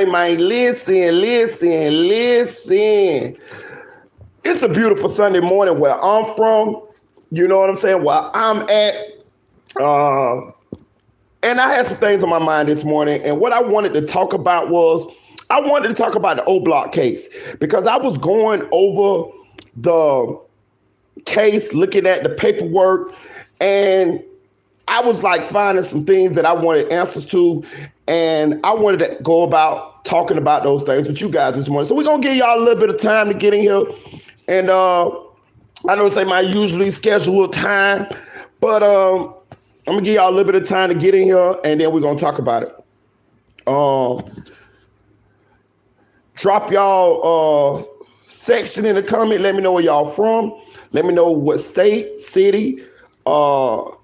man, listen. It's a beautiful Sunday morning where I'm from. You know what I'm saying? Where I'm at. Uh, and I had some things on my mind this morning. And what I wanted to talk about was I wanted to talk about the Oblock case because I was going over the case, looking at the paperwork, and I was like finding some things that I wanted answers to, and I wanted to go about talking about those things with you guys this morning. So we're gonna give y'all a little bit of time to get in here, and I know it's ain't my usually scheduled time, but I'm gonna give y'all a little bit of time to get in here, and then we're gonna talk about it. Drop y'all section in the comment. Let me know where y'all from. Let me know what state, city, hood.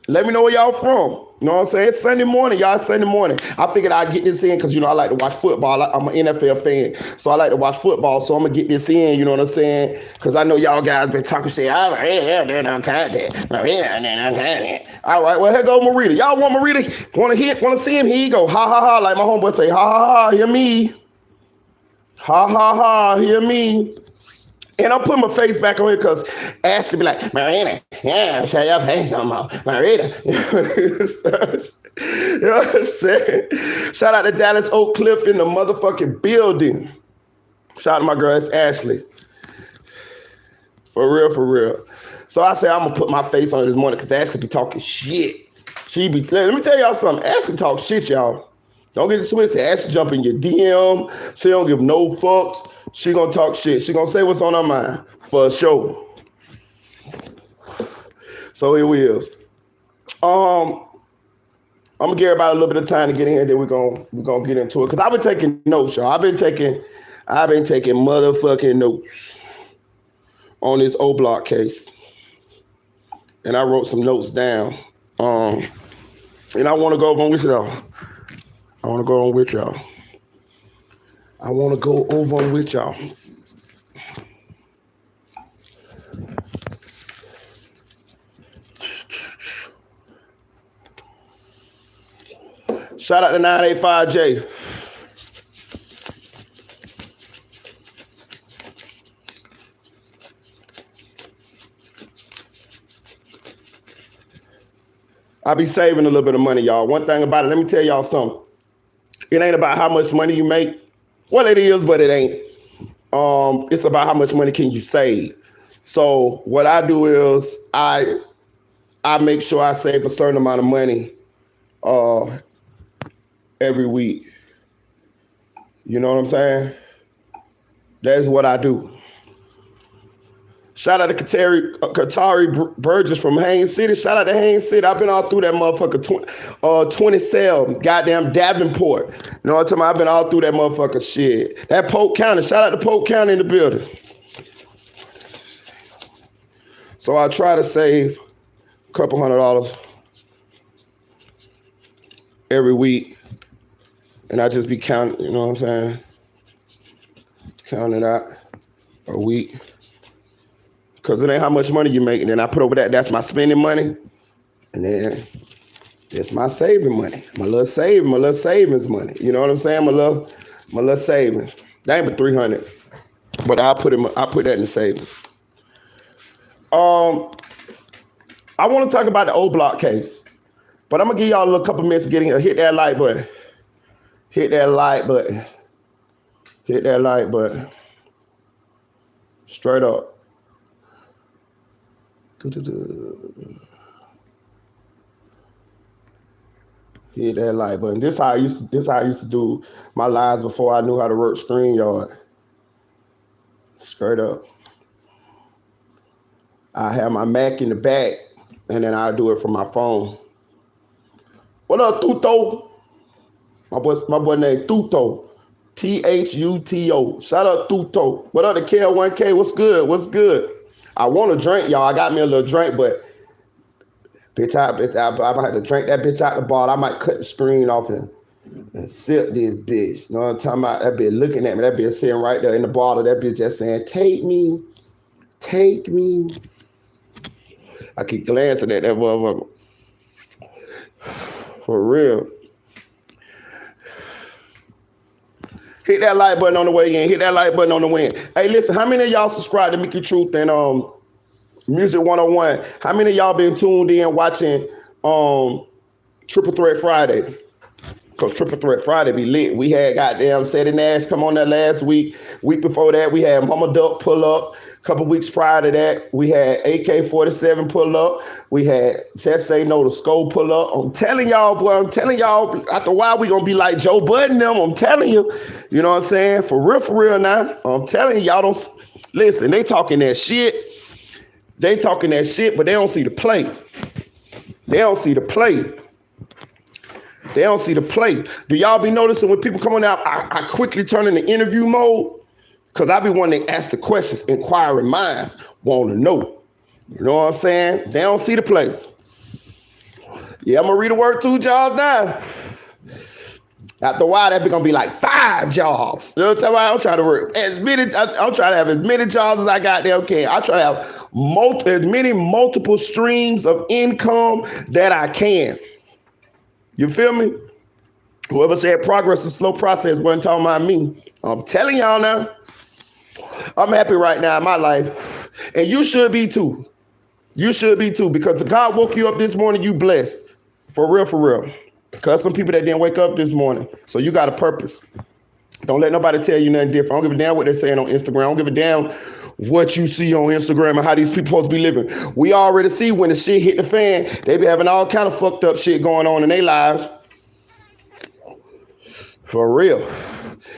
Let me know where y'all from. You know what I'm saying? It's Sunday morning, y'all. It's Sunday morning. I figured I'd get this in because, I like to watch football. I'm an NFL fan, so I like to watch football. So I'm going to get this in, you know what I'm saying? Because I know y'all guys been talking shit. All right, well, here go Marita. Y'all want Marita? Want to see him? Here you go. Ha, ha, ha. Like my homeboy say, ha, ha, ha. Hear me. Ha, ha, ha. Hear me. And I'll put my face back on here because Ashley be like, Marina, yeah, show your face no more. Marina. You know what I'm saying? Shout out to Dallas Oak Cliff in the motherfucking building. Shout out to my girl, it's Ashley. For real. So I say I'm going to put my face on it this morning because Ashley be talking shit. Let me tell y'all something. Ashley talk shit, y'all. Don't get it twisted. Ashley jump in your DM. She don't give no fucks. She gonna talk shit. She gonna say what's on her mind for sure. So here we is. I'm gonna give everybody a little bit of time to get in here. Then we're gonna get into it. Cause I've been taking notes, y'all. I've been taking motherfucking notes on this Oblock case, and I wrote some notes down. And I want to go over with y'all. I want to go over with y'all. Shout out to 985J. I be saving a little bit of money, y'all. One thing about it, let me tell y'all something. It ain't about how much money you make. Well, it is, but it ain't. It's about how much money can you save. So what I do is I make sure I save a certain amount of money every week. You know what I'm saying? That's what I do. Shout out to Katari Burgess from Haines City. Shout out to Haines City. I've been all through that motherfucker 20 cell, goddamn Davenport. You know what I'm talking about? I've been all through that motherfucker shit. That Polk County. Shout out to Polk County in the building. So I try to save a couple $100 every week. And I just be counting, you know what I'm saying? Counting it out a week. Because it ain't how much money you make. And then I put over that's my spending money. And then it's my saving money. My little savings money. You know what I'm saying? My little savings. That ain't but $300. But I put that in the savings. I want to talk about the Oblock case. But I'm going to give y'all a little couple minutes to get in here. Hit that like button. Hit that like button. Straight up. Hit that like button. This how I used to do my lives before I knew how to work StreamYard. Straight up. I have my Mac in the back, and then I do it from my phone. What up, Tuto? My boy named Tuto. Thuto. Shout out Tuto. What up, the KL1K? What's good? I want a drink, y'all. I got me a little drink, but bitch, I might have to drink that bitch out the bottle. I might cut the screen off and sip this bitch. You know what I'm talking about? That bitch looking at me. That bitch sitting right there in the bottle. That bitch just saying, take me. I keep glancing at that motherfucker. For real. Hit that like button on the way in. Hit that like button on the way in. Hey, listen, how many of y'all subscribe to Mickey Truth and Music 101? How many of y'all been tuned in watching Triple Threat Friday? Because Triple Threat Friday be lit. We had goddamn Sadie Nash come on that last week. Week before that, we had Mama Duck pull up. A couple weeks prior to that, we had AK-47 pull up. We had Just Say No to Skull pull up. I'm telling y'all, boy, after a while, we going to be like Joe Budden them. I'm telling you. You know what I'm saying? For real now. I'm telling you, y'all don't... Listen, they talking that shit. They talking that shit, but they don't see the play. They don't see the play. They don't see the play. Do y'all be noticing when people come on out, I quickly turn into interview mode? Because I be wanting to ask the questions. Inquiring minds want to know. You know what I'm saying? They don't see the play. Yeah, I'm going to read a word 2 jobs now. After a while, that's going to be like 5 jobs. You know what I'm saying? I'm trying to work I'm trying to have as many jobs as I got there. Okay, I try to have as many multiple streams of income that I can. You feel me? Whoever said progress is a slow process wasn't talking about me. I'm telling y'all now. I'm happy right now in my life. And you should be too. You should be too. Because if God woke you up this morning, you blessed. For real. Because some people that didn't wake up this morning. So you got a purpose. Don't let nobody tell you nothing different. I don't give a damn what they're saying on Instagram. I don't give a damn what you see on Instagram and how these people supposed to be living. We already see when the shit hit the fan, they be having all kind of fucked up shit going on in their lives. For real.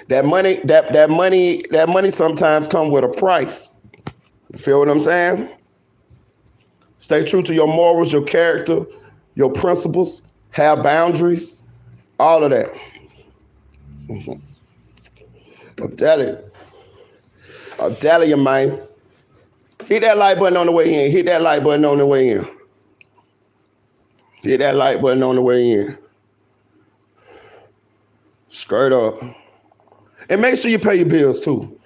That money sometimes come with a price. You feel what I'm saying? Stay true to your morals, your character, your principles, have boundaries, all of that. I'm telling you, man. Hit that like button on the way in. Hit that like button on the way in. Hit that like button on the way in. Skirt up. And make sure you pay your bills too.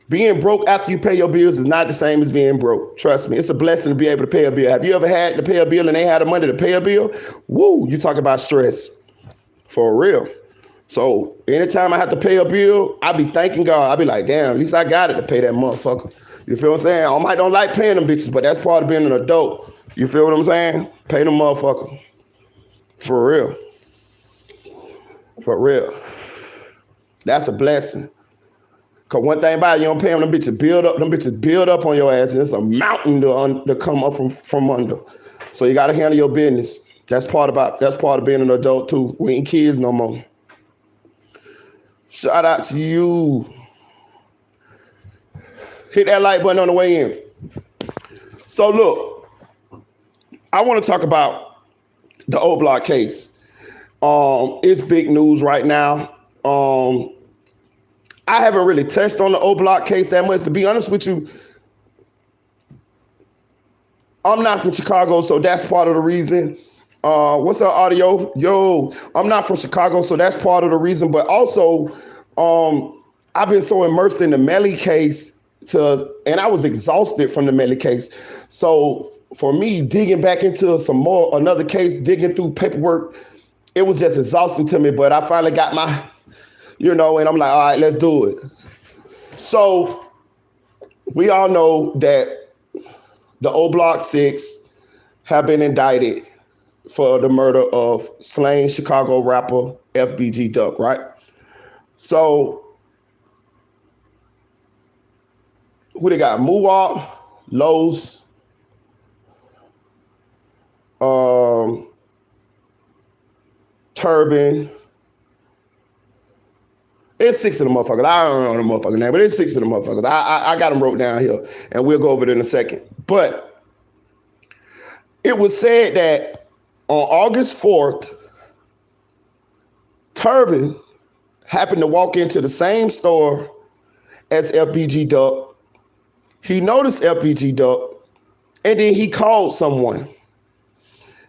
Being broke after you pay your bills is not the same as being broke. Trust me, it's a blessing to be able to pay a bill. Have you ever had to pay a bill and they had the money to pay a bill? Woo, you talk about stress. For real. So anytime I have to pay a bill, I be thanking God. I be like, damn, at least I got it to pay that motherfucker. You feel what I'm saying? I might don't like paying them bitches, but that's part of being an adult. You feel what I'm saying? Pay them motherfucker. For real. For real. That's a blessing. Cause one thing about it, you don't pay them bitches build up on your ass, and it's a mountain to come up from under. So you gotta handle your business. That's part of being an adult too. We ain't kids no more. Shout out to you. Hit that like button on the way in. So look, I want to talk about the Oblock case. It's big news right now. I haven't really touched on the Oblock case that much. To be honest with you, I'm not from Chicago, so that's part of the reason. What's up, audio? Yo, I'm not from Chicago, so that's part of the reason. But also, I've been so immersed in the Melly case and I was exhausted from the Melly case. So for me, digging back into another case, digging through paperwork, it was just exhausting to me. But I finally got my, and I'm like, all right, let's do it. So we all know that the Oblock 6 have been indicted for the murder of slain Chicago rapper FBG Duck, right? So who they got? Muwalk, Lowe's, Turban. It's 6 of the motherfuckers. I don't know the motherfucker name, but it's 6 of the motherfuckers. I got them wrote down here, and we'll go over it in a second. But it was said that on August 4th, Turban happened to walk into the same store as FBG Duck. He noticed FBG Duck, and then he called someone.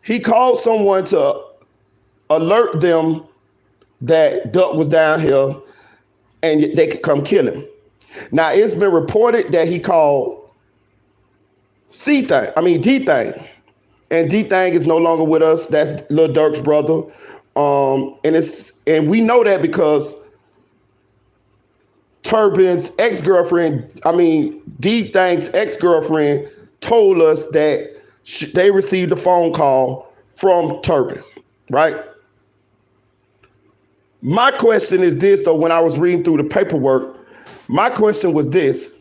He called someone to alert them that Duck was down here and they could come kill him. Now, it's been reported that he called D-Thang. And D-Thang is no longer with us. That's Lil Durk's brother. And we know that because Turbin's ex-girlfriend, D-Thang's ex-girlfriend told us that they received a phone call from Turbin, right? My question is this, though, when I was reading through the paperwork, my question was this.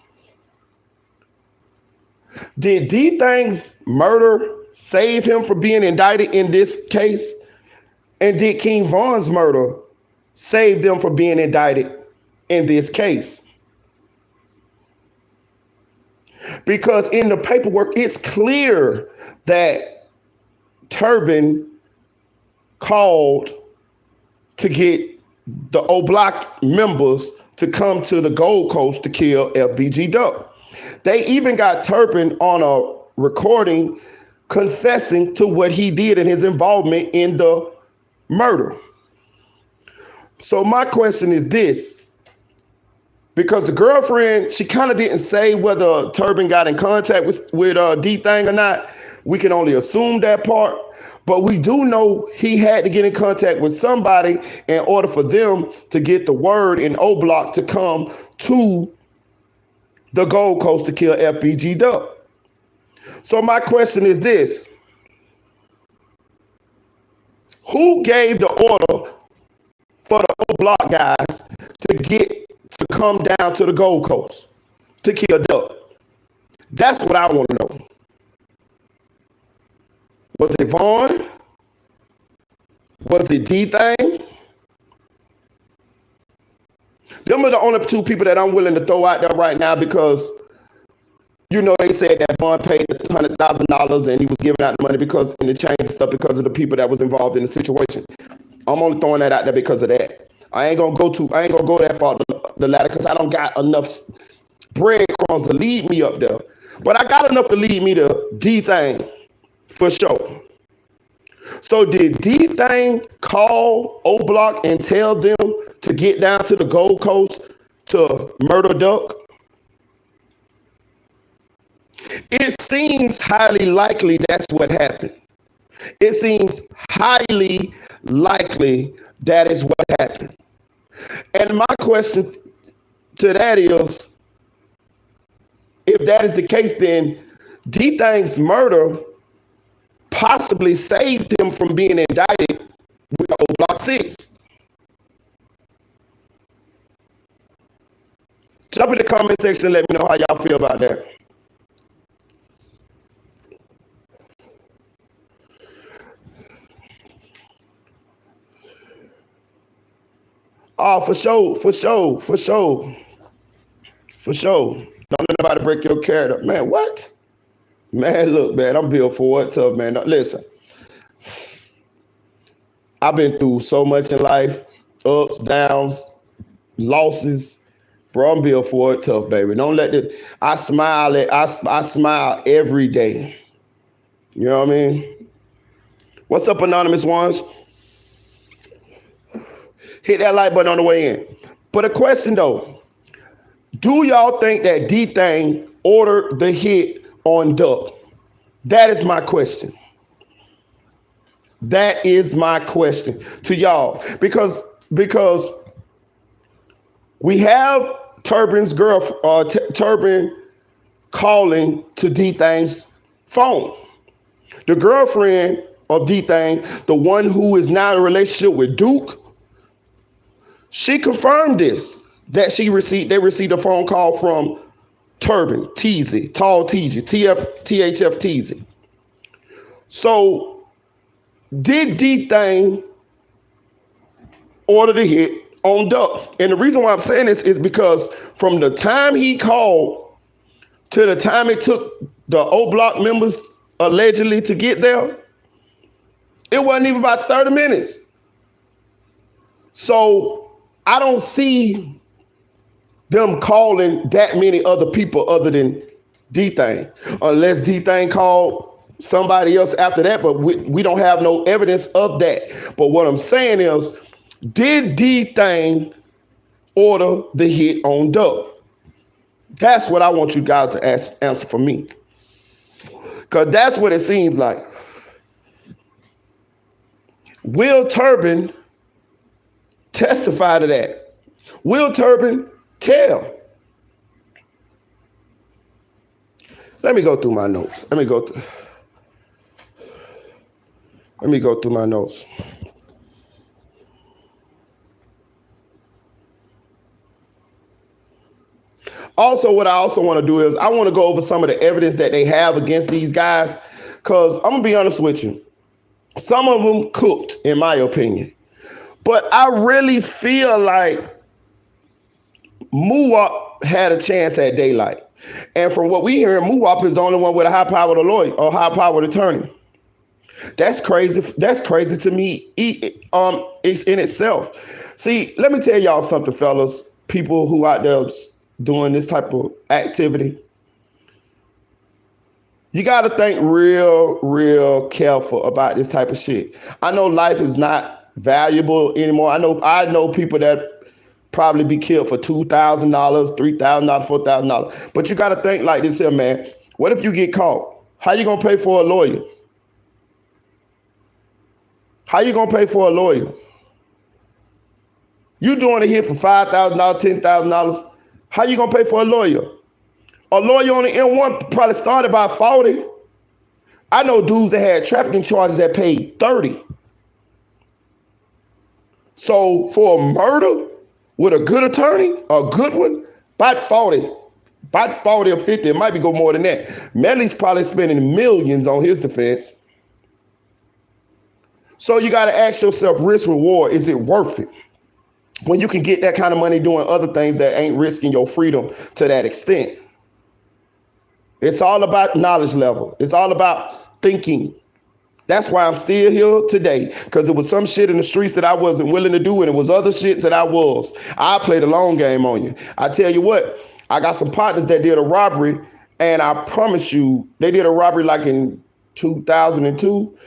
Did D-Thang's murder save him from being indicted in this case? And did King Von's murder save them from being indicted in this case? Because in the paperwork, it's clear that Turbin called to get the Oblock members to come to the Gold Coast to kill FBG Duck. They even got Turbin on a recording confessing to what he did and his involvement in the murder. So my question is this, because the girlfriend, she kind of didn't say whether Turbin got in contact with D-Thang or not. We can only assume that part. But we do know he had to get in contact with somebody in order for them to get the word in Oblock to come to the Gold Coast to kill FBG Duck. So my question is this. Who gave the order for the Oblock guys to come down to the Gold Coast to kill Duck? That's what I want to know. Was it Vaughn? Was it D-Thang? Them are the only two people that I'm willing to throw out there right now because, they said that Vaughn paid $100,000 and he was giving out the money because in the chains and stuff because of the people that was involved in the situation. I'm only throwing that out there because of that. I ain't gonna go that far the ladder because I don't got enough breadcrumbs to lead me up there. But I got enough to lead me to D-Thang. For sure. So did D-Thang call Oblock and tell them to get down to the Gold Coast to murder Duck? It seems highly likely that's what happened. It seems highly likely that is what happened. And my question to that is, if that is the case, then D-Thang's murder possibly saved him from being indicted with Oblock 6. Jump in the comment section and let me know how y'all feel about that. Oh, for sure. Don't let nobody break your character. Man, what? Man, look, man, I'm built for it tough, man. Listen, I've been through so much in life, ups, downs, losses. Bro, I'm built for it tough, baby. Don't let this. I smile every day. You know what I mean? What's up, anonymous ones? Hit that like button on the way in. But a question though, do y'all think that D-Thang ordered the hit on Duck? That is my question. That is my question to y'all. Because we have Turbin's Turbin calling to D-Thang's phone. The girlfriend of D-Thang, the one who is now in a relationship with Duke, she confirmed this, that they received a phone call from Turbin, Teasy, Tall Teasy, THF Teasy. So did D-Thang order the hit on Duck? And the reason why I'm saying this is because from the time he called to the time it took the Oblock members allegedly to get there, it wasn't even about 30 minutes. So I don't see them calling that many other people other than D-Thang, unless D-Thang called somebody else after that, but we don't have no evidence of that. But what I'm saying is, did D-Thang order the hit on Duck? That's what I want you guys to answer for me, because that's what it seems like. Will Turbin testify to that? Will Turbin tell. Let me go through my notes. Let me go through my notes. Also, what I also want to do is I want to go over some of the evidence that they have against these guys, because I'm going to be honest with you. Some of them cooked, in my opinion. But I really feel like Muwap had a chance at daylight. And from what we hear, Muwap is the only one with a high-powered lawyer or high-powered attorney. That's crazy. That's crazy to me it's in itself. See, let me tell y'all something, fellas, people who out there doing this type of activity. You got to think real careful about this type of shit. I know life is not valuable anymore. I know people that probably be killed for $2,000, $3,000, $4,000. But you got to think like this here, man. What if you get caught? How you going to pay for a lawyer? How you going to pay for a lawyer? You doing it here for $5,000, $10,000. How you going to pay for a lawyer? A lawyer on the M1 probably started by 40. I know dudes that had trafficking charges that paid 30. So for a murder with a good attorney, a good one, about 40 or 50. It might be go more than that. Medley's probably spending millions on his defense. So you got to ask yourself, risk reward, is it worth it? When you can get that kind of money doing other things that ain't risking your freedom to that extent. It's all about knowledge level. It's all about thinking. That's why I'm still here today, because there was some shit in the streets that I wasn't willing to do, and it was other shit that I was. I played a long game on you. I tell you what, I got some partners that did a robbery, and I promise you, they did a robbery like in 2002,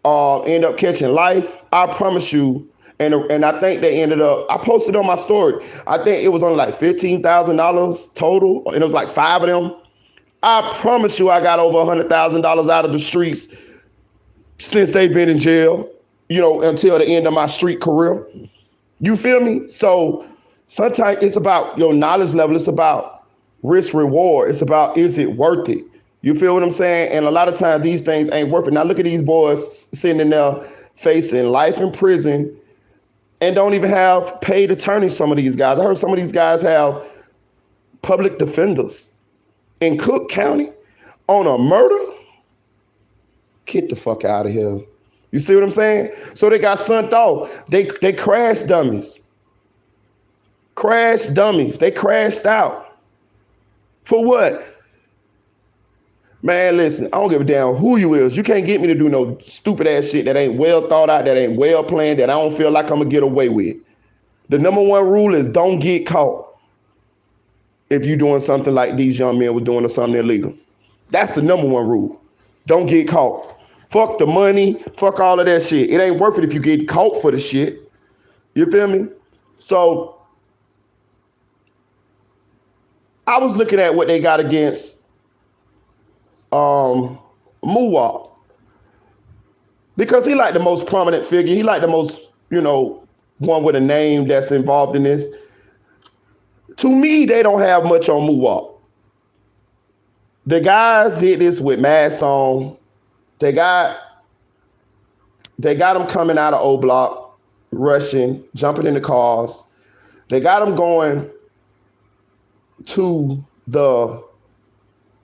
end up catching life. I promise you, and I think they ended up, I posted on my story, I think it was only like $15,000 total, and it was like 5 of them. I promise you I got over $100,000 out of the streets since they've been in jail, until the end of my street career. You feel me? So sometimes it's about your knowledge level. It's about risk reward. It's about, is it worth it? You feel what I'm saying? And a lot of times these things ain't worth it. Now look at these boys sitting in there facing life in prison and don't even have paid attorneys, some of these guys. I heard some of these guys have public defenders in Cook County on a murder. Get the fuck out of here. You see what I'm saying? So they got sent off. They crash dummies. Crash dummies. They crashed out. For what? Man, listen, I don't give a damn who you is. You can't get me to do no stupid ass shit that ain't well thought out, that ain't well planned, that I don't feel like I'm gonna get away with. The number one rule is don't get caught if you're doing something like these young men were doing or something illegal. That's the number one rule. Don't get caught. Fuck the money. Fuck all of that shit. It ain't worth it if you get caught for the shit. You feel me? So I was looking at what they got against Muwap, because he like the most prominent figure. He like the most, one with a name that's involved in this. To me, they don't have much on Muwap. The guys did this with masks on. They got them coming out of Oblock, rushing, jumping in the cars. They got them going to the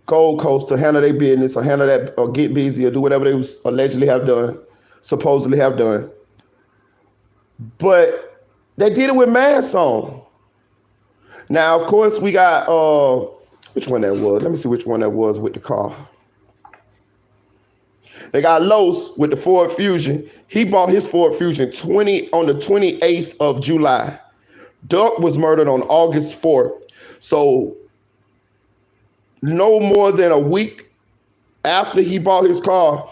Gold Coast to handle their business or handle that or get busy or do whatever they was supposedly have done. But they did it with masks on. Now, of course, we got, which one that was? Let me see which one that was with the car. They got Los with the Ford Fusion. He bought his Ford Fusion on the 28th of July. Duck was murdered on August 4th. So no more than a week after he bought his car,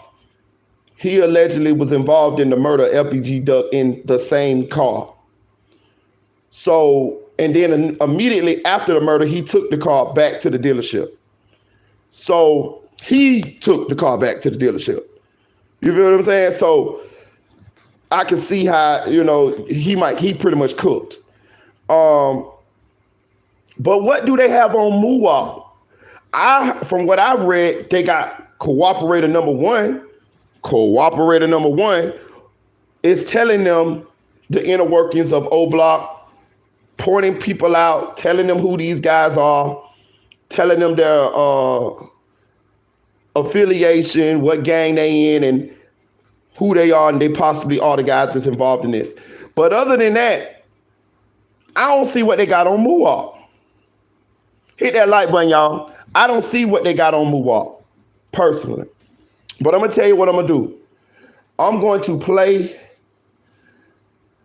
he allegedly was involved in the murder of LPG Duck in the same car. So, and then immediately after the murder, he took the car back to the dealership. So he took the car back to the dealership. You feel what I'm saying? So I can see how, he pretty much cooked. But what do they have on Muwalk? From what I've read, they got cooperator number one. Cooperator number one is telling them the inner workings of Oblock, pointing people out, telling them who these guys are, telling them their affiliation, what gang they in, and who they are, and they possibly are the guys that's involved in this. But other than that, I don't see what they got on Muwalk. Hit that like button, y'all. I don't see what they got on Muwalk, personally. But I'm going to tell you what I'm going to do. I'm going to play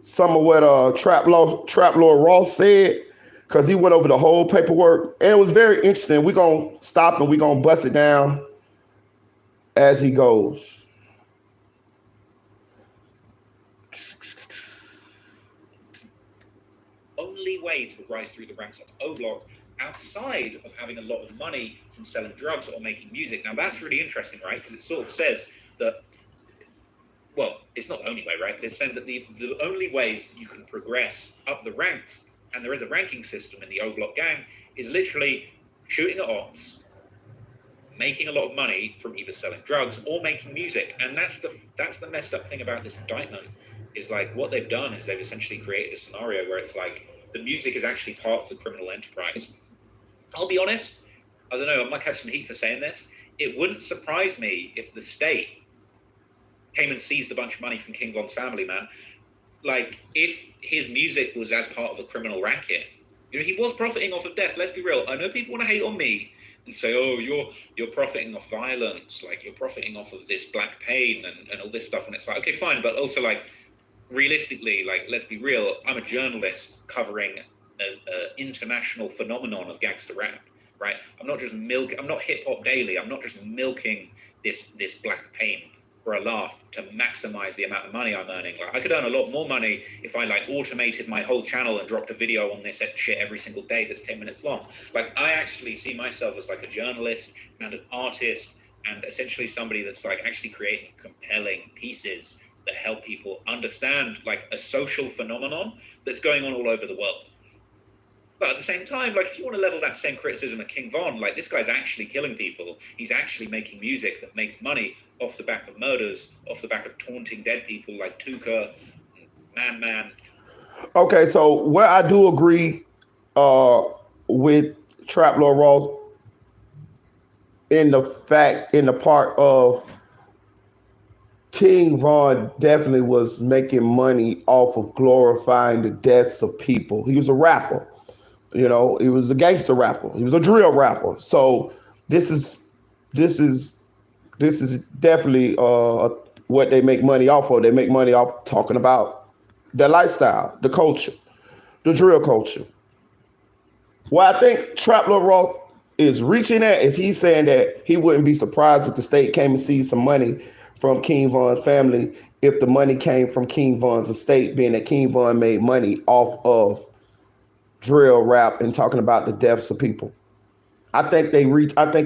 some of what Trap Lord Ross said, because he went over the whole paperwork. And it was very interesting. We're going to stop and we're going to bust it down as he goes. Only way to rise through the ranks of Oblock outside of having a lot of money from selling drugs or making music. Now that's really interesting, right? Because it sort of says that, well, it's not the only way, right? They're saying that the only ways that you can progress up the ranks, and there is a ranking system in the Oblock gang, is literally shooting at ops, making a lot of money from either selling drugs or making music. And that's the messed up thing about this indictment, is like what they've done is they've essentially created a scenario where it's like the music is actually part of the criminal enterprise. I'll be honest, I don't know, I might have some heat for saying this. It wouldn't surprise me if the state came and seized a bunch of money from King Von's family, man. Like, if his music was as part of a criminal racket, you know, he was profiting off of death. Let's be real. I know people want to hate on me and say, oh, you're profiting off violence, like you're profiting off of this black pain and all this stuff. And it's like, okay, fine. But also, like, realistically, like, let's be real. I'm a journalist covering an international phenomenon of gangster rap, right? I'm not Hip Hop Daily. I'm not just milking this black pain for a laugh to maximize the amount of money I'm earning. Like, I could earn a lot more money if I like automated my whole channel and dropped a video on this shit every single day that's 10 minutes long. Like, I actually see myself as like a journalist and an artist and essentially somebody that's like actually creating compelling pieces that help people understand like a social phenomenon that's going on all over the world. But at the same time, like, if you want to level that same criticism at King Von, like, this guy's actually killing people. He's actually making music that makes money off the back of murders, off the back of taunting dead people like Tuka, Man. Okay, so where I do agree with Trap Lord Ross in the part of King Von definitely was making money off of glorifying the deaths of people. He was a rapper. You know, he was a gangster rapper. He was a drill rapper. So this is definitely what they make money off of. They make money off talking about their lifestyle, the culture, the drill culture. What I think Trap Lord Ross is reaching at is he's saying that he wouldn't be surprised if the state came and seized some money from King Von's family if the money came from King Von's estate, being that King Von made money off of drill rap and talking about the deaths of people. I think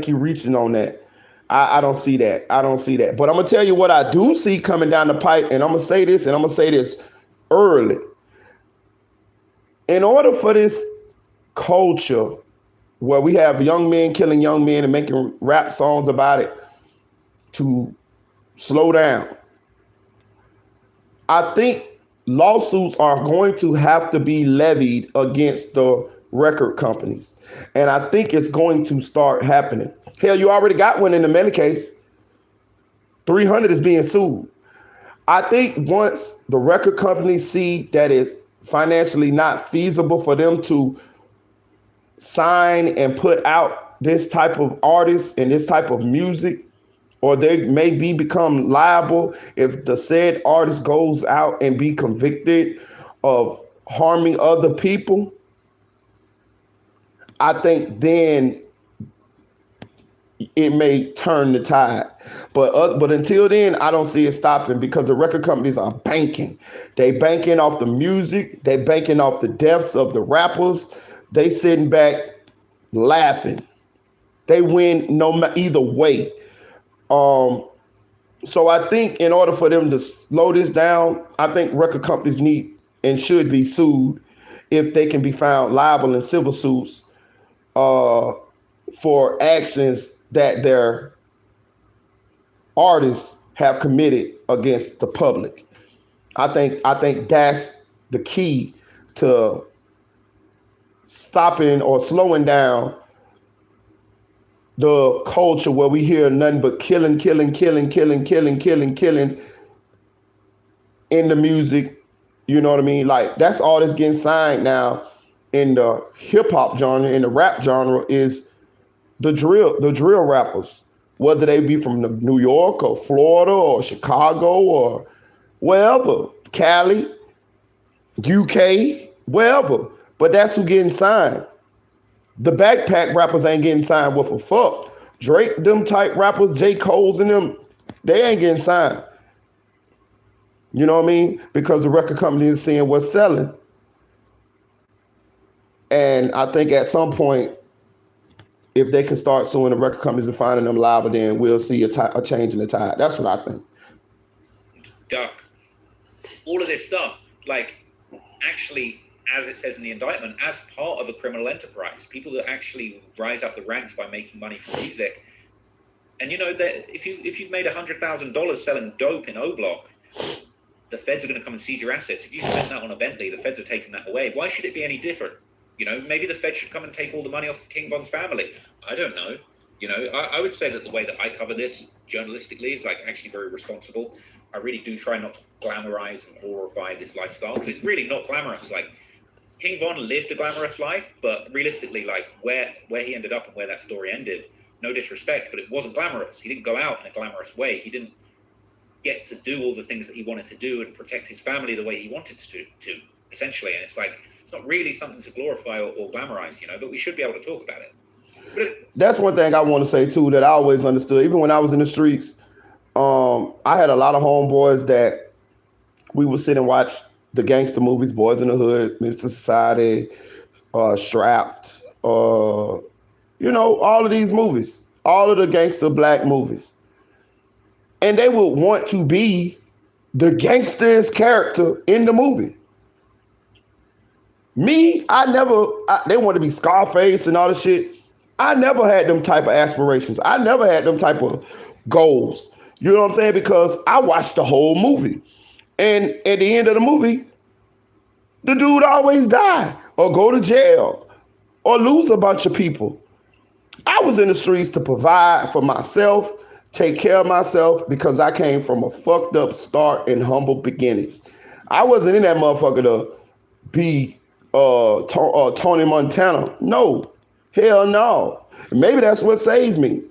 you're reaching on that. I don't see that. But I'm gonna tell you what I do see coming down the pipe, and I'm gonna say this early. In order for this culture where we have young men killing young men and making rap songs about it to slow down, I think lawsuits are going to have to be levied against the record companies. And I think it's going to start happening. Hell, you already got one in the Melly case. 300 is being sued. I think once the record companies see that it's financially not feasible for them to sign and put out this type of artists and this type of music, or they may become liable if the said artist goes out and be convicted of harming other people, I think then it may turn the tide. But until then, I don't see it stopping because the record companies are banking. They banking off the music. They banking off the deaths of the rappers. They sitting back laughing. They win either way. So I think in order for them to slow this down, I think record companies need and should be sued if they can be found liable in civil suits uh, for actions that their artists have committed against the public. I think that's the key to stopping or slowing down the culture where we hear nothing but killing in the music. You know what I mean? Like that's all that's getting signed now in the hip hop genre, in the rap genre, is the drill rappers, whether they be from New York or Florida or Chicago or wherever, Cali, UK, wherever. But that's who getting signed. The backpack rappers ain't getting signed with a fuck. Drake, them type rappers, J. Cole's and them, they ain't getting signed. You know what I mean? Because the record company is seeing what's selling. And I think at some point, if they can start suing the record companies and finding them liable, then we'll see a change in the tide. That's what I think. Duck. All of this stuff, like, actually, as it says in the indictment, as part of a criminal enterprise, people that actually rise up the ranks by making money from music. And you know that if you've made $100,000 selling dope in Oblock, the feds are going to come and seize your assets. If you spend that on a Bentley, the feds are taking that away. Why should it be any different? You know, maybe the feds should come and take all the money off King Von's family. I don't know. You know, I would say that the way that I cover this journalistically is like actually very responsible. I really do try not to glamorize and glorify this lifestyle because it's really not glamorous. Like King Von lived a glamorous life, but realistically, like where he ended up and where that story ended, no disrespect, but it wasn't glamorous. He didn't go out in a glamorous way. He didn't get to do all the things that he wanted to do and protect his family the way he wanted to essentially. And it's like, it's not really something to glorify or glamorize, you know, but we should be able to talk about it. That's one thing I want to say too, that I always understood, even when I was in the streets. I had a lot of homeboys that we would sit and watch the gangster movies, Boys in the Hood, Mr. Society, Strapped, you know, all of these movies, all of the gangster black movies. And they would want to be the gangster's character in the movie. Me, they want to be Scarface and all this shit. I never had them type of aspirations. I never had them type of goals. You know what I'm saying? Because I watched the whole movie. And at the end of the movie, the dude always die or go to jail or lose a bunch of people. I was in the streets to provide for myself, take care of myself, because I came from a fucked up start and humble beginnings. I wasn't in that motherfucker to be Tony Montana. No, hell no. Maybe that's what saved me.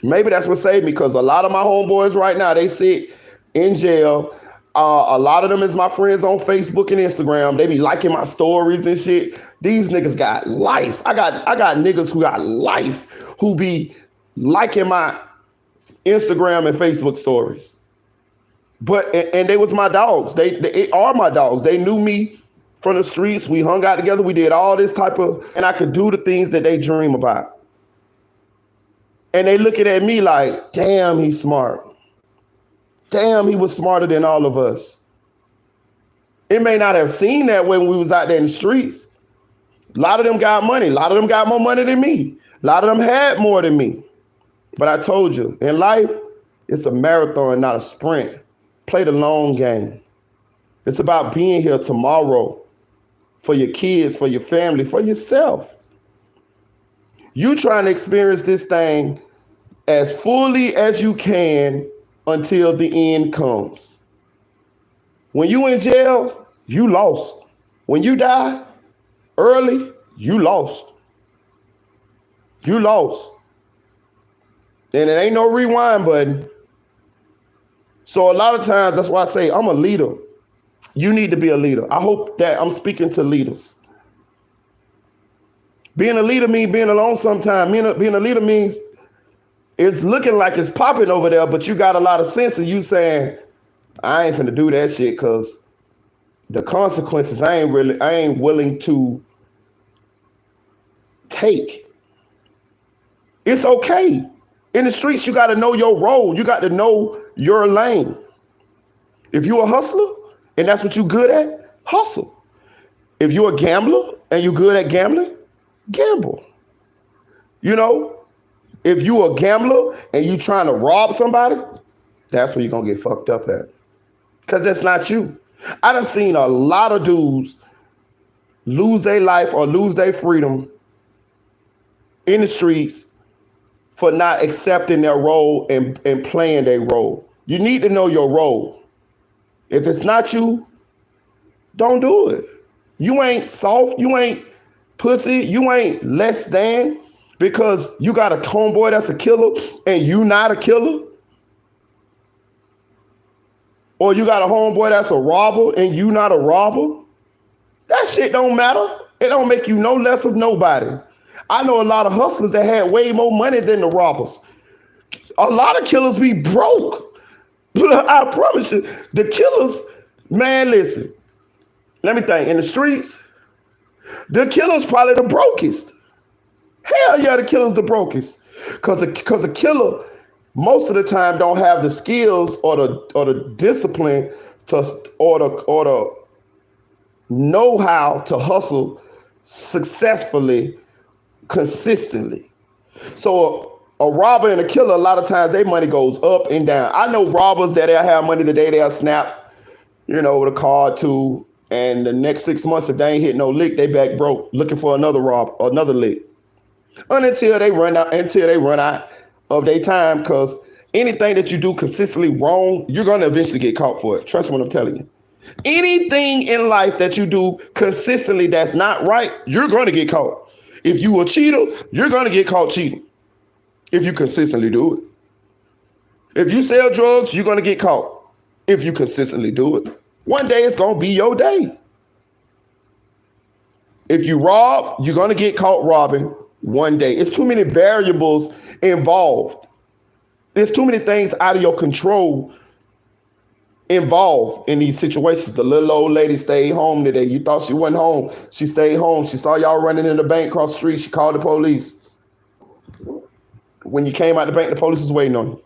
Maybe that's what saved me, because a lot of my homeboys right now, they sit in jail. A lot of them is my friends on Facebook and Instagram. They be liking my stories and shit. These niggas got life. I got niggas who got life who be liking my Instagram and Facebook stories. But and they was my dogs. They are my dogs. They knew me from the streets. We hung out together. We did all this type of, and I could do the things that they dream about. And they looking at me like, damn, he's smart. Damn, he was smarter than all of us. It may not have seemed that way when we was out there in the streets. A lot of them got money. A lot of them got more money than me. A lot of them had more than me. But I told you, in life, it's a marathon, not a sprint. Play the long game. It's about being here tomorrow for your kids, for your family, for yourself. You trying to experience this thing as fully as you can until the end comes. When you in jail, you lost. When you die early, you lost. You lost. And it ain't no rewind button. So a lot of times, that's why I say I'm a leader. You need to be a leader. I hope that I'm speaking to leaders. Being a leader means being alone sometimes. Being a leader means it's looking like it's popping over there, but you got a lot of sense of you saying, I ain't finna do that shit because the consequences I ain't willing to take. It's okay. In the streets, you got to know your role. You got to know your lane. If you're a hustler and that's what you're good at, hustle. If you're a gambler and you're good at gambling, gamble. You know, if you a gambler and you trying to rob somebody, that's where you're gonna get fucked up at. Cause that's not you. I done seen a lot of dudes lose their life or lose their freedom in the streets for not accepting their role and playing their role. You need to know your role. If it's not you, don't do it. You ain't soft, you ain't pussy, you ain't less than because you got a homeboy that's a killer and you not a killer. Or you got a homeboy that's a robber and you not a robber. That shit don't matter. It don't make you no less of nobody. I know a lot of hustlers that had way more money than the robbers. A lot of killers be broke. I promise you. The killers, man, listen. Let me think. In the streets, the killer's probably the brokest. Hell yeah, the killer's the brokest. Cause a killer most of the time don't have the skills or the discipline to or the know how to hustle successfully, consistently. So a robber and a killer, a lot of times their money goes up and down. I know robbers that they'll have money today, they'll snap, with a card too, and the next 6 months, if they ain't hit no lick, they back broke, looking for another lick. Until they run out of their time, because anything that you do consistently wrong, you're gonna eventually get caught for it. Trust what I'm telling you. Anything in life that you do consistently that's not right, you're gonna get caught. If you a cheater, you're gonna get caught cheating. If you consistently do it. If you sell drugs, you're gonna get caught. If you consistently do it. One day it's gonna be your day. If you rob, you're gonna get caught robbing one day. It's too many variables involved. There's too many things out of your control involved in these situations. The little old lady stayed home today. You thought she wasn't home. She stayed home. She saw y'all running in the bank across the street. She called the police. When you came out the bank, the police was waiting on you.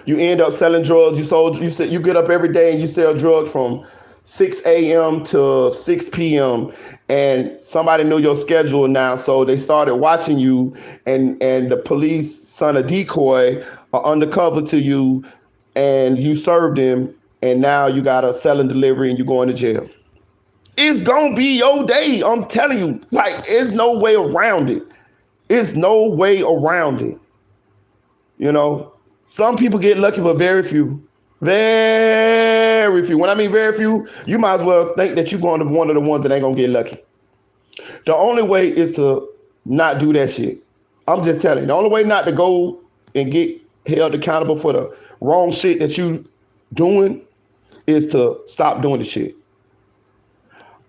You end up selling drugs. You get up every day and you sell drugs from 6 a.m. to 6 p.m. and somebody knew your schedule now, so they started watching you, and the police sent a decoy or undercover to you, and you served him, and now you got a selling delivery and you're going to jail. It's gonna be your day. I'm telling you, there's no way around it. There's no way around it. Some people get lucky, but very few. Very few. When I mean very few, you might as well think that you're going to be one of the ones that ain't gonna get lucky. The only way is to not do that shit. I'm just telling you. The only way not to go and get held accountable for the wrong shit that you doing is to stop doing the shit.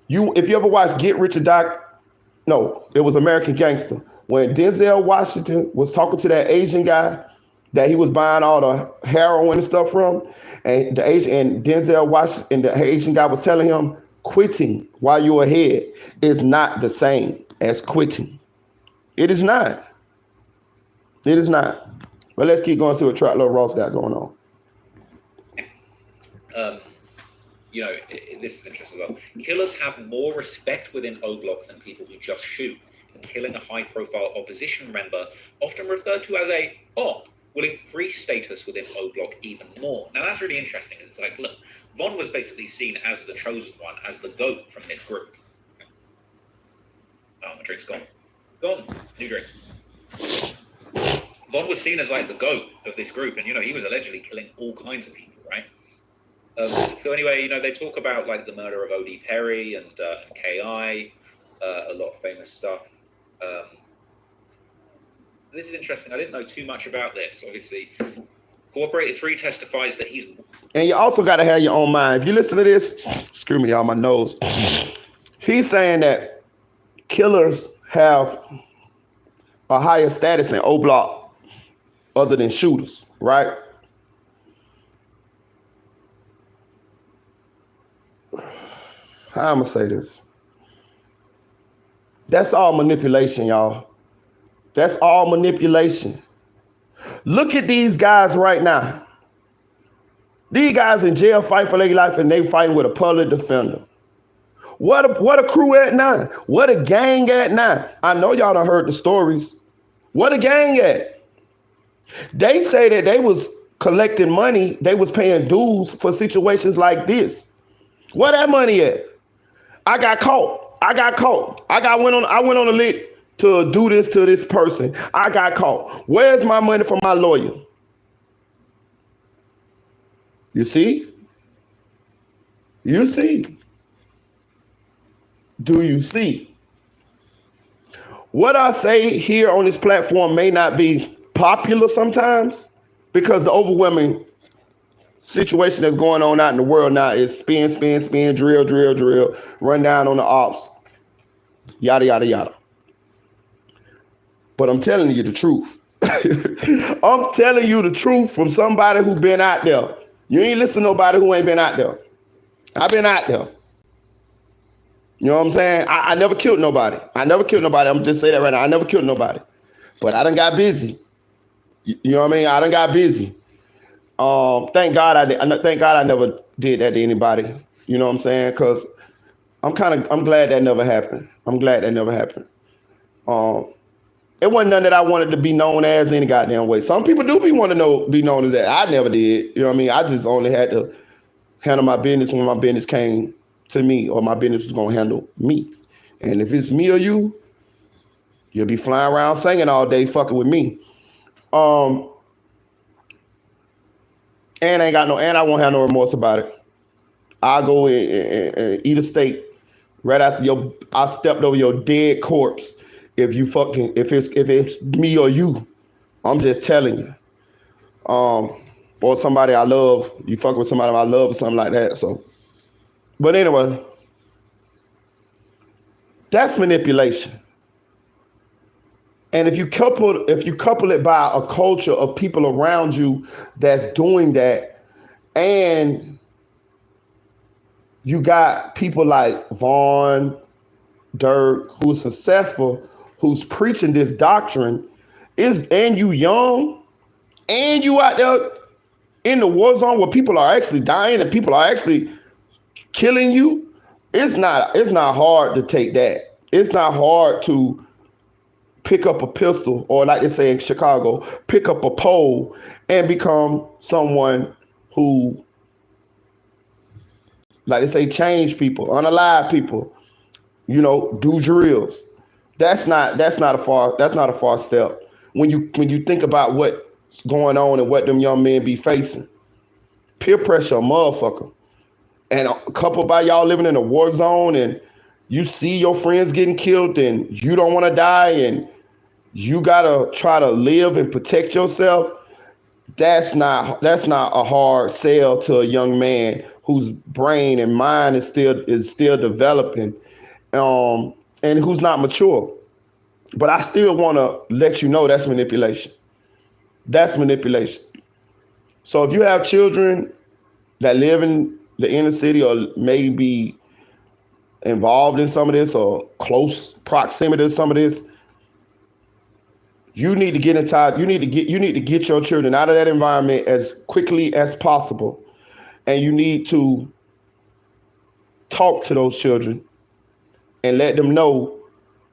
If you ever watched Get Rich or Die, no, it was American Gangster. When Denzel Washington was talking to that Asian guy that he was buying all the heroin and stuff from, and Denzel Washington and the Asian guy was telling him, quitting while you're ahead is not the same as quitting. It is not. It is not. But let's keep going, see what Trotlow Ross got going on. This is interesting as well. Killers have more respect within Oblock than people who just shoot. And killing a high-profile opposition member, often referred to as a op, will increase status within Oblock even more. Now that's really interesting. It's like, look, Von was basically seen as the chosen one, as the GOAT from this group. Oh, my drink's gone. Gone. New drink. Von was seen as the GOAT of this group, and he was allegedly killing all kinds of people, right? So anyway, they talk about the murder of O.D. Perry and K.I., a lot of famous stuff. This is interesting. I didn't know too much about this. Obviously, Cooperator 3 testifies that he's... And you also got to have your own mind. If you listen to this, screw me on my nose. He's saying that killers have a higher status in Oblock other than shooters, right? How I'm going to say this? That's all manipulation, y'all. That's all manipulation. Look at these guys right now. These guys in jail fight for their life and they fighting with a public defender. What a crew at now? What a gang at now? I know y'all done heard the stories. What a gang at? They say that they was collecting money, they was paying dues for situations like this. Where that money at? I got caught. I got caught. I went on a lick to do this to this person. I got caught. Where's my money from my lawyer? You see? You see? Do you see? What I say here on this platform may not be popular sometimes because the overwhelming situation that's going on out in the world now is spin, spin, spin, drill, drill, drill, run down on the ops, yada, yada, yada. But I'm telling you the truth. I'm telling you the truth from somebody who's been out there. You ain't listen to nobody who ain't been out there. I've been out there. You know what I'm saying? I never killed nobody. I never killed nobody. I'm just saying that right now. I never killed nobody. But I done got busy. You know what I mean? I done got busy. Thank God I never did that to anybody. You know what I'm saying? Because I'm glad that never happened. I'm glad that never happened. It wasn't nothing that I wanted to be known as any goddamn way. Some people do be known as that. I never did. You know what I mean? I just only had to handle my business when my business came to me, or my business was gonna handle me. And if it's me or you, you'll be flying around singing all day, fucking with me. And I won't have no remorse about it. I'll go and eat a steak right after I stepped over your dead corpse. If it's me or you, I'm just telling you. Or somebody I love, you fuck with somebody I love or something like that. So, but anyway, that's manipulation. And if you couple it by a culture of people around you that's doing that, and you got people like Vaughn, Dirk, who's successful, who's preaching this doctrine, and you young, and you out there in the war zone where people are actually dying and people are actually killing you, it's not hard to take that. It's not hard to pick up a pistol, or like they say in Chicago, pick up a pole and become someone who, like they say, change people, unalive people, do drills. That's not a far step. When you think about what's going on and what them young men be facing. Peer pressure, motherfucker. And a couple by y'all living in a war zone, and you see your friends getting killed and you don't want to die, and you gotta try to live and protect yourself. That's not a hard sell to a young man whose brain and mind is still developing, and who's not mature. But I still want to let you know that's manipulation. That's manipulation. So if you have children that live in the inner city or may be involved in some of this or close proximity to some of this, you need to get inside. You need to get your children out of that environment as quickly as possible, and you need to talk to those children and let them know,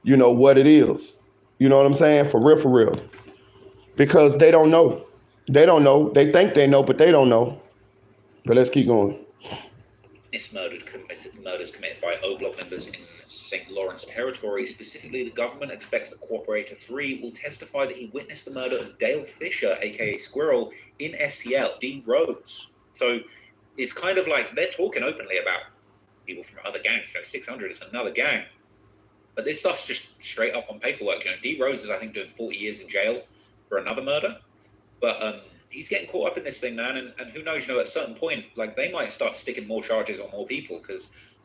what it is. You know what I'm saying? For real. Because they don't know. They don't know. They think they know, but they don't know. But let's keep going. Murders committed by Oblock members in St. Lawrence Territory. Specifically, the government expects that Cooperator 3 will testify that he witnessed the murder of Dale Fisher, aka Squirrel, in STL, D. Rhodes. So it's kind of like they're talking openly about people from other gangs. 600 is another gang. But this stuff's just straight up on paperwork. D. Rhodes is, I think, doing 40 years in jail for another murder. But he's getting caught up in this thing, man. And who knows, at a certain point, like, they might start sticking more charges on more people. Because,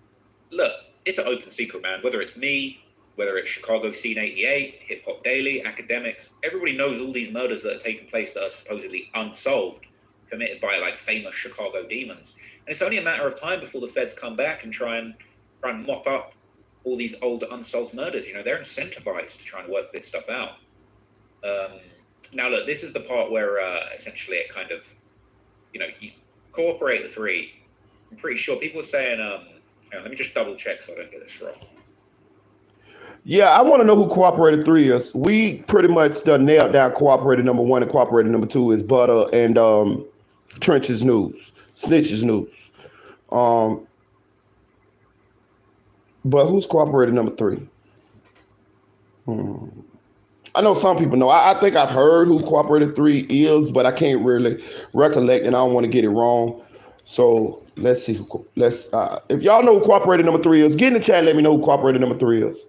look, it's an open secret, man. Whether it's me, whether it's Chicago Scene 88, Hip Hop Daily, academics, everybody knows all these murders that are taking place that are supposedly unsolved, committed by, like, famous Chicago demons. And it's only a matter of time before the feds come back and try and mop up all these old unsolved murders. They're incentivized to try and work this stuff out. Now, look, this is the part where essentially it kind of, you Cooperator 3, I'm pretty sure people are saying, Now, let me just double check so I don't get this wrong. Yeah, I want to know who Cooperator 3 is. We pretty much done nailed down Cooperator number 1, and Cooperator number 2 is Butter and Trench's News, Snitch's News. But who's Cooperator number 3? I know some people know. I think I've heard who Cooperator 3 is, but I can't really recollect, and I don't want to get it wrong. So let's see. If y'all know who Cooperator number 3 is, get in the chat. Let me know who Cooperator number 3 is.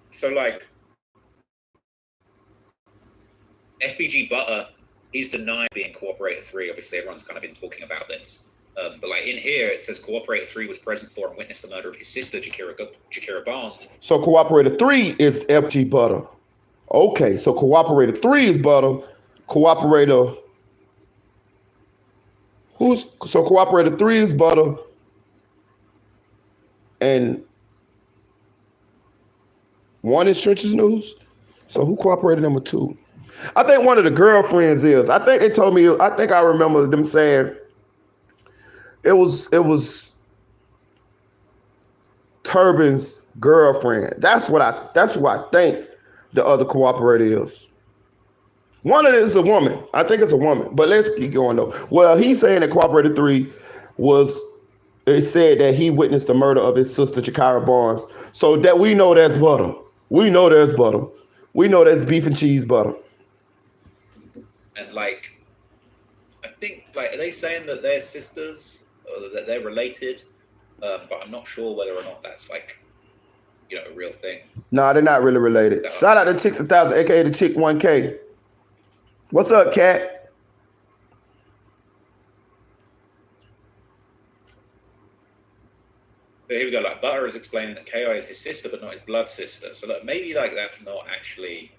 So, like, FBG Butter, he's denied being Cooperator 3. Obviously, everyone's kind of been talking about this. But, like, in here, it says Cooperator 3 was present for and witnessed the murder of his sister, Jakira Barnes. So Cooperator 3 is FG Butter. Okay, so Cooperator 3 is Butter. Cooperator... So Cooperator 3 is Butter. And 1 is Trench's News. So who Cooperator number 2? I think one of the girlfriends is. I think they told me, I think I remember them saying it was Turbin's girlfriend. That's who I think the other Cooperator is. One of them is a woman. I think it's a woman. But let's keep going though. Well, he's saying that Cooperator 3 it said that he witnessed the murder of his sister, Jakira Barnes. So that we know that's Butter. We know that's Butter. We know that's beef and cheese Butter. And, like, I think, like, are they saying that they're sisters or that they're related? But I'm not sure whether or not that's, like, you know, a real thing. Nah, they're not really related. Shout out to Chicks 1000, aka the Chick 1K. What's up, Cat? But here we go. Like, Butter is explaining that KI is his sister, but not his blood sister. So, like, maybe, like, that's not actually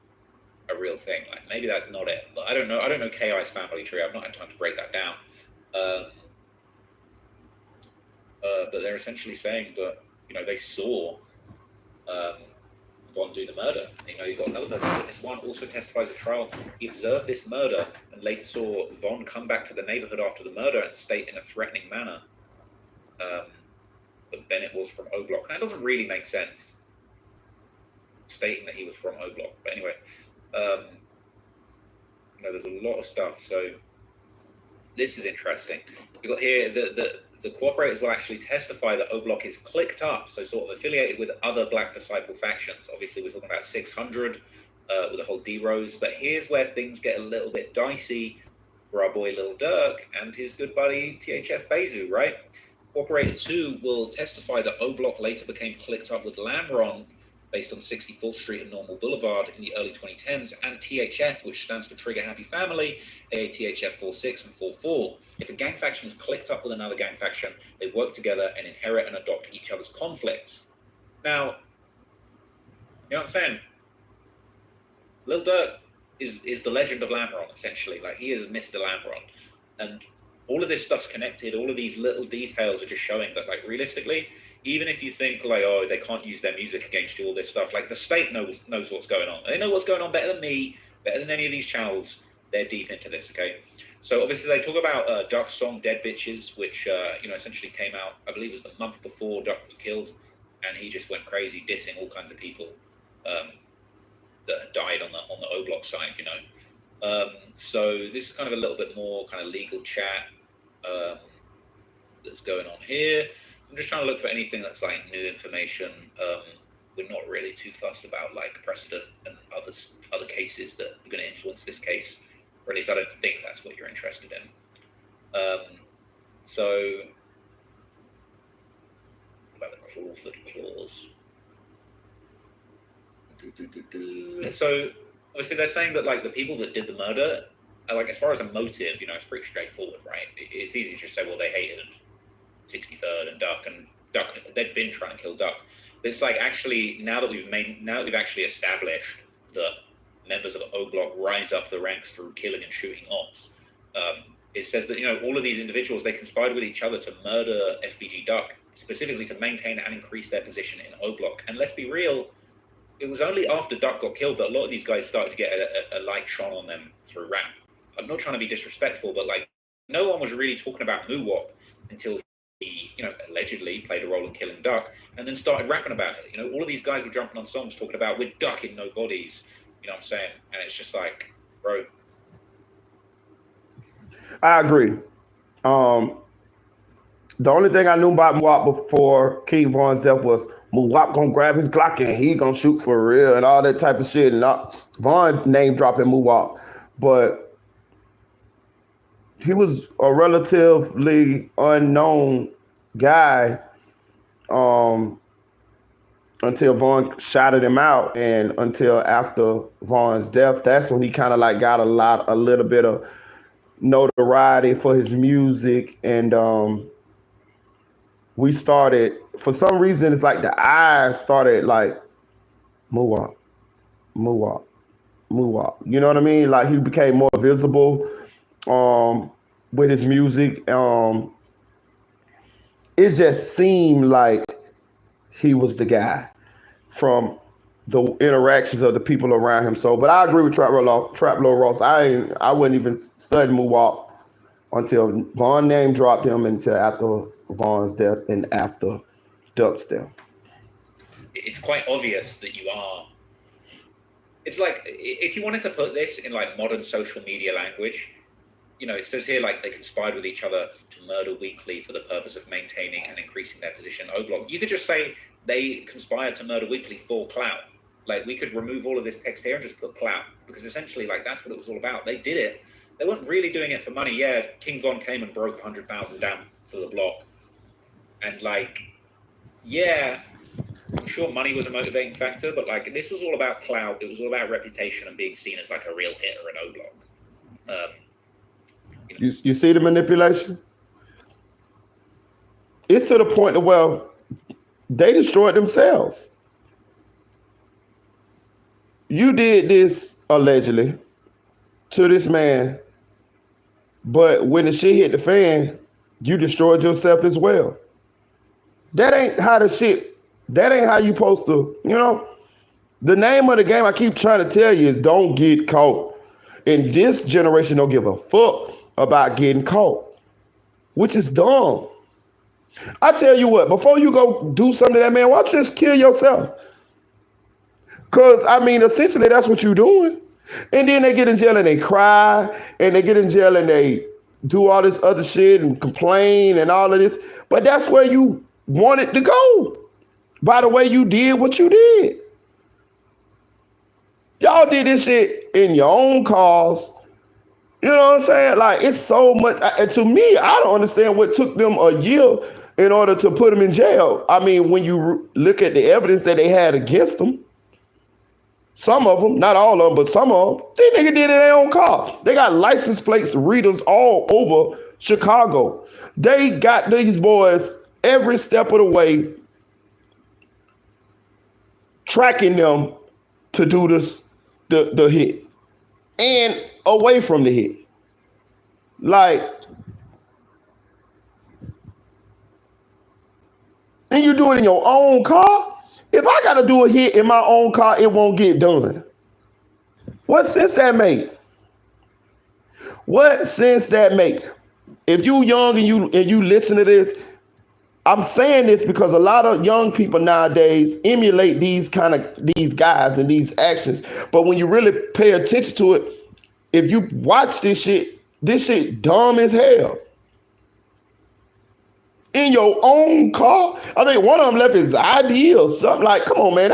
a real thing. Like, maybe that's not it. But I don't know. I don't know KI's family tree. I've not had time to break that down. But they're essentially saying that, you know, they saw Von do the murder. You know, you got another person. Witness 1 also testifies at trial. He observed this murder and later saw Von come back to the neighborhood after the murder and state in a threatening manner that Bennett was from Oblock. That doesn't really make sense, stating that he was from Oblock. But anyway, you know, there's a lot of stuff. So this is interesting. We got here the cooperators will actually testify that Oblock is clicked up, so sort of affiliated with other Black Disciple factions. Obviously, we're talking about 600 with the whole D-Rose, but here's where things get a little bit dicey for our boy Lil Durk and his good buddy THF Bezu, right? Cooperator 2 will testify that Oblock later became clicked up with Lamron based on 64th Street and Normal Boulevard in the early 2010s, and THF, which stands for Trigger Happy Family, aka THF 46 and 44. If a gang faction is clicked up with another gang faction, they work together and inherit and adopt each other's conflicts. Now, you know what I'm saying? Lil Durk is the legend of Lamron, essentially. Like, he is Mr. Lamron. And all of this stuff's connected. All of these little details are just showing that, like, realistically, even if you think, like, oh, they can't use their music against you, all this stuff, like, the state knows what's going on. They know what's going on better than me, better than any of these channels. They're deep into this, okay? So, obviously, they talk about Duck's song, Dead Bitches, which, you know, essentially came out, I believe it was the month before Duck was killed, and he just went crazy, dissing all kinds of people that had died on the Oblock side, you know? So this is kind of a little bit more kind of legal chat that's going on here. So I'm just trying to look for anything that's like new information. We're not really too fussed about like precedent and other cases that are going to influence this case, or at least I don't think that's what you're interested in. So about the Crawford clause. So obviously they're saying that like the people that did the murder, like as far as a motive, you know, it's pretty straightforward, right? It's easy to just say, well, they hated 63rd and Duck, they'd been trying to kill Duck. But it's like actually now that we've actually established that members of Oblock rise up the ranks through killing and shooting ops. It says that, you know, all of these individuals, they conspired with each other to murder FBG Duck, specifically to maintain and increase their position in Oblock. And let's be real, it was only after Duck got killed that a lot of these guys started to get a light shone on them through rap. I'm not trying to be disrespectful, but like no one was really talking about Muwop until he, allegedly played a role in killing Duck, and then started rapping about it. All of these guys were jumping on songs talking about we're ducking no bodies. You know what I'm saying? And it's just like, bro. I agree. The only thing I knew about Muwop before King Von's death was Muwop gonna grab his Glock and he gonna shoot for real and all that type of shit. And Von name dropping Muwop, but he was a relatively unknown guy until Von shouted him out, and until after Von's death, that's when he kind of like got a little bit of notoriety for his music. And we started, for some reason, it's like the eyes started like Muwop, Muwop, Muwop. You know what I mean? Like he became more visible with his music. It just seemed like he was the guy from the interactions of the people around him. So, but I agree with Traplo Ross. I wouldn't even study Muwop until Von name dropped him, until after Von's death and after Duck's death. It's quite obvious that you are. It's like, if you wanted to put this in like modern social media language, it says here like they conspired with each other to murder Weekly for the purpose of maintaining and increasing their position in Oblock. You could just say they conspired to murder Weekly for clout. Like we could remove all of this text here and just put clout, because essentially like that's what it was all about. They did it. They weren't really doing it for money. Yeah, King Von came and broke 100,000 down for the block. And like, yeah, I'm sure money was a motivating factor, but like this was all about clout. It was all about reputation and being seen as like a real hitter in Oblock. You see the manipulation? It's to the point of, well, they destroyed themselves. You did this allegedly to this man, but when the shit hit the fan, you destroyed yourself as well. That ain't how you supposed to, the name of the game I keep trying to tell you is don't get caught. And this generation don't give a fuck about getting caught, which is dumb. I tell you what, before you go do something to that man, why don't you just kill yourself? Because, essentially that's what you're doing. And then they get in jail and they cry, and they get in jail and they do all this other shit and complain and all of this. But that's where you wanted to go, by the way you did what you did. Y'all did this shit in your own cause. You know what I'm saying? Like, it's so much. And to me, I don't understand what took them a year in order to put him in jail. When you look at the evidence that they had against them, some of them, not all of them, but some of them, they nigga did it in their own car. They got license plates readers all over Chicago. They got these boys every step of the way, tracking them to do this, the hit, and away from the hit. Like, and you do it in your own car. If I gotta do a hit in my own car, it won't get done. What sense that make? What sense that make? If you young and you listen to this, I'm saying this because a lot of young people nowadays emulate these guys and these actions. But when you really pay attention to it, if you watch this shit dumb as hell. In your own car? I think one of them left his ID or something. Like, come on, man,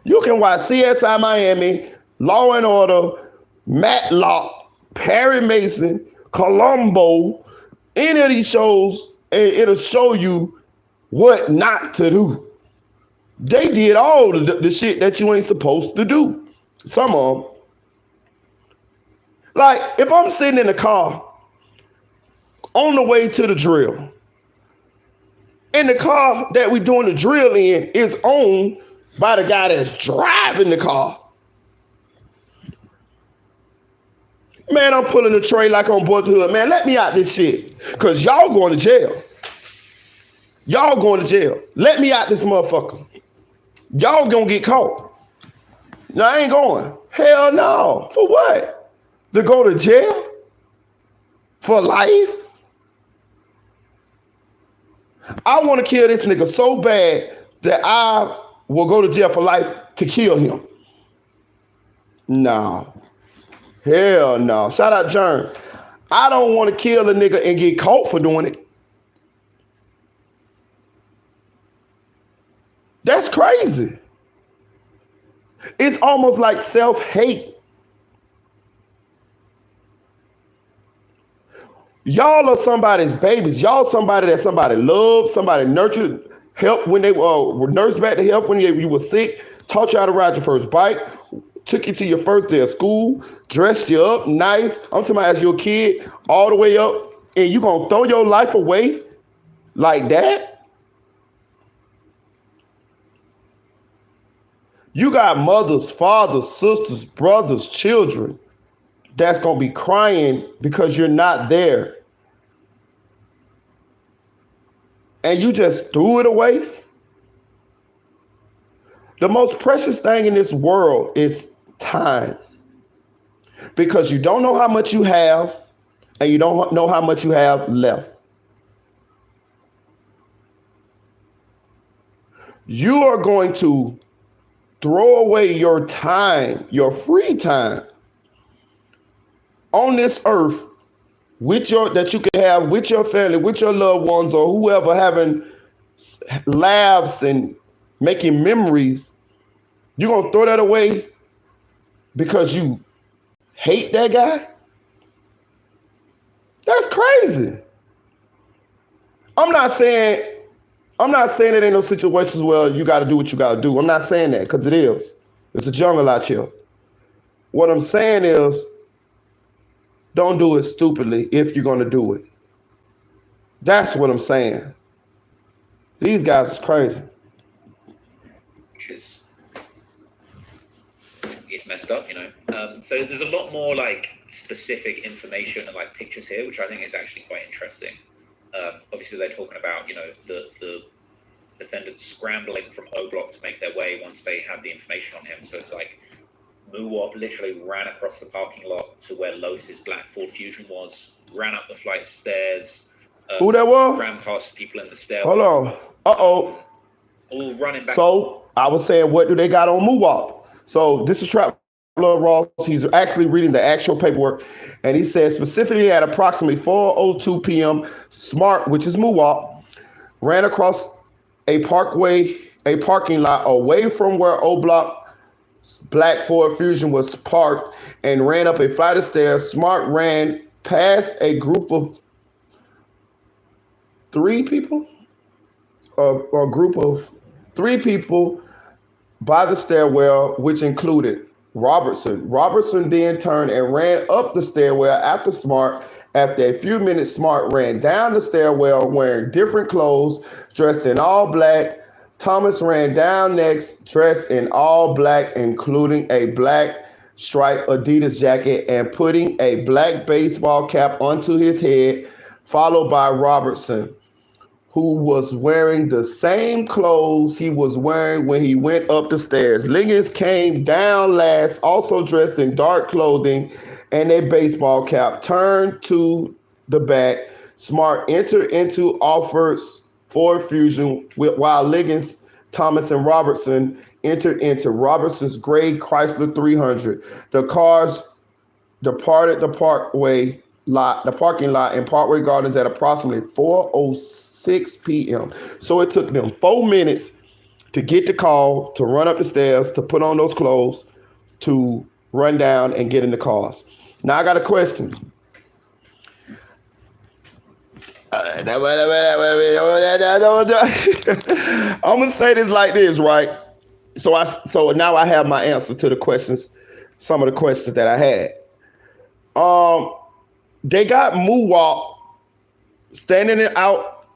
you can watch CSI Miami, Law and Order, Matlock, Perry Mason, Columbo, any of these shows, and it'll show you what not to do. They did all the shit that you ain't supposed to do. Some of them. Like, if I'm sitting in the car on the way to the drill, and the car that we doing the drill in is owned by the guy that's driving the car, man, I'm pulling the tray like on Boys Hood. Man, let me out this shit, because y'all going to jail. Y'all going to jail. Let me out this motherfucker. Y'all gonna get caught. No, I ain't going. Hell no. For what? To go to jail? For life? I want to kill this nigga so bad that I will go to jail for life to kill him. No. Hell no. Shout out Jern. I don't want to kill a nigga and get caught for doing it. That's crazy. It's almost like self-hate. Y'all are somebody's babies. Y'all somebody that somebody loved, somebody nurtured, helped when they were nursed back to health when you were sick, taught you how to ride your first bike, took you to your first day of school, dressed you up nice. I'm talking about as your kid, all the way up, and you gonna throw your life away like that? You got mothers, fathers, sisters, brothers, children that's gonna be crying because you're not there. And you just threw it away? The most precious thing in this world is time. Because you don't know how much you have, and you don't know how much you have left. You are going to throw away your time, your free time on this earth that you can have with your family, with your loved ones, or whoever, having laughs and making memories. You're gonna throw that away because you hate that guy? That's crazy. I'm not saying it ain't no situations where you got to do what you got to do. I'm not saying that, because it is. It's a jungle out here. What I'm saying is, don't do it stupidly if you're going to do it. That's what I'm saying. These guys is crazy. Which is, it's messed up, you know. So there's a lot more like specific information and like pictures here, which I think is actually quite interesting. Obviously, they're talking about, you know, the defendants scrambling from Oblock to make their way once they had the information on him. So it's like Muwop literally ran across the parking lot to where Los's black Ford Fusion was, ran up the flight of stairs. Who that was? Ran past people in the stairwell. Hold on. Uh-oh. All running back. So I was saying, what do they got on Muwop? So this is Traveler Ross. He's actually reading the actual paperwork. And he says specifically at approximately 4:02 p.m., Smart, which is Muwop, ran across a parking lot away from where Oblock's black Ford Fusion was parked and ran up a flight of stairs. Smart ran past a group of three people, or a group of three people by the stairwell, which included Robertson. Robertson then turned and ran up the stairwell after Smart. After a few minutes, Smart ran down the stairwell wearing different clothes, dressed in all black. Thomas ran down next, dressed in all black, including a black striped Adidas jacket and putting a black baseball cap onto his head, followed by Robertson, who was wearing the same clothes he was wearing when he went up the stairs. Liggins came down last, also dressed in dark clothing and a baseball cap, turned to the back. Smart entered into Alford's Ford Fusion, while Liggins, Thomas, and Robertson entered into Robertson's gray Chrysler 300. The cars departed the parking lot in Parkway Gardens at approximately 4:06 p.m. So it took them 4 minutes to get the call, to run up the stairs, to put on those clothes, to run down and get in the cars. Now I got a question. I'm gonna say this like this, right? So now I have my answer to the questions, some of the questions that I had. They got Muwop standing out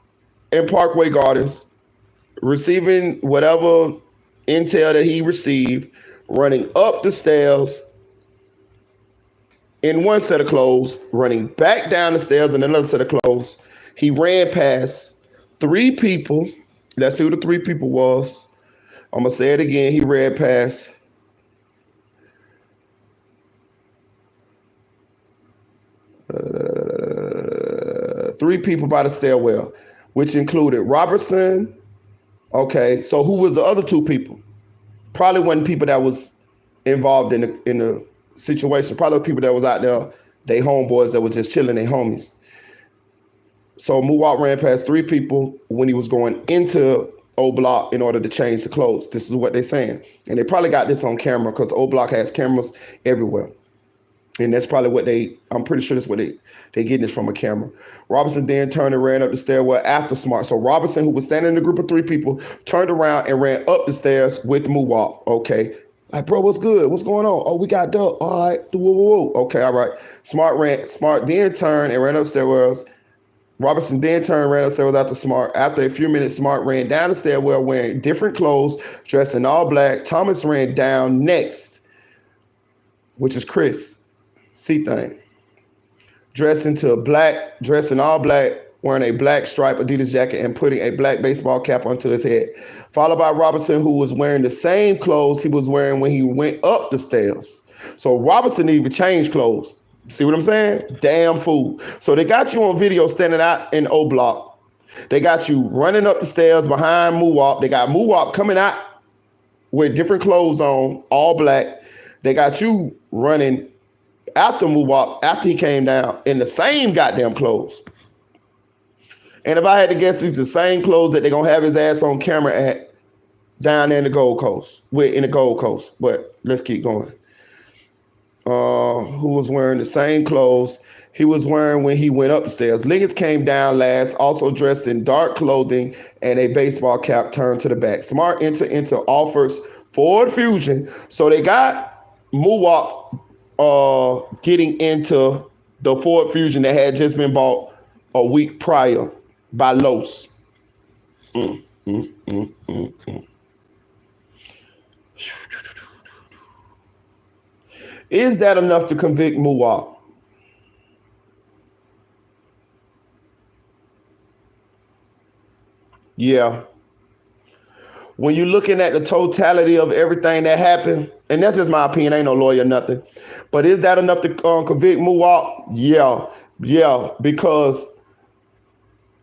in Parkway Gardens, receiving whatever intel that he received, running up the stairs in one set of clothes, running back down the stairs in another set of clothes. He ran past three people. Let's see who the three people was. I'm going to say it again. He ran past stairwell. 3 people by the stairwell, which included Robertson. Okay, so who was the other 2 people? Probably wasn't people that was involved in the situation. Probably people that was out there, they homeboys that were just chilling, they homies. So Muwop ran past 3 people when he was going into Oblock in order to change the clothes. This is what they're saying. And they probably got this on camera because Oblock has cameras everywhere. And that's probably I'm pretty sure that's what they getting this from a camera. Robinson then turned and ran up the stairwell after Smart. So Robinson, who was standing in a group of 3 people, turned around and ran up the stairs with Muwop. Okay. Like, bro, what's good? What's going on? Oh, we got Doug. All right. Whoa, whoa, whoa. Okay, all right. Smart then turned and ran up stairwells. Robinson then turned and ran up stairwells after Smart. After a few minutes, Smart ran down the stairwell wearing different clothes, dressed in all black. Thomas ran down next, which is Chris. C-Thang. Dressed in all black, wearing a black striped Adidas jacket and putting a black baseball cap onto his head. Followed by Robinson, who was wearing the same clothes he was wearing when he went up the stairs. So Robinson didn't even change clothes. See what I'm saying? Damn fool. So they got you on video standing out in Oblock. They got you running up the stairs behind Muwop. They got Muwop coming out with different clothes on, all black. They got you running after Muwop, after he came down, in the same goddamn clothes. And if I had to guess, these the same clothes that they're gonna have his ass on camera at down there in the Gold Coast. But let's keep going. Who was wearing the same clothes he was wearing when he went upstairs? Liggins came down last, also dressed in dark clothing and a baseball cap turned to the back. Smart entered into Alford's Ford Fusion. So they got Muwop getting into the Ford Fusion that had just been bought a week prior by Los. Is that enough to convict Muwop? Yeah. When you're looking at the totality of everything that happened, and that's just my opinion, I ain't no lawyer, nothing. But is that enough to convict Muwop? Yeah, because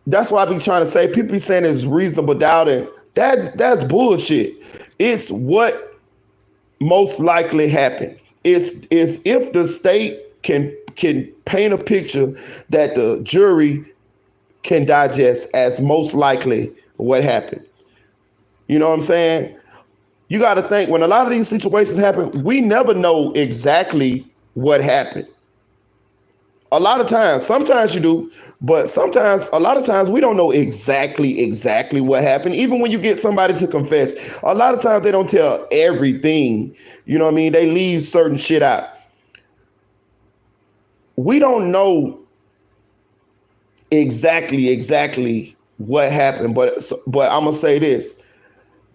that's why I be trying to say, people be saying it's reasonable doubt, and that's bullshit. It's what most likely happened. It's if the state can paint a picture that the jury can digest as most likely what happened. You know what I'm saying? You got to think, when a lot of these situations happen, we never know exactly what happened. A lot of times, sometimes you do, but a lot of times we don't know exactly what happened. Even when you get somebody to confess, a lot of times they don't tell everything. You know what I mean? They leave certain shit out. We don't know exactly what happened, but I'm gonna say this.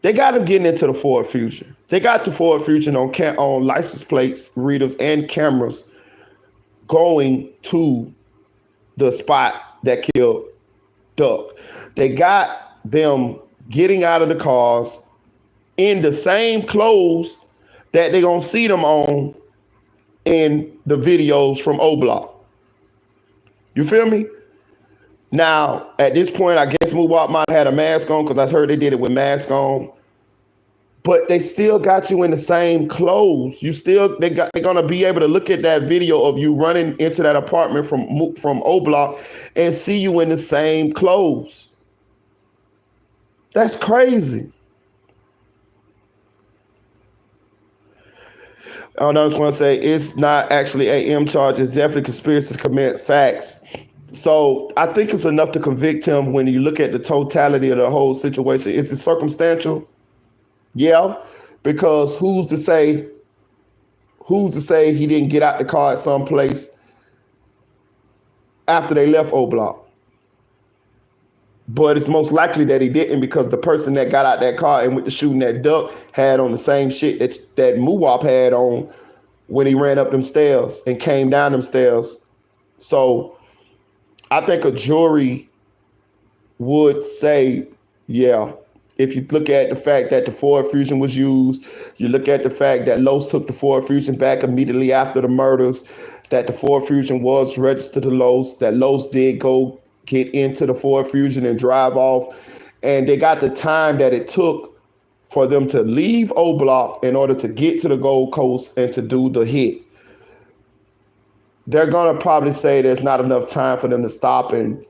They got him getting into the Ford Fusion. They got the Ford Fusion on license plates, readers, and cameras going to the spot that killed Duck. They got them getting out of the cars in the same clothes that they're going to see them on in the videos from Oblock. You feel me? Now, at this point, I guess Muwop might have had a mask on, because I heard they did it with mask on. But they still got you in the same clothes. They're gonna be able to look at that video of you running into that apartment from Oblock and see you in the same clothes. That's crazy. I just want to say it's not actually AM charge. It's definitely conspiracy to commit facts. So I think it's enough to convict him when you look at the totality of the whole situation. Is it circumstantial? Yeah, because who's to say he didn't get out the car at some place after they left Oblock? But it's most likely that he didn't, because the person that got out that car and went to shooting that Duck had on the same shit that Muwop had on when he ran up them stairs and came down them stairs. So I think a jury would say, yeah. If you look at the fact that the Ford Fusion was used, you look at the fact that Los took the Ford Fusion back immediately after the murders, that the Ford Fusion was registered to Los, that Los did go get into the Ford Fusion and drive off. And they got the time that it took for them to leave Oblock in order to get to the Gold Coast and to do the hit. They're gonna probably say there's not enough time for them to stop and,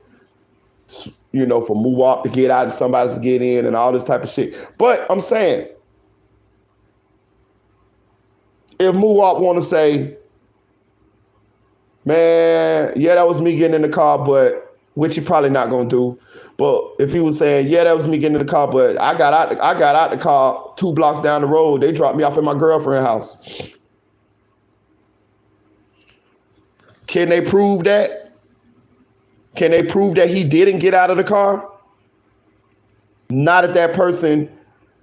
you know, for Muwap to get out and somebody to get in and all this type of shit. But I'm saying, if Muwap want to say, man, yeah, that was me getting in the car, but which he probably not gonna do. But if he was saying, yeah, that was me getting in the car, but I got out the car 2 blocks down the road. They dropped me off at my girlfriend's house. Can they prove that? Can they prove that he didn't get out of the car? Not if that person,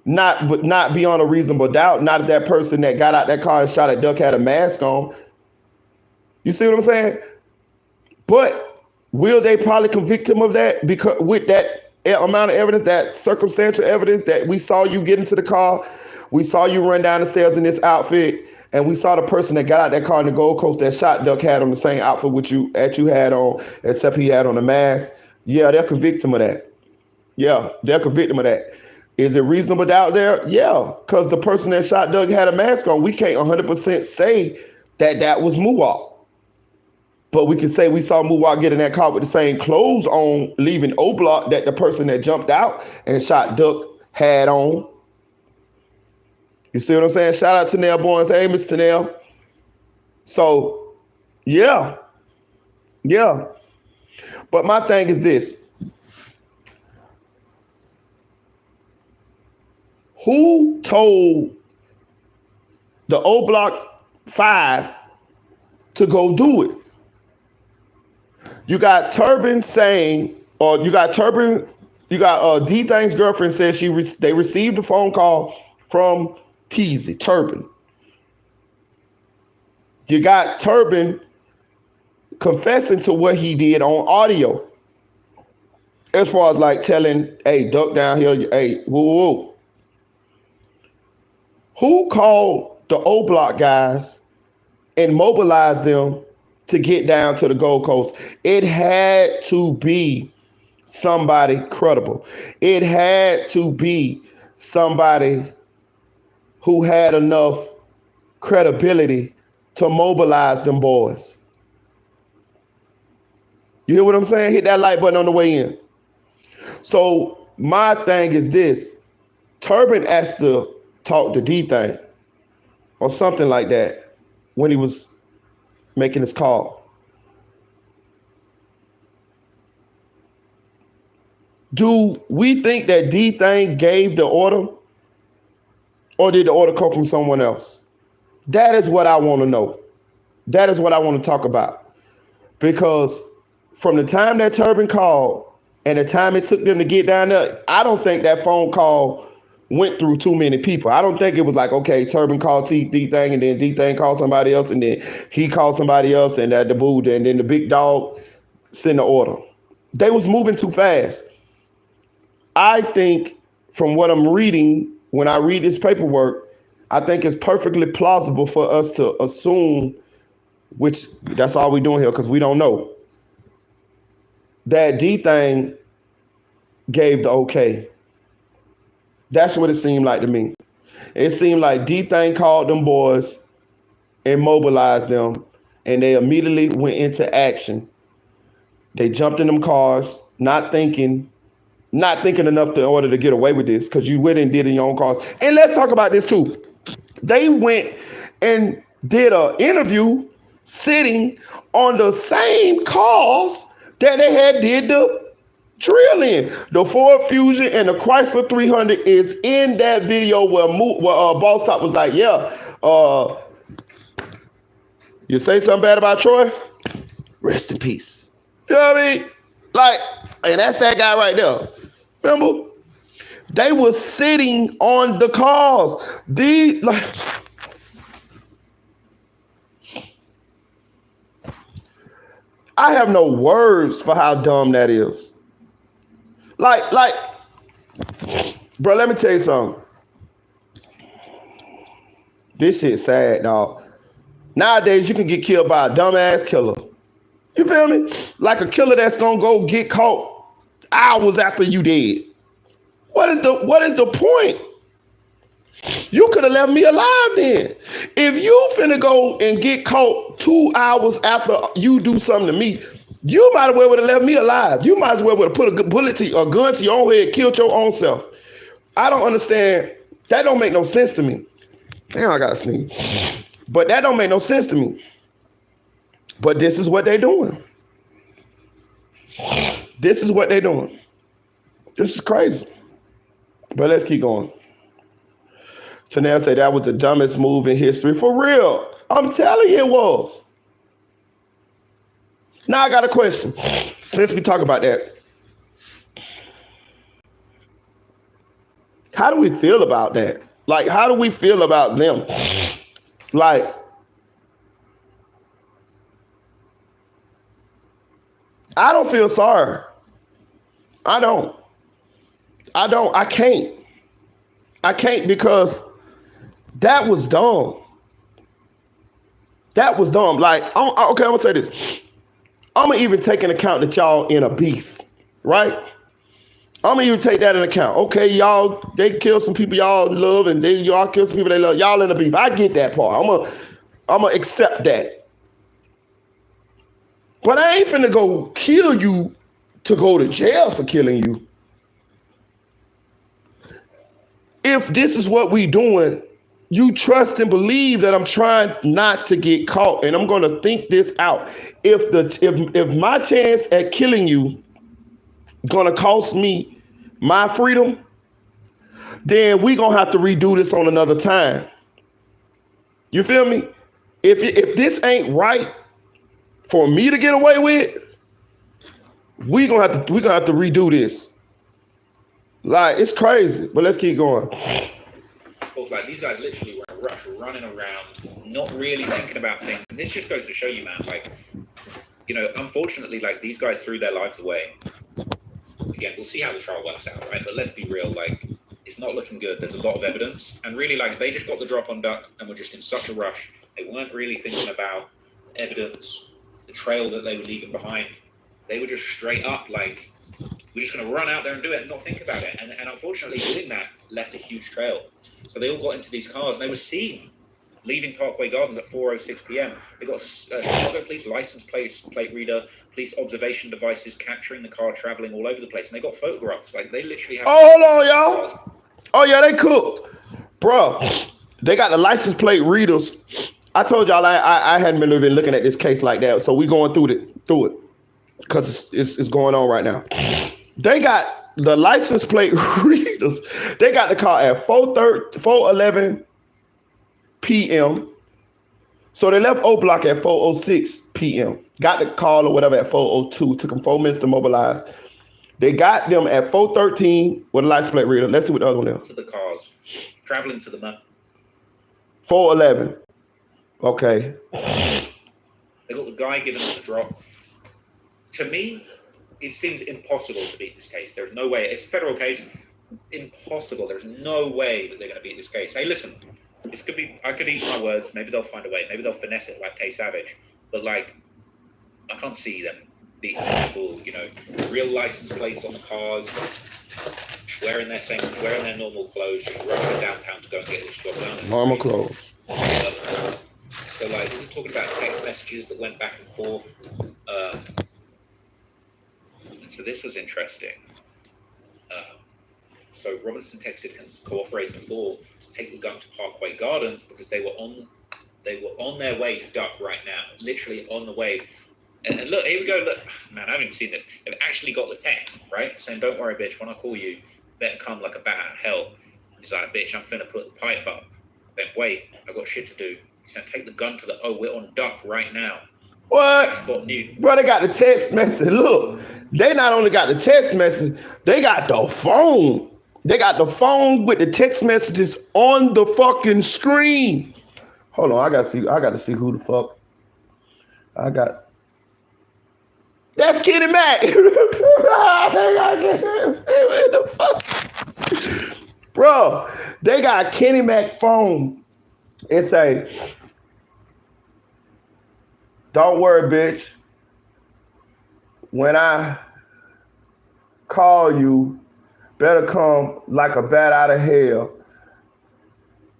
not beyond a reasonable doubt, not if that person that got out that car and shot at Duck had a mask on. You see what I'm saying? But will they probably convict him of that? Because with that amount of evidence, that circumstantial evidence that we saw you get into the car, we saw you run down the stairs in this outfit, and we saw the person that got out that car in the Gold Coast that shot Duck had on the same outfit with you had on, except he had on a mask. Yeah, they'll convict him of that. Yeah, they'll convict him of that. Is it reasonable doubt there? Yeah, because the person that shot Doug had a mask on. We can't 100% say that was Muwap. But we can say we saw Muwap get in that car with the same clothes on, leaving Oblock that the person that jumped out and shot Duck had on. You see what I'm saying? Shout out to Nell Boynes. Hey, Mr. Nell. So, yeah. Yeah. But my thing is this. Who told the Oblock 5 to go do it? You got Turban saying, or you got Turban, you got D-Thang's girlfriend says they received a phone call from Teasy, Turban. You got Turban confessing to what he did on audio. As far as like telling, hey, Duck down here, hey, whoa. Who called the Oblock guys and mobilized them to get down to the Gold Coast? It had to be somebody credible. It had to be somebody who had enough credibility to mobilize them boys. You hear what I'm saying? Hit that like button on the way in. So my thing is this. Turban asked to talk to D-Thang or something like that when he was making his call. Do we think that D-Thang gave the order, or did the order come from someone else? That is what I want to know. That is what I want to talk about. Because from the time that Turban called and the time it took them to get down there, I don't think that phone call went through too many people. I don't think it was like, okay, Turban called D-Thang and then D-Thang called somebody else and then he called somebody else and the boo and then the big dog sent the order. They was moving too fast. I think from what I'm reading, when I read this paperwork, I think it's perfectly plausible for us to assume, which that's all we're doing here because we don't know, that D-Thang gave the okay. That's what it seemed like to me. It seemed like D-Thang called them boys and mobilized them, and they immediately went into action. They jumped in them cars, not thinking enough in order to get away with this, because you went and did it in your own cars. And let's talk about this too. They went and did an interview sitting on the same cars that they had did the drill in. The Ford Fusion and the Chrysler 300 is in that video where Boss Top was like, yeah, you say something bad about Troy? Rest in peace. You know what I mean? Like, and that's that guy right there. Remember? They were sitting on the cars. I have no words for how dumb that is. Like, bro, let me tell you something. This shit's sad, dog. Nowadays, you can get killed by a dumbass killer. You feel me? Like a killer that's gonna go get caught hours after you dead. What is the point? You could have left me alive then. If you finna go and get caught 2 hours after you do something to me, you might as well would have left me alive. You might as well would have put a bullet to a gun to your own head, killed your own self. I don't understand. That don't make no sense to me. Damn, I gotta sneeze. But that don't make no sense to me. But this is what they doing. This is what they doing. This is crazy. But let's keep going. Tanel said that was the dumbest move in history. For real. I'm telling you it was. Now I got a question. Since we talk about that. How do we feel about that? Like, how do we feel about them? Like, I don't feel sorry. I don't. I can't because that was dumb. That was dumb. Like, okay, I'm gonna say this. I'm gonna even take into account that y'all in a beef, right? I'm gonna even take that into account. Okay, y'all, they killed some people y'all love, and y'all killed some people they love. Y'all in a beef. I get that part. I'm gonna accept that. But I ain't finna go kill you to go to jail for killing you. If this is what we doing, you trust and believe that I'm trying not to get caught, and I'm gonna think this out. If my chance at killing you gonna cost me my freedom, then we gonna have to redo this on another time. You feel me? If this ain't right for me to get away with, we gonna have to redo this. Like, it's crazy, but let's keep going. Like, these guys literally were in a rush, running around, not really thinking about things. And this just goes to show you, man, like, you know, unfortunately, like, these guys threw their lives away. Again, we'll see how the trial works out, right? But let's be real, like, it's not looking good. There's a lot of evidence. And really, like, they just got the drop on Duck and were just in such a rush. They weren't really thinking about evidence, the trail that they were leaving behind. They were just straight up, like, we're just going to run out there and do it and not think about it. And unfortunately, doing that left a huge trail. So they all got into these cars and they were seen leaving Parkway Gardens at 4:06 p.m. They got Chicago police license plate reader, police observation devices capturing the car traveling all over the place. And they got photographs. Like, they literally have... Oh, hold on, y'all. Oh, yeah, they cooked. Bro, they got the license plate readers. I told y'all I hadn't been looking at this case like that. So we going through it because it's going on right now. They got the license plate readers. They got the car at 4:11 p.m. So they left Oblock at 4:06 p.m. Got the call or whatever at 4:02. Took them 4 minutes to mobilize. They got them at 4:13 with a license plate reader. Let's see what the other one is. To the cars, traveling to the map. 4:11. Okay. They got the guy giving them the drop. To me, it seems impossible to beat this case. There's no way. It's a federal case. Impossible. There's no way that they're going to beat this case. Hey, listen, this could be... I could eat my words. Maybe they'll find a way. Maybe they'll finesse it like Tay Savage. But, like, I can't see them beating this at all. You know, real license plates on the cars, wearing their normal clothes, just running downtown to go and get this job done. Normal clothes. So, like, this is talking about text messages that went back and forth. And so this was interesting. So Robinson texted Cooperation 4 to take the gun to Parkway Gardens because they were on their way to Duck right now, literally on the way. And look, here we go. Look, man, I haven't seen this. They've actually got the text, right? Saying, "Don't worry, bitch. When I call you, better come like a bat out of hell." He's like, "Bitch, I'm finna put the pipe up." Then wait, I got shit to do. He said, "Take the gun to the... Oh, we're on Duck right now." What? Bro, they got the text message. Look, they not only got the text message, they got the phone. They got the phone with the text messages on the fucking screen. Hold on, I gotta see who the fuck. That's Kenny Mac. Bro, they got Kenny Mac phone and say, "Don't worry, bitch. when I call you, better come like a bat out of hell.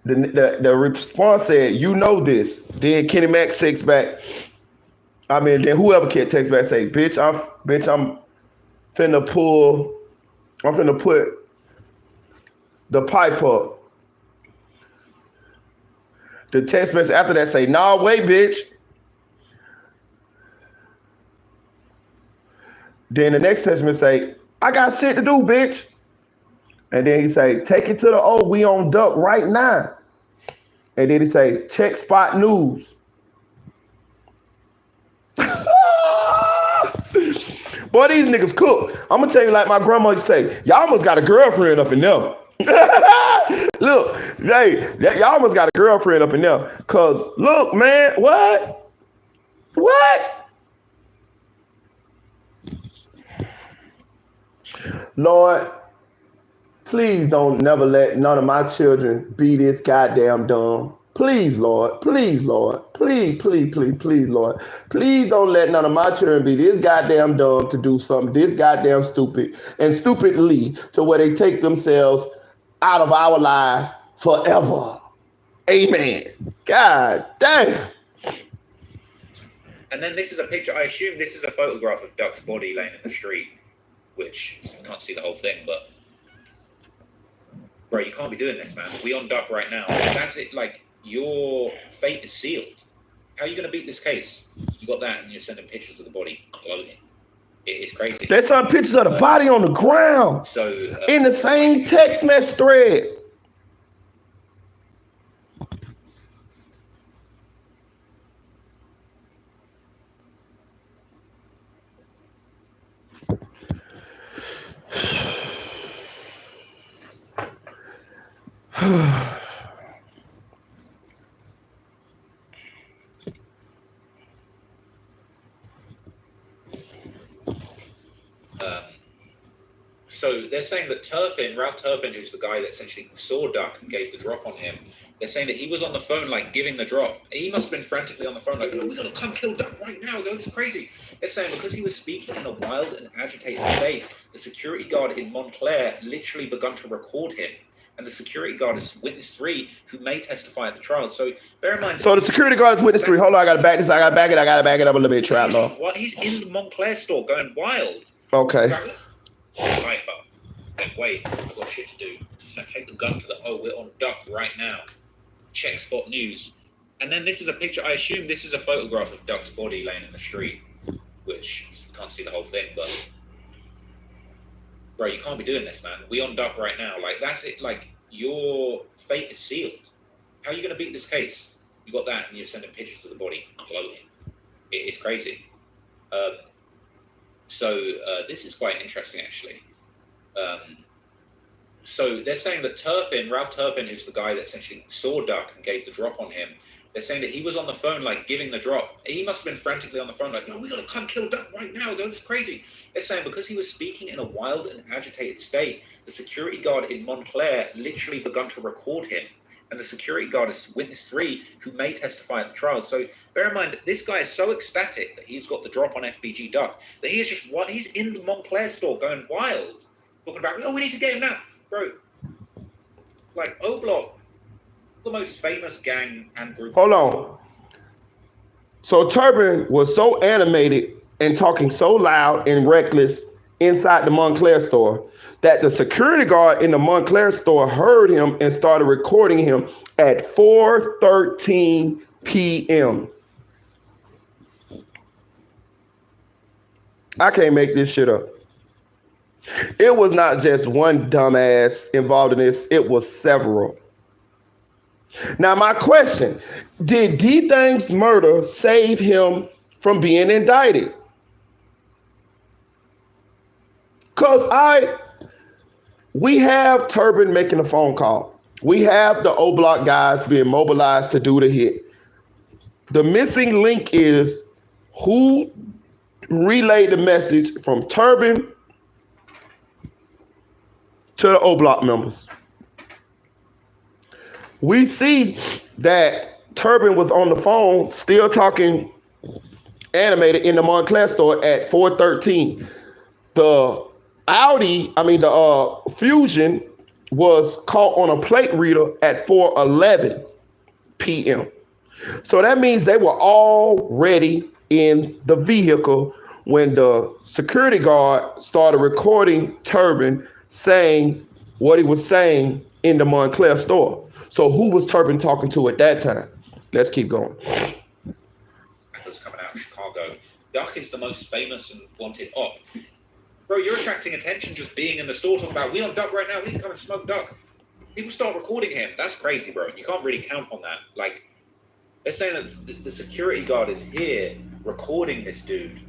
The response said, you know this. Then Kenny Mac takes back. Then whoever can text back say, I'm finna put the pipe up. The text message after that say, nah, wait, bitch. Then the next text message say, I got shit to do, bitch. And then he say, take it to the O, we on duck right now. And then he say, check Spot News. Boy, these niggas cook. I'm gonna tell you like my grandma used to say, y'all almost got a girlfriend up in there. Look, y'all almost got a girlfriend up in there. Cause look, man, what? Lord, please don't never let none of my children be this goddamn dumb. Please, Lord. Please, Lord. Please, Lord. Please don't let none of my children be this goddamn dumb to do something this goddamn stupid and stupidly to where they take themselves out of our lives forever. Amen. God damn. And then this is a picture. I assume this is a photograph of Duck's body laying in the street, which I can't see the whole thing, but bro, you can't be doing this, man. We on Duck right now. That's it. Like, your fate is sealed. How are you going to beat this case? You got that, and you're sending pictures of the body clothing. It is crazy. They sent pictures of the body on the ground. So in the same text message thread. So they're saying that Ralph Turpin, who's the guy that essentially saw Duck and gave the drop on him, they're saying that he was on the phone, like, giving the drop. He must have been frantically on the phone, like, oh, we gotta come kill Duck right now. That's crazy. They're saying because he was speaking in a wild and agitated state, the security guard in Montclair literally begun to record him. And the security guard is witness 3, who may testify at the trial. So bear in mind. So the security guard is witness 3. Hold on, I gotta back this. I gotta back it up a little bit, Trap Law. He's in the Montclair store going wild. Okay. Right, but wait, I've got shit to do. So take the gun to the we're on Duck right now. Check Spot News. And then this is a picture. I assume this is a photograph of Duck's body laying in the street, which I can't see the whole thing, but bro, you can't be doing this, man. We on Duck right now. Like, that's it. Like, your fate is sealed. How are you going to beat this case? You got that, and you're sending pictures of the body clothing. It is crazy. So this is quite interesting, actually. So they're saying that Ralph Turpin, who's the guy that essentially saw Duck and gave the drop on him, they're saying that he was on the phone, like, giving the drop. He must have been frantically on the phone, like, no, we gotta come kill Duck right now. That's crazy. They're saying because he was speaking in a wild and agitated state, the security guard in Montclair literally begun to record him. And the security guard is witness 3, who may testify at the trial. So bear in mind, this guy is so ecstatic that he's got the drop on FBG Duck that he is just he's in the Montclair store going wild, talking about, oh, we need to get him now, bro. Like, Oblock, the most famous gang and group. Hold on. So Turpin was so animated and talking so loud and reckless inside the Montclair store that the security guard in the Montclair store heard him and started recording him at 4:13 p.m. I can't make this shit up. It was not just one dumbass involved in this. It was several. Now, my question, did Thang'S murder save him from being indicted? Because we have Turpin making a phone call. We have the Oblock guys being mobilized to do the hit. The missing link is who relayed the message from Turpin to the Oblock members. We see that Turpin was on the phone still talking animated in the Montclair store at 413. The the Fusion was caught on a plate reader at 4:11 p.m. So that means they were already in the vehicle when the security guard started recording Turpin saying what he was saying in the Montclair store. So who was Turpin talking to at that time? Let's keep going. That's coming out of Chicago. Duck is the most famous and wanted op. Bro, you're attracting attention just being in the store talking about, we on Duck right now, we need to come and smoke Duck. People start recording him. That's crazy, bro. And you can't really count on that. Like, they're saying that the security guard is here recording this dude.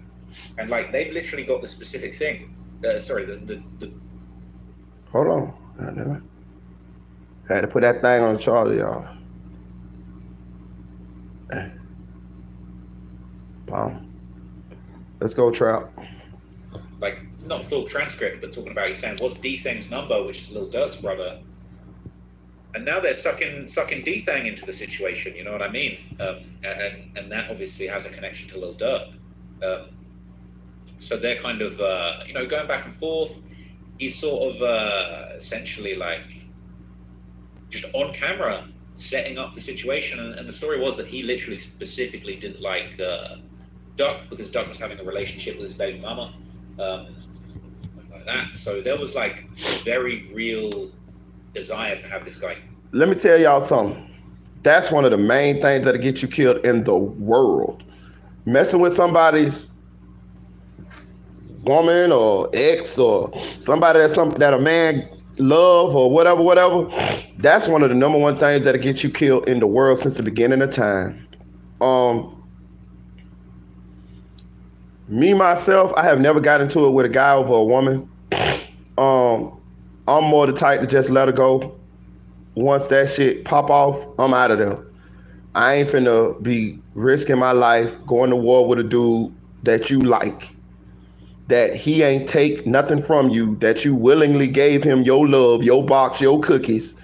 And, like, they've literally got the specific thing. Hold on. I had to put that thing on the charger, y'all. Bomb. Let's go, Trout. Like, not full transcript, but talking about, he's saying, what's D-Thang's number, which is Lil Durk's brother. And now they're sucking D-Thang into the situation, you know what I mean? And that obviously has a connection to Lil Durk. So they're kind of, going back and forth. He's sort of essentially like just on camera setting up the situation. And the story was that he literally specifically didn't like Duck because Duck was having a relationship with his baby mama. Like that. So there was like a very real desire to have this guy. Let me tell y'all something. That's one of the main things that'll get you killed in the world. Messing with somebody's woman or ex or somebody that a man love or whatever. That's one of the number one things that'll get you killed in the world since the beginning of time. Me myself, I have never got into it with a guy over a woman. I'm more the type to just let her go. Once that shit pop off, I'm out of there. I ain't finna be risking my life going to war with a dude that you like, that he ain't take nothing from you, that you willingly gave him your love, your box, your cookies.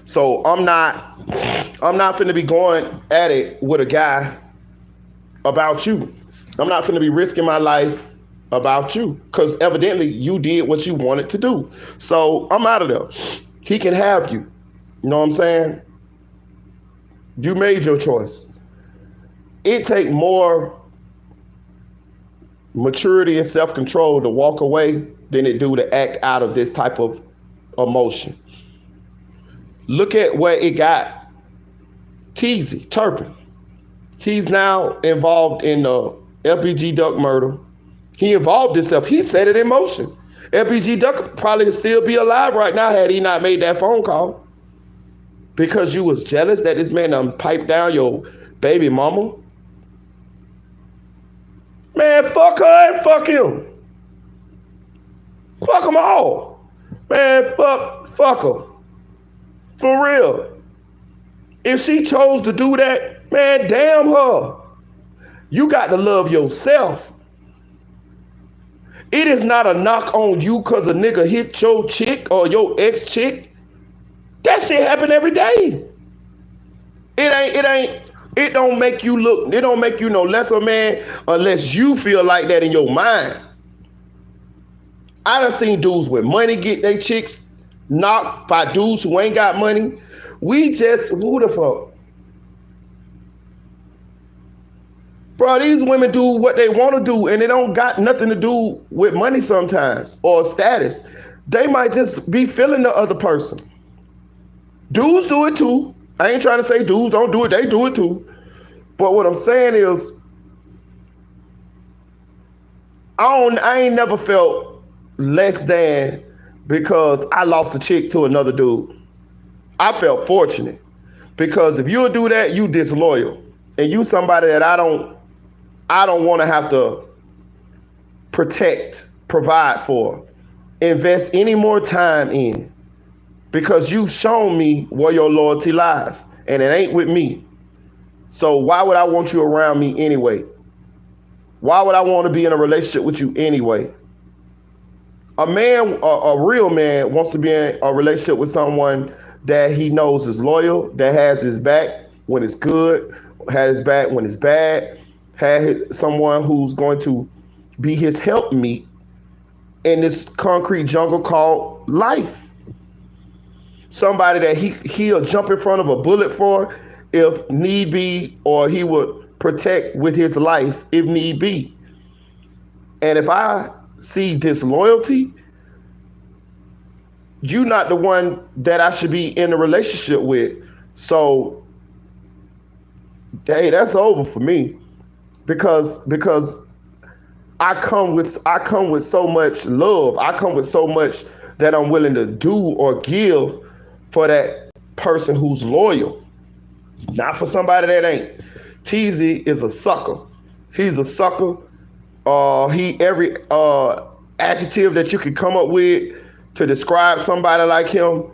So I'm not finna be going at it with a guy about you. I'm not finna be risking my life about you, because evidently you did what you wanted to do. So I'm out of there. He can have you. You know what I'm saying? You made your choice. It take more maturity and self-control to walk away than it do to act out of this type of emotion. Look at where it got Teasy, Turpin. He's now involved in the LBG Duck murder. He involved himself. He set it in motion. LBG Duck probably still be alive right now had he not made that phone call. Because you was jealous that this man done piped down your baby mama. Man, fuck her and fuck him. Fuck them all. Man, fuck her. For real. If she chose to do that, man, damn her. You got to love yourself. It is not a knock on you because a nigga hit your chick or your ex-chick. That shit happen every day. It don't make you no lesser man unless you feel like that in your mind. I done seen dudes with money get their chicks knocked by dudes who ain't got money. Who the fuck? Bro, these women do what they want to do and it don't got nothing to do with money sometimes or status. They might just be feeling the other person. Dudes do it too. I ain't trying to say dudes don't do it. They do it too. But what I'm saying is, I ain't never felt less than because I lost a chick to another dude. I felt fortunate because if you'll do that, you disloyal. And you somebody that I don't want to have to protect, provide for, invest any more time in. Because you've shown me where your loyalty lies, and it ain't with me. So why would I want you around me anyway? Why would I want to be in a relationship with you anyway? A real man wants to be in a relationship with someone that he knows is loyal, that has his back when it's good, has his back when it's bad. had someone who's going to be his helpmeet in this concrete jungle called life. Somebody that he'll jump in front of a bullet for if need be, or he would protect with his life if need be. And if I see disloyalty, you're not the one that I should be in a relationship with. So, hey, that's over for me, because I come with so much love. I come with so much that I'm willing to do or give for that person who's loyal, not for somebody that ain't. Teasy is a sucker. He's a sucker. Every adjective that you could come up with to describe somebody like him,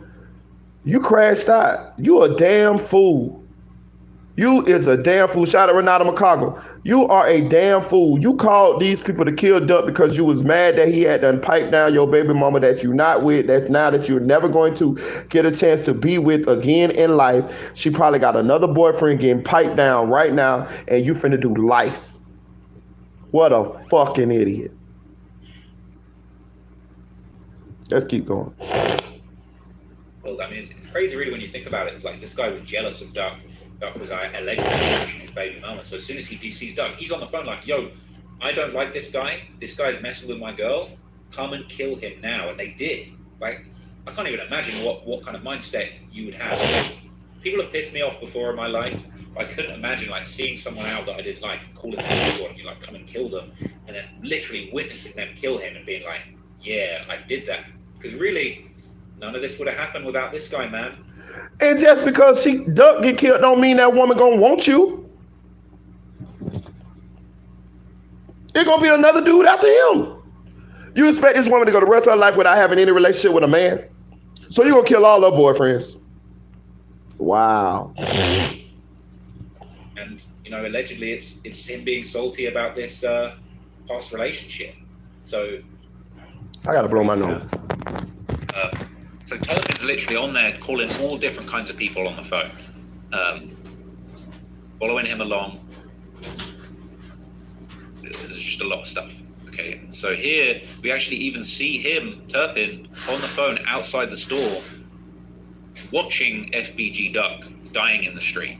you crashed out. You a damn fool. You is a damn fool. Shout out Renata McCoggle. You are a damn fool. You called these people to kill Duck because you was mad that he had done piped down your baby mama that you not with, that now that you're never going to get a chance to be with again in life. She probably got another boyfriend getting piped down right now, and you finna do life. What a fucking idiot. Let's keep going. Well, I mean, it's crazy really when you think about it. It's like this guy was jealous of Duck. Duck was allegedly touching his baby mama. So as soon as he sees Duck, he's on the phone like, yo, I don't like this guy. This guy's messing with my girl. Come and kill him now. And they did. Like, I can't even imagine what kind of mindset you would have. People have pissed me off before in my life. I couldn't imagine like seeing someone out that I didn't like and calling them squad and you like come and kill them, and then literally witnessing them kill him and being like, yeah, I did that. Because really, none of this would have happened without this guy, man. And just because Duck get killed don't mean that woman gonna want you. It's gonna be another dude after him. You expect this woman to go the rest of her life without having any relationship with a man? So you're gonna kill all her boyfriends. Wow. And you know, allegedly it's him being salty about this past relationship. So I gotta blow my nose. So Turpin's literally on there calling all different kinds of people on the phone, following him along. There's just a lot of stuff. Okay, so here we actually even see him, Turpin, on the phone outside the store, watching FBG Duck dying in the street,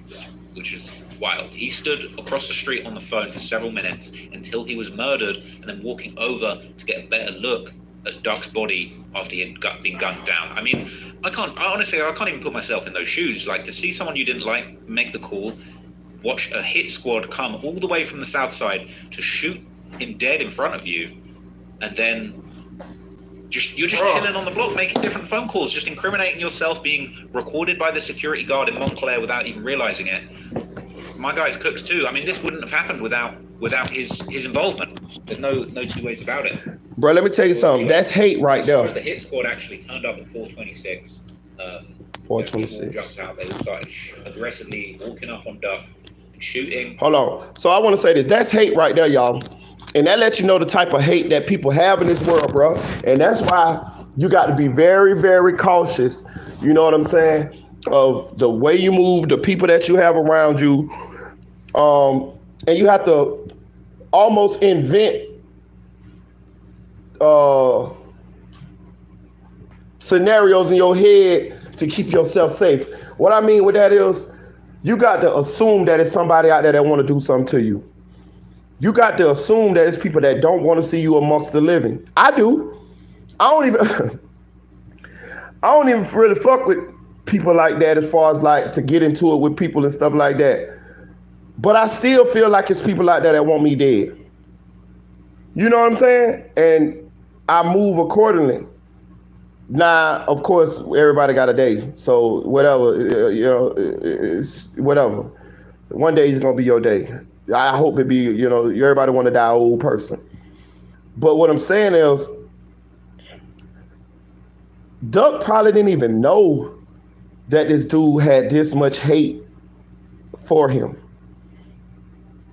which is wild. He stood across the street on the phone for several minutes until he was murdered, and then walking over to get a better look at Duck's body after he had been gunned down. I mean, I honestly can't even put myself in those shoes. Like, to see someone you didn't like make the call, watch a hit squad come all the way from the south side to shoot him dead in front of you, and then you're just chilling on the block making different phone calls, just incriminating yourself, being recorded by the security guard in Montclair without even realizing it. My guy's cooked too. I mean, this wouldn't have happened without his involvement. There's no two ways about it. Bro, let me tell you something. That's hate right there. The hit squad actually turned up at 426. 426. People jumped out. They started aggressively walking up on Duck and shooting. Hold on. So I want to say this. That's hate right there, y'all. And that lets you know the type of hate that people have in this world, bro. And that's why you got to be very, very cautious. You know what I'm saying? Of the way you move, the people that you have around you. And you have to almost invent scenarios in your head to keep yourself safe. What I mean with that is, you got to assume that it's somebody out there that want to do something to you. You got to assume that it's people that don't want to see you amongst the living. I do. I don't even really fuck with people like that, as far as like to get into it with people and stuff like that. But I still feel like it's people like that want me dead. You know what I'm saying? And I move accordingly. Now, of course, everybody got a day. So whatever, it's whatever. One day is going to be your day. I hope it be, everybody want to die old person. But what I'm saying is, Duck probably didn't even know that this dude had this much hate for him.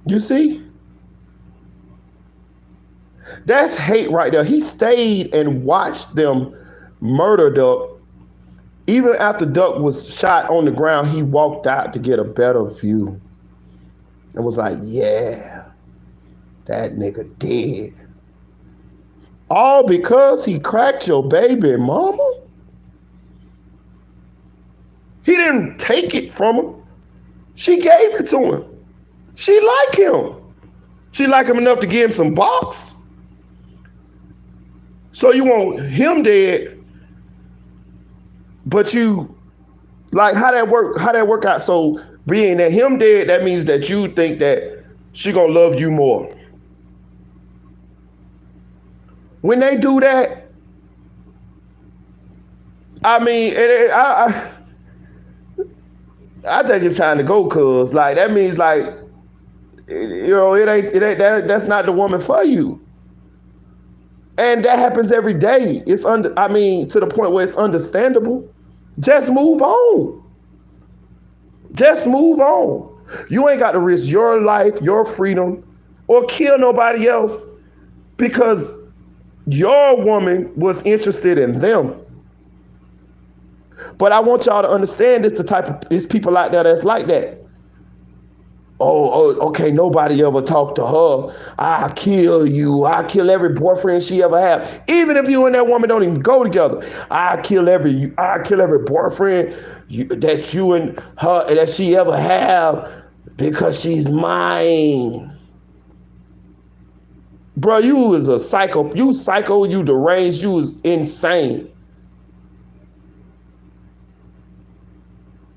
You see? That's hate right there. He stayed and watched them murder Duck. Even after Duck was shot on the ground, he walked out to get a better view and was like, yeah, That nigga dead. All because he cracked your baby mama? He didn't take it from him. She gave it to him. She like him. She like him enough to give him some box. So you want him dead, but you like how that work out. So being that him dead, that means that you think that she gonna love you more. When they do that, I mean, I think it's time to go, cuz like that means like, you know, it ain't that's not the woman for you. And that happens every day. To the point where it's understandable. Just move on. Just move on. You ain't got to risk your life, your freedom, or kill nobody else because your woman was interested in them. But I want y'all to understand it's people out there that's like that. Oh, okay, nobody ever talked to her. I'll kill you. I'll kill every boyfriend she ever had. Even if you and that woman don't even go together. I'll kill every boyfriend that you and her, that she ever have because she's mine. Bro, you was a psycho. You psycho, you deranged, you was insane.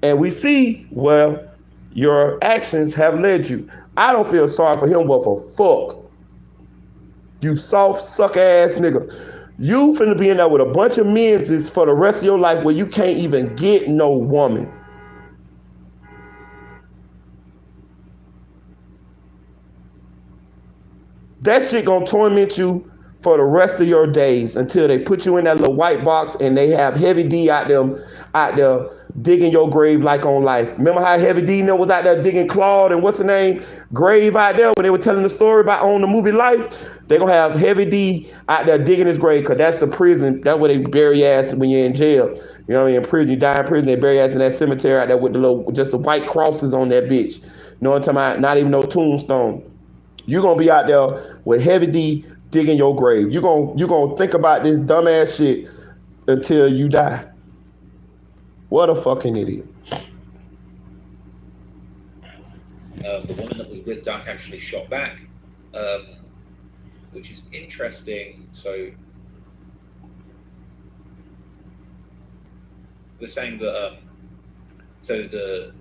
And we see, well, your actions have led you. I don't feel sorry for him, but for fuck. You soft, suck ass nigga. You finna be in there with a bunch of menses for the rest of your life where you can't even get no woman. That shit gonna torment you for the rest of your days until they put you in that little white box and they have Heavy D out there digging your grave like on Life. Remember how Heavy D was out there digging Claude and what's the name? Grave out there when they were telling the story about on the movie Life? They're gonna have Heavy D out there digging his grave because that's the prison. That's where they bury ass when you're in jail. You know what I mean? In prison, you die in prison, they bury ass in that cemetery out there with just the white crosses on that bitch. You know what I'm talking about? Not even no tombstone. You're gonna be out there with Heavy D digging your grave. You're gonna think about this dumbass shit until you die. What a fucking idiot. The woman that was with Duck actually shot back, which is interesting. So we're saying that the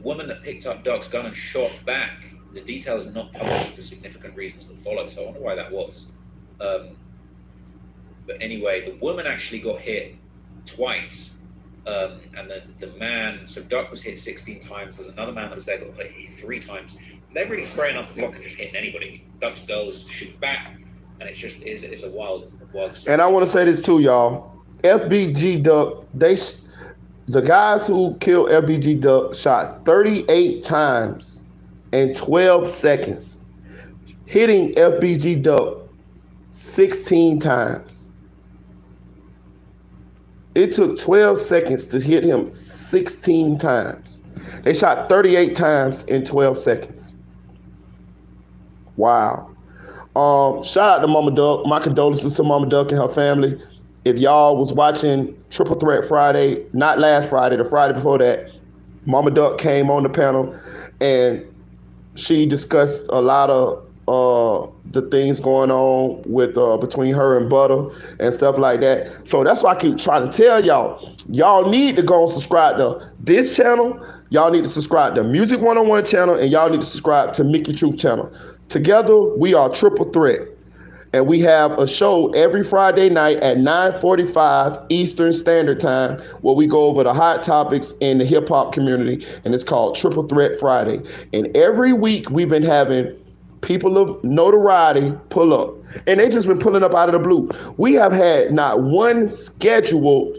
woman that picked up Duck's gun and shot back, the details are not public for significant reasons that follow, so I wonder why that was. But anyway, the woman actually got hit twice. And the man, so Duck was hit 16 times. There's another man that was there that got hit 3 times. They're really spraying up the block and just hitting anybody. Duck's girls shoot back, and it's a wild story. And I want to say this too, y'all. FBG Duck, the guys who killed FBG Duck shot 38 times in 12 seconds, hitting FBG Duck 16 times. It took 12 seconds to hit him 16 times. They shot 38 times in 12 seconds. Wow. Shout out to Mama Duck. My condolences to Mama Duck and her family. If y'all was watching Triple Threat Friday, not last Friday, the Friday before that, Mama Duck came on the panel and she discussed a lot of the things going on with between her and Butter and stuff like that. So that's why I keep trying to tell y'all need to go and subscribe to this channel. Y'all need to subscribe to Music 101 channel, and y'all need to subscribe to Mickey Truth channel. Together, we are Triple Threat. And we have a show every Friday night at 9:45 Eastern Standard Time where we go over the hot topics in the hip hop community, and it's called Triple Threat Friday. And every week we've been having people of notoriety pull up, and they just been pulling up out of the blue. We have had not one scheduled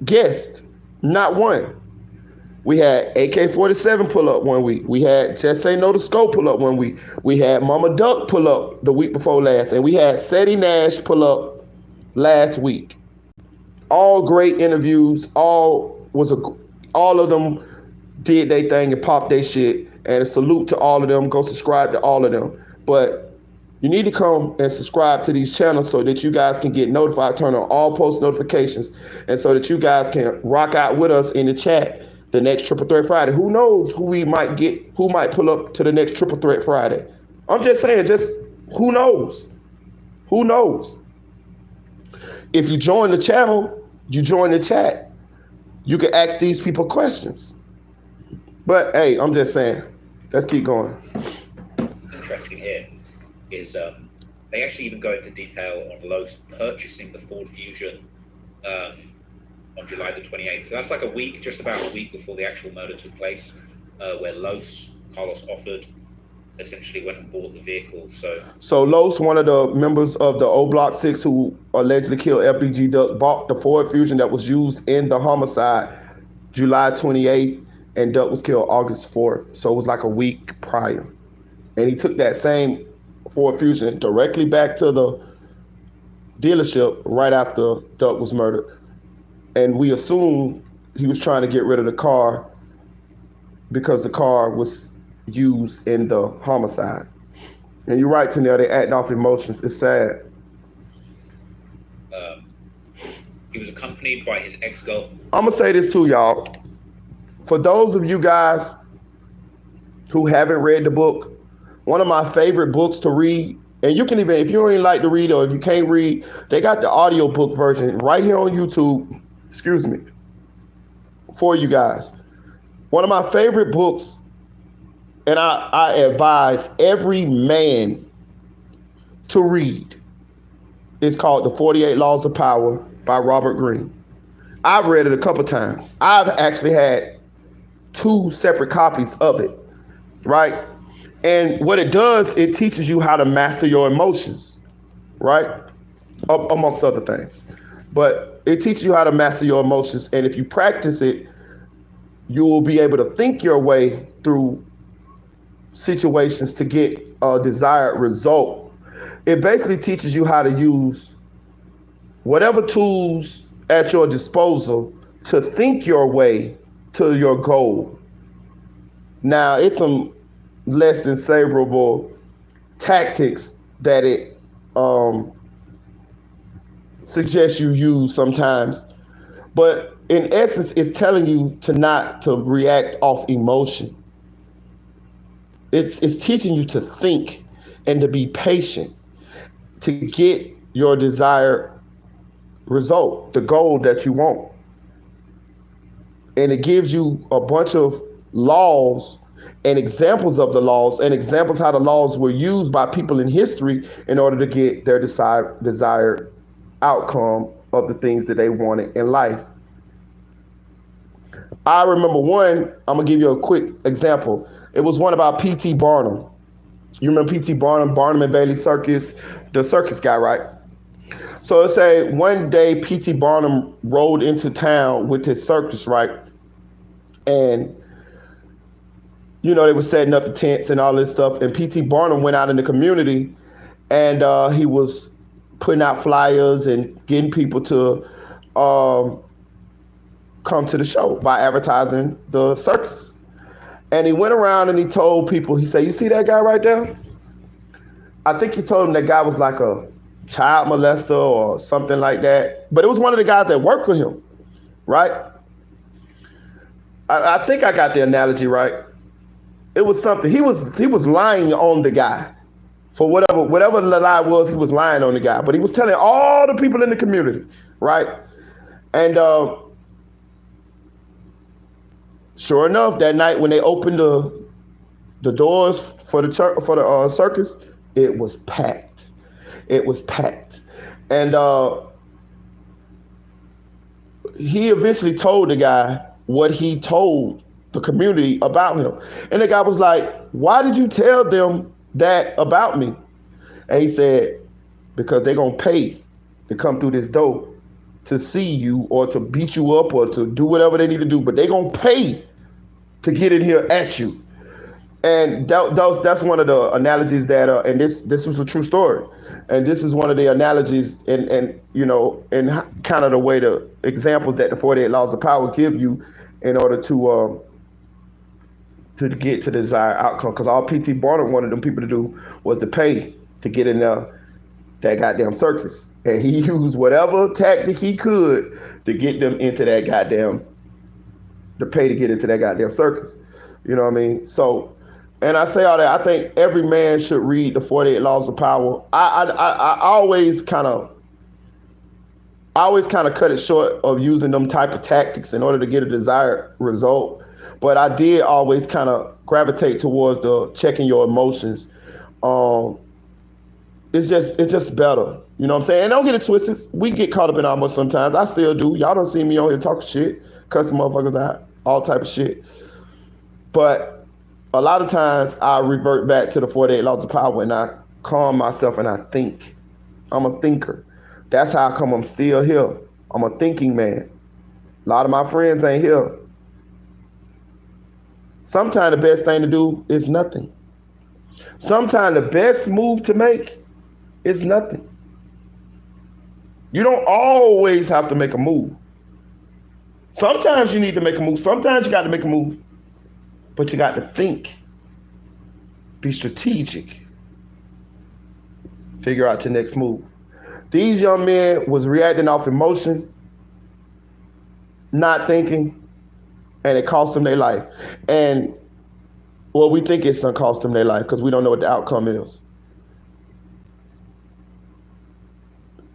guest, not one. We had AK-47 pull up one week. We had Just Say No to Scope pull up one week. We had Mama Duck pull up the week before last, and we had Seti Nash pull up last week. All great interviews. All of them did their thing and popped their shit. And a salute to all of them. Go subscribe to all of them. But you need to come and subscribe to these channels so that you guys can get notified, turn on all post notifications, and so that you guys can rock out with us in the chat the next Triple Threat Friday. Who knows who we might get, who might pull up to the next Triple Threat Friday. I'm just saying, just who knows? Who knows? If you join the channel, you join the chat, you can ask these people questions. But hey, I'm just saying, let's keep going. Interesting here is they actually even go into detail on Los purchasing the Ford Fusion on July the 28th. So that's like a week, just about a week before the actual murder took place, where Carlos offered, essentially went and bought the vehicle. So Los, one of the members of the Oblock 6 who allegedly killed FBG Duck, bought the Ford Fusion that was used in the homicide July 28th, and Duck was killed August 4th. So it was like a week prior. And he took that same Ford Fusion directly back to the dealership right after Duck was murdered. And we assume he was trying to get rid of the car because the car was used in the homicide. And you're right, Tanel, they act off emotions. It's sad. He was accompanied by his ex-girl. I'm gonna say this too, y'all. For those of you guys who haven't read the book, one of my favorite books to read, and you can even, if you ain't like to read or if you can't read, they got the audiobook version right here on YouTube, for you guys. One of my favorite books, and I advise every man to read, is called The 48 Laws of Power by Robert Greene. I've read it a couple times. I've actually had 2 separate copies of it, right? And what it does, it teaches you how to master your emotions, right? Amongst other things. But it teaches you how to master your emotions. And if you practice it, you will be able to think your way through situations to get a desired result. It basically teaches you how to use whatever tools at your disposal to think your way to your goal. Now, it's some less than favorable tactics that it suggests you use sometimes, but in essence, it's telling you to not to react off emotion. It's teaching you to think and to be patient to get your desired result, the goal that you want. And it gives you a bunch of laws and examples of the laws and examples how the laws were used by people in history in order to get their desired outcome of the things that they wanted in life. I remember one, I'm gonna give you a quick example. It was one about P.T. Barnum. You remember P.T. Barnum, Barnum and Bailey Circus, the circus guy, right? So let's say one day P.T. Barnum rode into town with his circus, right? And you know, they were setting up the tents and all this stuff. And P.T. Barnum went out in the community and he was putting out flyers and getting people to come to the show by advertising the circus. And he went around and he told people, he said, you see that guy right there? I think he told him that guy was like a child molester or something like that. But it was one of the guys that worked for him, right? I think I got the analogy right. It was something. He was lying on the guy. For whatever the lie was, he was lying on the guy. But he was telling all the people in the community, right? And sure enough, that night when they opened the doors for the circus, it was packed. It was packed. And he eventually told the guy what he told the community about him. And the guy was like, why did you tell them that about me? And he said, because they're going to pay to come through this door to see you or to beat you up or to do whatever they need to do, but they're going to pay to get in here at you. And that's one of the analogies that, and this was a true story. And this is one of the analogies and you know, and kind of the way the examples that the 48 Laws of Power give you in order to to get to the desired outcome. Because all P.T. Barnum wanted them people to do was to pay to get in that goddamn circus. And he used whatever tactic he could to get them into that goddamn, to pay to get into that goddamn circus. You know what I mean? So, and I say all that, I think every man should read the 48 Laws of Power. I always kind of cut it short of using them type of tactics in order to get a desired result. But I did always kind of gravitate towards the checking your emotions. It's just better. You know what I'm saying? And don't get it twisted. We get caught up in our emotions sometimes. I still do. Y'all don't see me on here talking shit, cussing motherfuckers out, all type of shit. But a lot of times I revert back to the 48 Laws of Power and I calm myself and I think. I'm a thinker. That's how come I'm still here. I'm a thinking man. A lot of my friends ain't here. Sometimes the best thing to do is nothing. Sometimes the best move to make is nothing. You don't always have to make a move. Sometimes you need to make a move. Sometimes you got to make a move. But you got to think. Be strategic. Figure out your next move. These young men was reacting off emotion, not thinking, and it cost them their life. And, well, we think it's going to cost them their life because we don't know what the outcome is.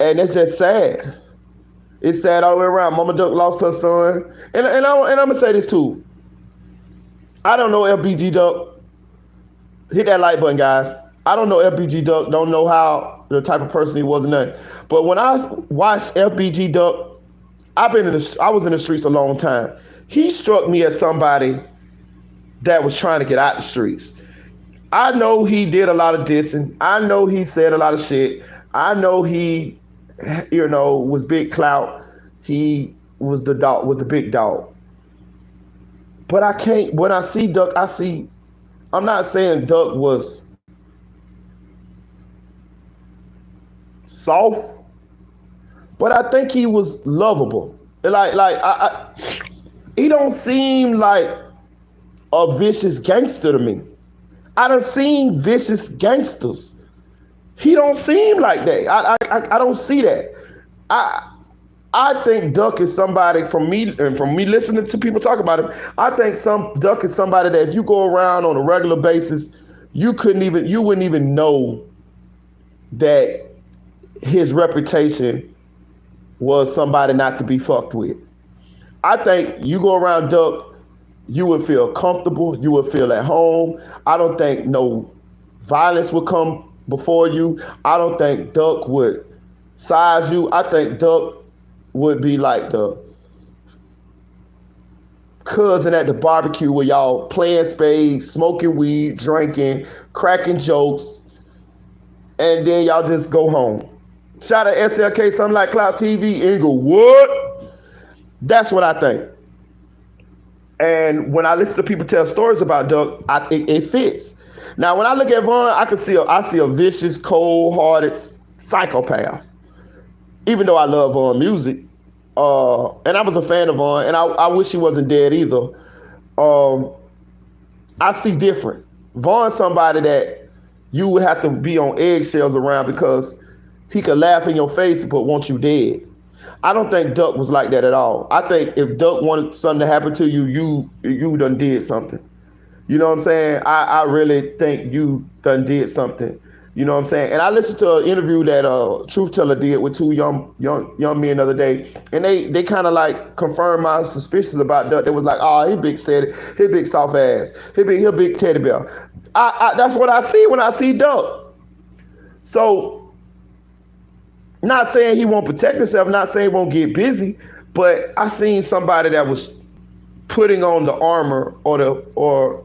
And it's just sad. It's sad all the way around. Mama Duck lost her son. And I'm going to say this too. I don't know FBG Duck. Hit that like button, guys. I don't know FBG Duck. Don't know how the type of person he was and nothing. But when I watched FBG Duck, I was in the streets a long time. He struck me as somebody that was trying to get out the streets. I know he did a lot of dissing. I know he said a lot of shit. I know he, was big clout. He was the big dog. But I can't, when I see Duck, I'm not saying Duck was soft, but I think he was lovable. He don't seem like a vicious gangster to me. I done seen vicious gangsters. He don't seem like that. I don't see that. I think Duck is somebody, from me listening to people talk about him, I think Duck is somebody that if you go around on a regular basis, you wouldn't even know that his reputation was somebody not to be fucked with. I think you go around Duck, you would feel comfortable, you would feel at home. I don't think no violence would come before you. I don't think Duck would size you. I think Duck would be like the cousin at the barbecue where y'all playing spades, smoking weed, drinking, cracking jokes, and then y'all just go home. Shout out SLK, something like Cloud TV, and go, what? That's what I think. And when I listen to people tell stories about Duck, it fits. Now, when I look at Von, I see a vicious, cold-hearted psychopath. Even though I love Von music, and I was a fan of Von, and I wish he wasn't dead either. I see different. Von's somebody that you would have to be on eggshells around because he could laugh in your face but want you dead. I don't think Duck was like that at all. I think if Duck wanted something to happen to you, you done did something. You know what I'm saying? I really think you done did something. You know what I'm saying? And I listened to an interview that Truth Teller did with two young men the other day, and they kind of like confirmed my suspicions about Duck. They was like, oh, he big steady, he big soft ass, he big teddy bear. That's what I see when I see Duck. So, not saying he won't protect himself, not saying he won't get busy, but I seen somebody that was putting on the armor or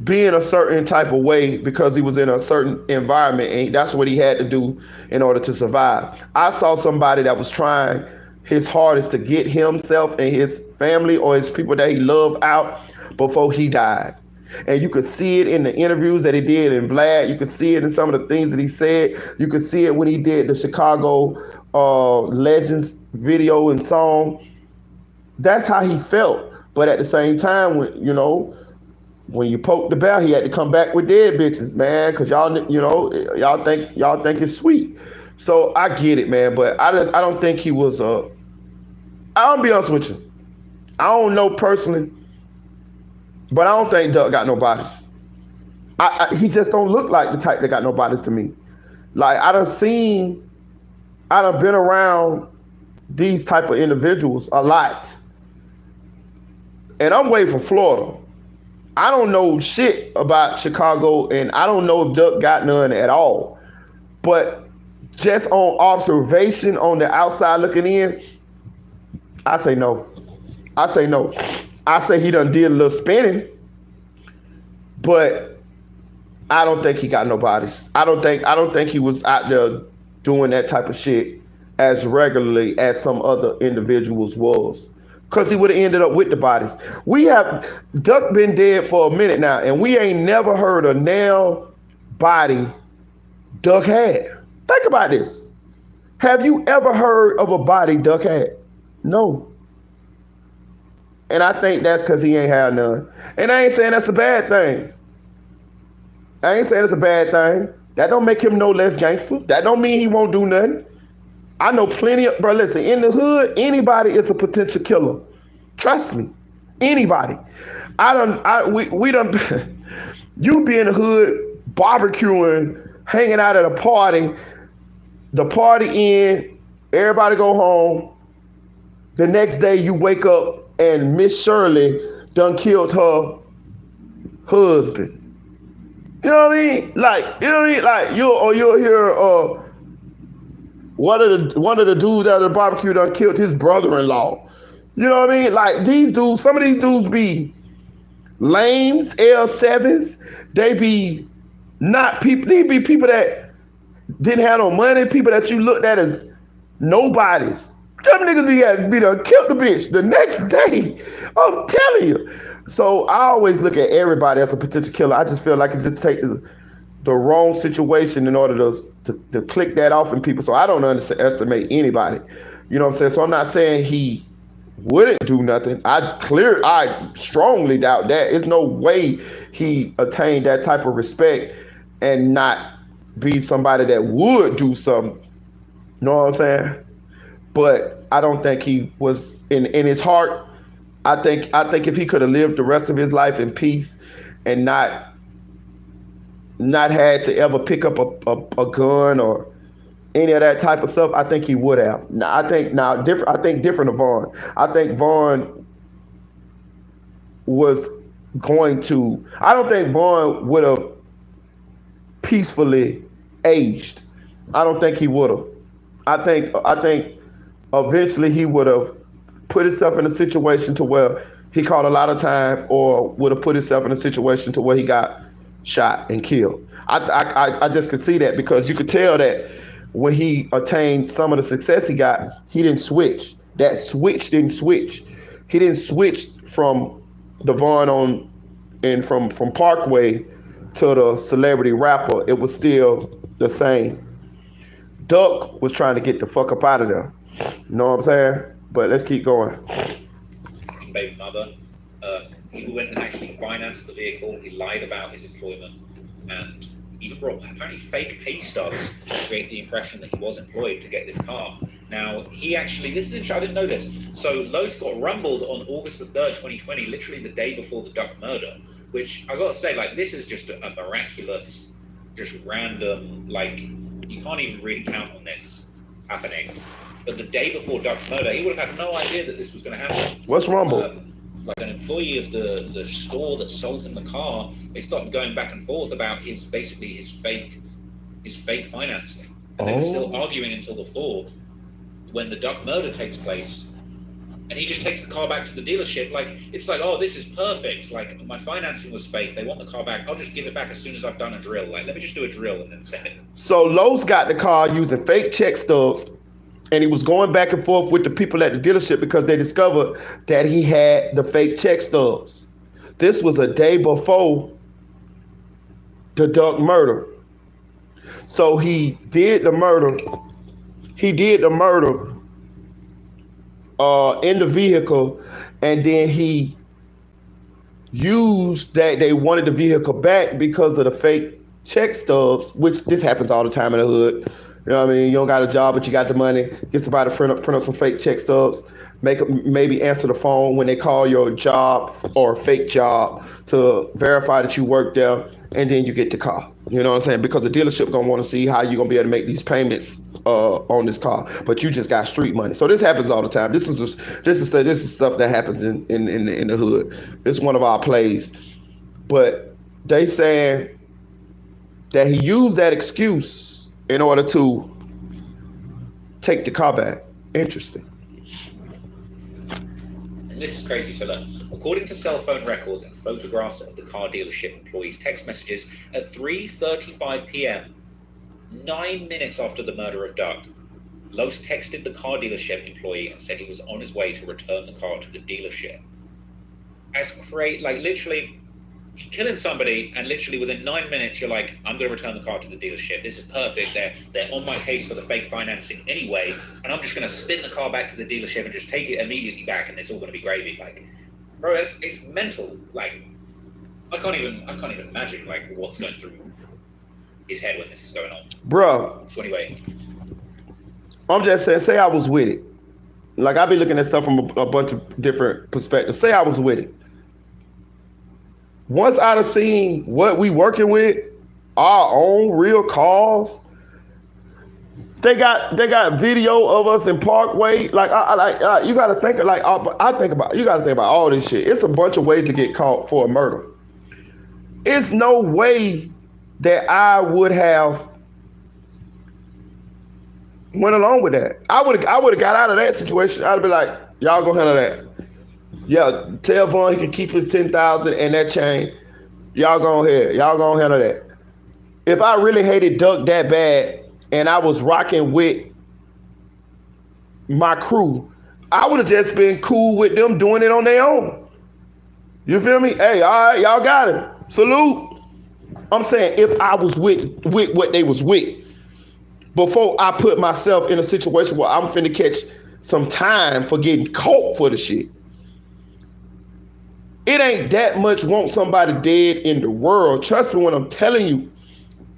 being a certain type of way because he was in a certain environment, and that's what he had to do in order to survive. I saw somebody that was trying his hardest to get himself and his family or his people that he loved out before he died. And you could see it in the interviews that he did in Vlad. You could see it in some of the things that he said. You could see it when he did the Chicago Legends video and song. That's how he felt. But at the same time, when you poke the bear, he had to come back with dead bitches, man, because y'all think it's sweet. So I get it, man, but I don't think he was I'll be honest with you. I don't know personally, but I don't think Duck got no bodies. He just don't look like the type that got no bodies to me. Like I done been around these type of individuals a lot. And I'm way from Florida. I don't know shit about Chicago, and I don't know if Duck got none at all. But just on observation on the outside looking in, I say no. I say he done did a little spinning, but I don't think he got no bodies. I don't think he was out there doing that type of shit as regularly as some other individuals was. Because he would have ended up with the bodies. Duck been dead for a minute now, and we ain't never heard a nail body Duck had. Think about this. Have you ever heard of a body Duck had? No. And I think that's because he ain't had none. And I ain't saying that's a bad thing. That don't make him no less gangster. That don't mean he won't do nothing. I know plenty of, bro, listen, in the hood, anybody is a potential killer. Trust me. Anybody. We done, you be in the hood, barbecuing, hanging out at a party, the party end, everybody go home. The next day you wake up and Miss Shirley done killed her husband. You know what I mean? Like you'll hear one of the dudes at the barbecue done killed his brother-in-law. You know what I mean? Like these dudes, some of these dudes be lames, L7s. They be not people. They be people that didn't have no money. People that you looked at as nobodies. Them niggas be done killed the bitch the next day. I'm telling you. So I always look at everybody as a potential killer. I just feel like it just takes the wrong situation in order to click that off in people. So I don't underestimate anybody. You know what I'm saying? So I'm not saying he wouldn't do nothing. I strongly doubt that. There's no way he attained that type of respect and not be somebody that would do something. You know what I'm saying? But I don't think he was in his heart. I think if he could have lived the rest of his life in peace and not had to ever pick up a gun or any of that type of stuff, I think he would have. I think different of Vaughn. I think Vaughn was going to. I don't think Vaughn would have peacefully aged. I don't think he would have. I think eventually he would have put himself in a situation to where he caught a lot of time, or would have put himself in a situation to where he got shot and killed. I just could see that, because you could tell that when he attained some of the success he got, he didn't switch. That switch didn't switch. He didn't switch from the Vaughn from Parkway to the celebrity rapper. It was still the same. Duck was trying to get the fuck up out of there. You know what I'm saying? But let's keep going. Baby mother. He went and actually financed the vehicle. He lied about his employment, and even brought apparently fake pay stubs to create the impression that he was employed to get this car. Now, he actually, this is interesting, I didn't know this. So Los got rumbled on August the 3rd, 2020, literally the day before the Duck murder, which I gotta say, like, this is just a miraculous, just random, like, you can't even really count on this happening. But the day before Duck's murder, he would have had no idea that this was going to happen. What's rumble? Like an employee of the store that sold him the car, they started going back and forth about his fake financing, and they were still arguing until the 4th, when the Duck murder takes place, and he just takes the car back to the dealership. Like, it's like, oh, this is perfect. Like, my financing was fake. They want the car back. I'll just give it back as soon as I've done a drill. Like, let me just do a drill and then send it. So Los got the car using fake check stubs, and he was going back and forth with the people at the dealership because they discovered that he had the fake check stubs. This was a day before the Duck murder. So he did the murder. In the vehicle, and then he used that they wanted the vehicle back because of the fake check stubs, which this happens all the time in the hood. You know what I mean? You don't got a job, but you got the money. Get somebody to print up some fake check stubs. Maybe answer the phone when they call your job or fake job to verify that you work there, and then you get the car. You know what I'm saying? Because the dealership gonna want to see how you gonna be able to make these payments on this car, but you just got street money. So this happens all the time. This is stuff that happens in the hood. It's one of our plays, but they saying that he used that excuse in order to take the car back. Interesting. And this is crazy. So look, according to cell phone records and photographs of the car dealership employee's text messages at 3:35 p.m., 9 minutes after the murder of Doug, Los texted the car dealership employee and said he was on his way to return the car to the dealership. Like literally, you're killing somebody, and literally within 9 minutes, you're like, I'm going to return the car to the dealership. This is perfect. They're on my case for the fake financing anyway, and I'm just going to spin the car back to the dealership and just take it immediately back, and it's all going to be gravy. Like, bro, it's mental. Like, I can't even imagine like what's going through his head when this is going on. Bruh. So anyway, I'm just saying, say I was with it. Like, I be looking at stuff from a bunch of different perspectives. Say I was with it. Once I'd have seen what we working with, our own real cars, they got video of us in Parkway. Like, you got to think of, like, you got to think about all this shit. It's a bunch of ways to get caught for a murder. It's no way that I would have went along with that. I would have got out of that situation. I'd be like, y'all go handle that. Yeah, tell Vaughn he can keep his 10,000 and that chain. Y'all go ahead. Y'all go handle that. If I really hated Duck that bad and I was rocking with my crew, I would have just been cool with them doing it on their own. You feel me? Hey, all right, y'all got it. Salute. I'm saying if I was with what they was with, before I put myself in a situation where I'm finna catch some time for getting caught for the shit. It ain't that much want somebody dead in the world. Trust me when I'm telling you.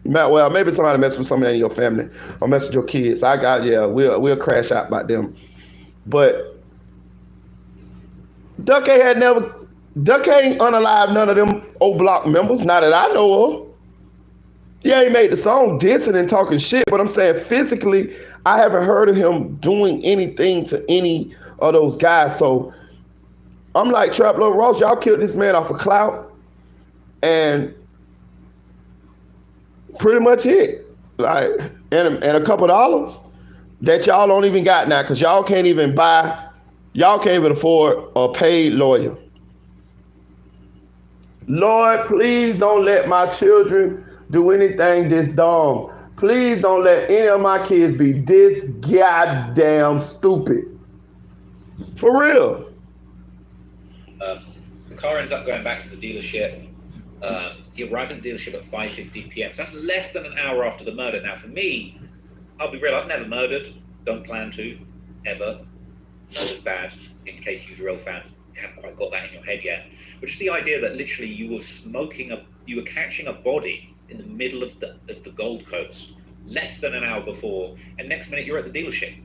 Well, maybe somebody mess with somebody in your family or mess with your kids. We'll crash out by them. But Duck ain't unalive none of them Oblock members, not that I know of. Yeah, he made the song dissing and talking shit, but I'm saying physically, I haven't heard of him doing anything to any of those guys. So I'm like, Trap Lord Ross, y'all killed this man off of clout, and pretty much it. Like, and a couple dollars that y'all don't even got now, because y'all can't even afford a paid lawyer. Lord, please don't let my children do anything this dumb. Please don't let any of my kids be this goddamn stupid. For real. The car ends up going back to the dealership. He arrived at the dealership at 5:15 p.m. So that's less than an hour after the murder. Now, for me, I'll be real, I've never murdered. Don't plan to, ever. Murder's bad, in case you drill fans haven't quite got that in your head yet. But just the idea that literally you were catching a body in the middle of the Gold Coast less than an hour before, and next minute you're at the dealership.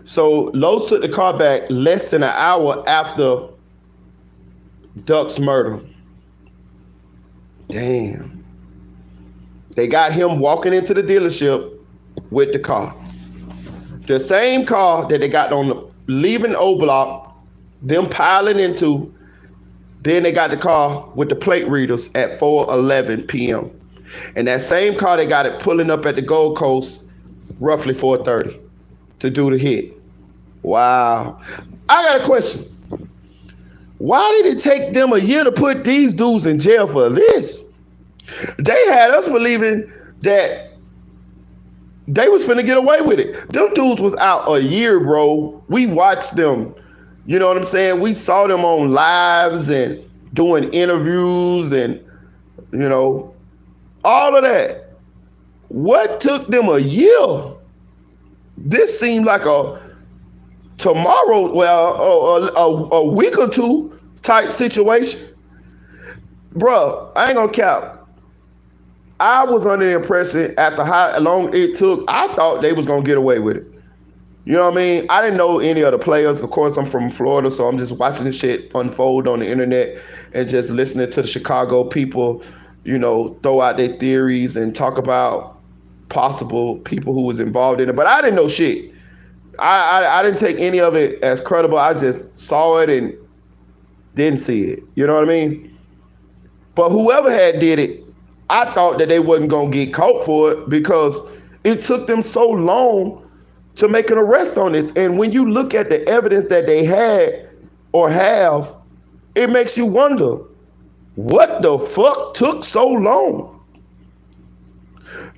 So Lowe's took the car back less than an hour after Duck's murder. Damn. They got him walking into the dealership with the car. The same car that they got on leaving Oblock, them piling into. Then they got the car with the plate readers at 4:11 p.m. And that same car, they got it pulling up at the Gold Coast roughly 4:30 to do the hit. Wow. I got a question. Why did it take them a year to put these dudes in jail for this? They had us believing that they was finna get away with it. Them dudes was out a year, bro. We watched them. You know what I'm saying? We saw them on lives and doing interviews and, you know, all of that. What took them a year? This seemed like a tomorrow, a week or two type situation. Bro, I ain't gonna cap. I was under the impression after how long it took, I thought they was gonna get away with it. You know what I mean? I didn't know any of the players. Of course, I'm from Florida, so I'm just watching this shit unfold on the internet and just listening to the Chicago people, throw out their theories and talk about possible people who was involved in it. But I didn't know shit. I didn't take any of it as credible. I just saw it and didn't see it. You know what I mean? But whoever had did it, I thought that they wasn't gonna get caught for it because it took them so long to make an arrest on this. And when you look at the evidence that they had or have, it makes you wonder, what the fuck took so long?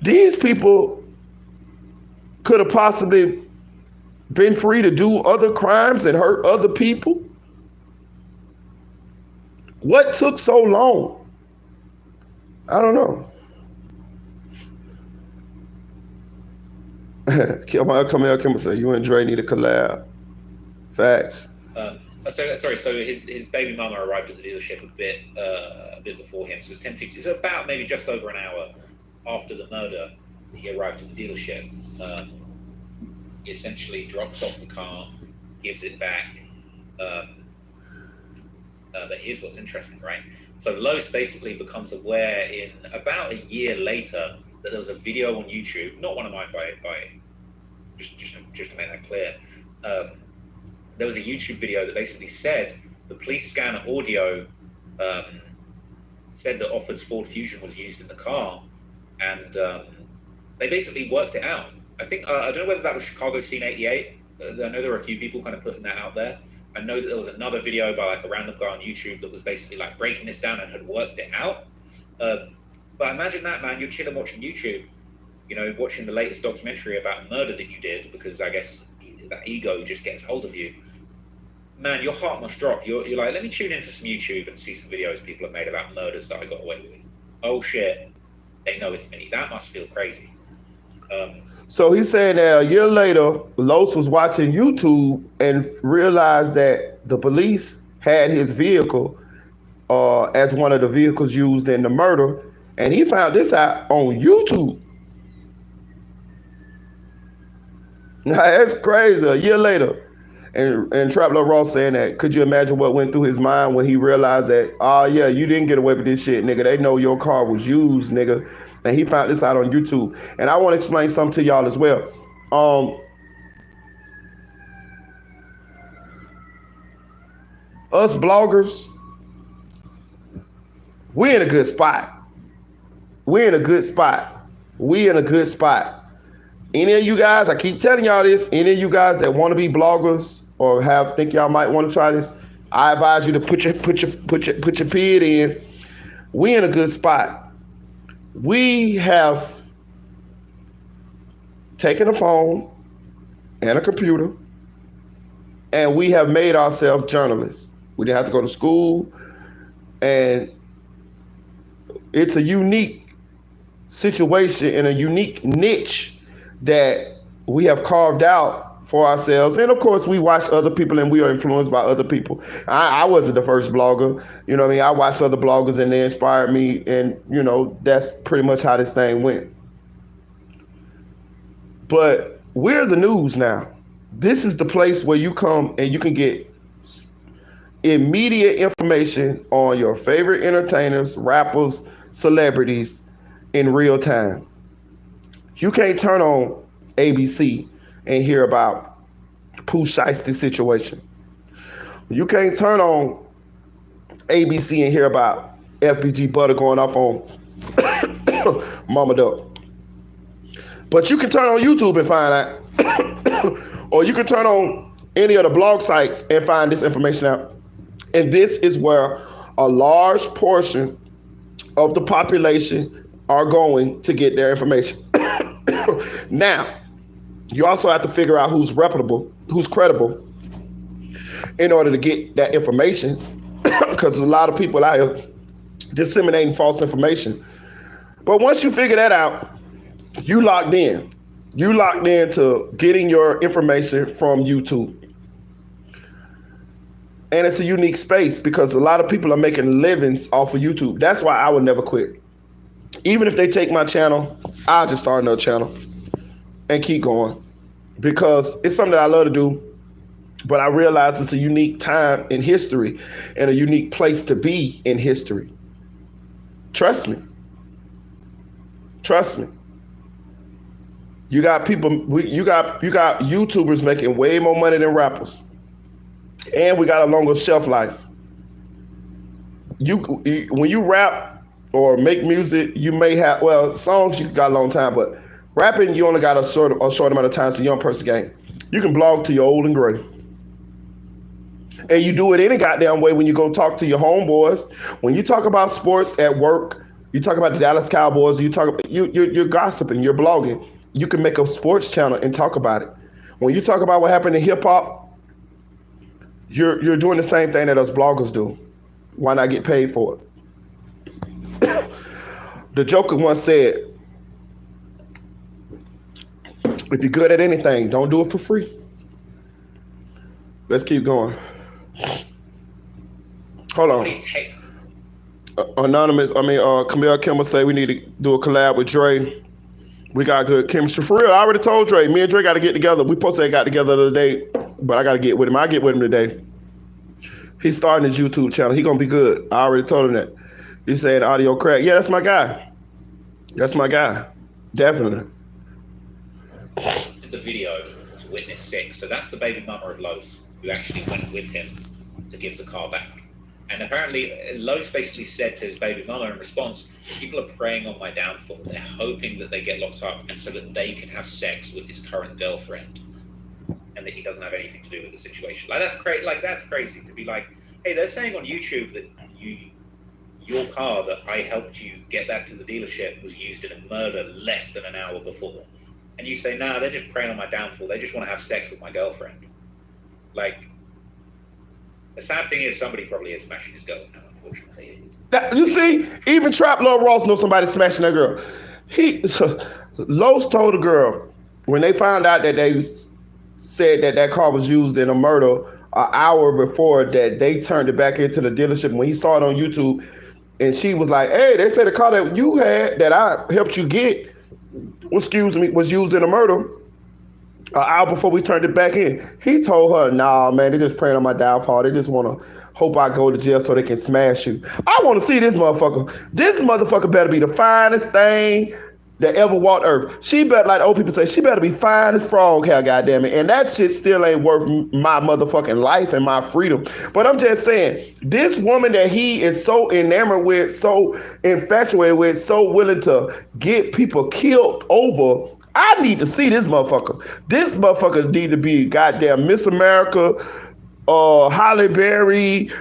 These people could have possibly been free to do other crimes and hurt other people. What took so long? I don't know. Come here, say you and Dre need a collab. Facts. So his baby mama arrived at the dealership a bit before him. So it was 10:50. So about maybe just over an hour after the murder, he arrived at the dealership. He essentially drops off the car, gives it back. But here's what's interesting, right? So Los basically becomes aware in about a year later that there was a video on YouTube, not one of mine by just to make that clear. There was a YouTube video that basically said the police scanner audio said that Offord's Ford Fusion was used in the car, and they basically worked it out. I think I don't know whether that was Chicago Scene 88. I know there were a few people kind of putting that out there. I know that there was another video by like a random guy on YouTube that was basically like breaking this down and had worked it out. But imagine that, man, you're chilling watching YouTube, watching the latest documentary about a murder that you did, because I guess that ego just gets hold of you. Man, your heart must drop. You're like, let me tune into some YouTube and see some videos people have made about murders that I got away with. Oh shit, they know it's me. That must feel crazy. So he's saying that a year later, Los was watching YouTube and realized that the police had his vehicle as one of the vehicles used in the murder, and he found this out on YouTube. Now that's crazy. A year later, and Traveler Ross saying that, could you imagine what went through his mind when he realized that, oh yeah, you didn't get away with this shit, nigga. They know your car was used, nigga. And he found this out on YouTube. And I want to explain something to y'all as well. Us bloggers, we're in a good spot. We're in a good spot. Any of you guys, I keep telling y'all this, any of you guys that want to be bloggers or think y'all might want to try this, I advise you to put your bid in. We in a good spot. We have taken a phone and a computer, and we have made ourselves journalists. We didn't have to go to school, and it's a unique situation and a unique niche that we have carved out for ourselves. And of course, we watch other people and we are influenced by other people. I wasn't the first blogger. You know what I mean? I watched other bloggers and they inspired me. And, that's pretty much how this thing went. But we're the news now. This is the place where you come and you can get immediate information on your favorite entertainers, rappers, celebrities in real time. You can't turn on ABC and hear about Pooh Shiesty's situation. You can't turn on ABC and hear about FBG Butter going off on Mama Duck. But you can turn on YouTube and find out. Or you can turn on any of the blog sites and find this information out. And this is where a large portion of the population are going to get their information. Now, you also have to figure out who's reputable, who's credible, in order to get that information, because there's a lot of people out here disseminating false information. But once you figure that out, you locked in. You locked in to getting your information from YouTube. And it's a unique space because a lot of people are making livings off of YouTube. That's why I would never quit. Even if they take my channel, I'll just start another channel and keep going because it's something that I love to do. But I realize it's a unique time in history and a unique place to be in history. Trust me. Trust me. You got people. You got YouTubers making way more money than rappers, and we got a longer shelf life. When you rap or make music, you may have songs you got a long time, but rapping you only got a short amount of time. It's a young person game. You can blog till you're old and gray, and you do it any goddamn way when you go talk to your homeboys. When you talk about sports at work, you talk about the Dallas Cowboys. You're gossiping. You're blogging. You can make a sports channel and talk about it. When you talk about what happened in hip hop, you're doing the same thing that us bloggers do. Why not get paid for it? The Joker once said, if you're good at anything, don't do it for free. Let's keep going. Hold on. Anonymous, Camille Kimmel say we need to do a collab with Dre. We got good chemistry. For real, I already told Dre. Me and Dre got to get together. We supposed to got together the other day, but I got to get with him. I'll get with him today. He's starting his YouTube channel. He going to be good. I already told him that. He said audio crack. Yeah, that's my guy. That's my guy. Definitely. The video to Witness 6. So that's the baby mama of Los, who actually went with him to give the car back. And apparently, Los basically said to his baby mama in response, people are preying on my downfall. They're hoping that they get locked up and so that they can have sex with his current girlfriend and that he doesn't have anything to do with the situation. Like, that's crazy. Like, that's crazy to be like, hey, they're saying on YouTube that your car that I helped you get that to the dealership was used in a murder less than an hour before. And you say, nah, they're just preying on my downfall. They just want to have sex with my girlfriend. Like, the sad thing is somebody probably is smashing his girl now, unfortunately. It is. You see, even Trap Lord Ross knows somebody smashing that girl. Los told the girl, when they found out that they said that car was used in a murder an hour before, that they turned it back into the dealership. When he saw it on YouTube, and she was like, hey, they said the car that you had, that I helped you get, was used in a murder an hour before we turned it back in. He told her, nah, man, they just praying on my downfall. They just want to hope I go to jail so they can smash you. I want to see this motherfucker. This motherfucker better be the finest thing that ever walked earth. She better, like the old people say, she better be fine as frog hair, goddammit. And that shit still ain't worth my motherfucking life and my freedom. But I'm just saying, this woman that he is so enamored with, so infatuated with, so willing to get people killed over, I need to see this motherfucker. This motherfucker need to be goddamn Miss America, Halle Berry,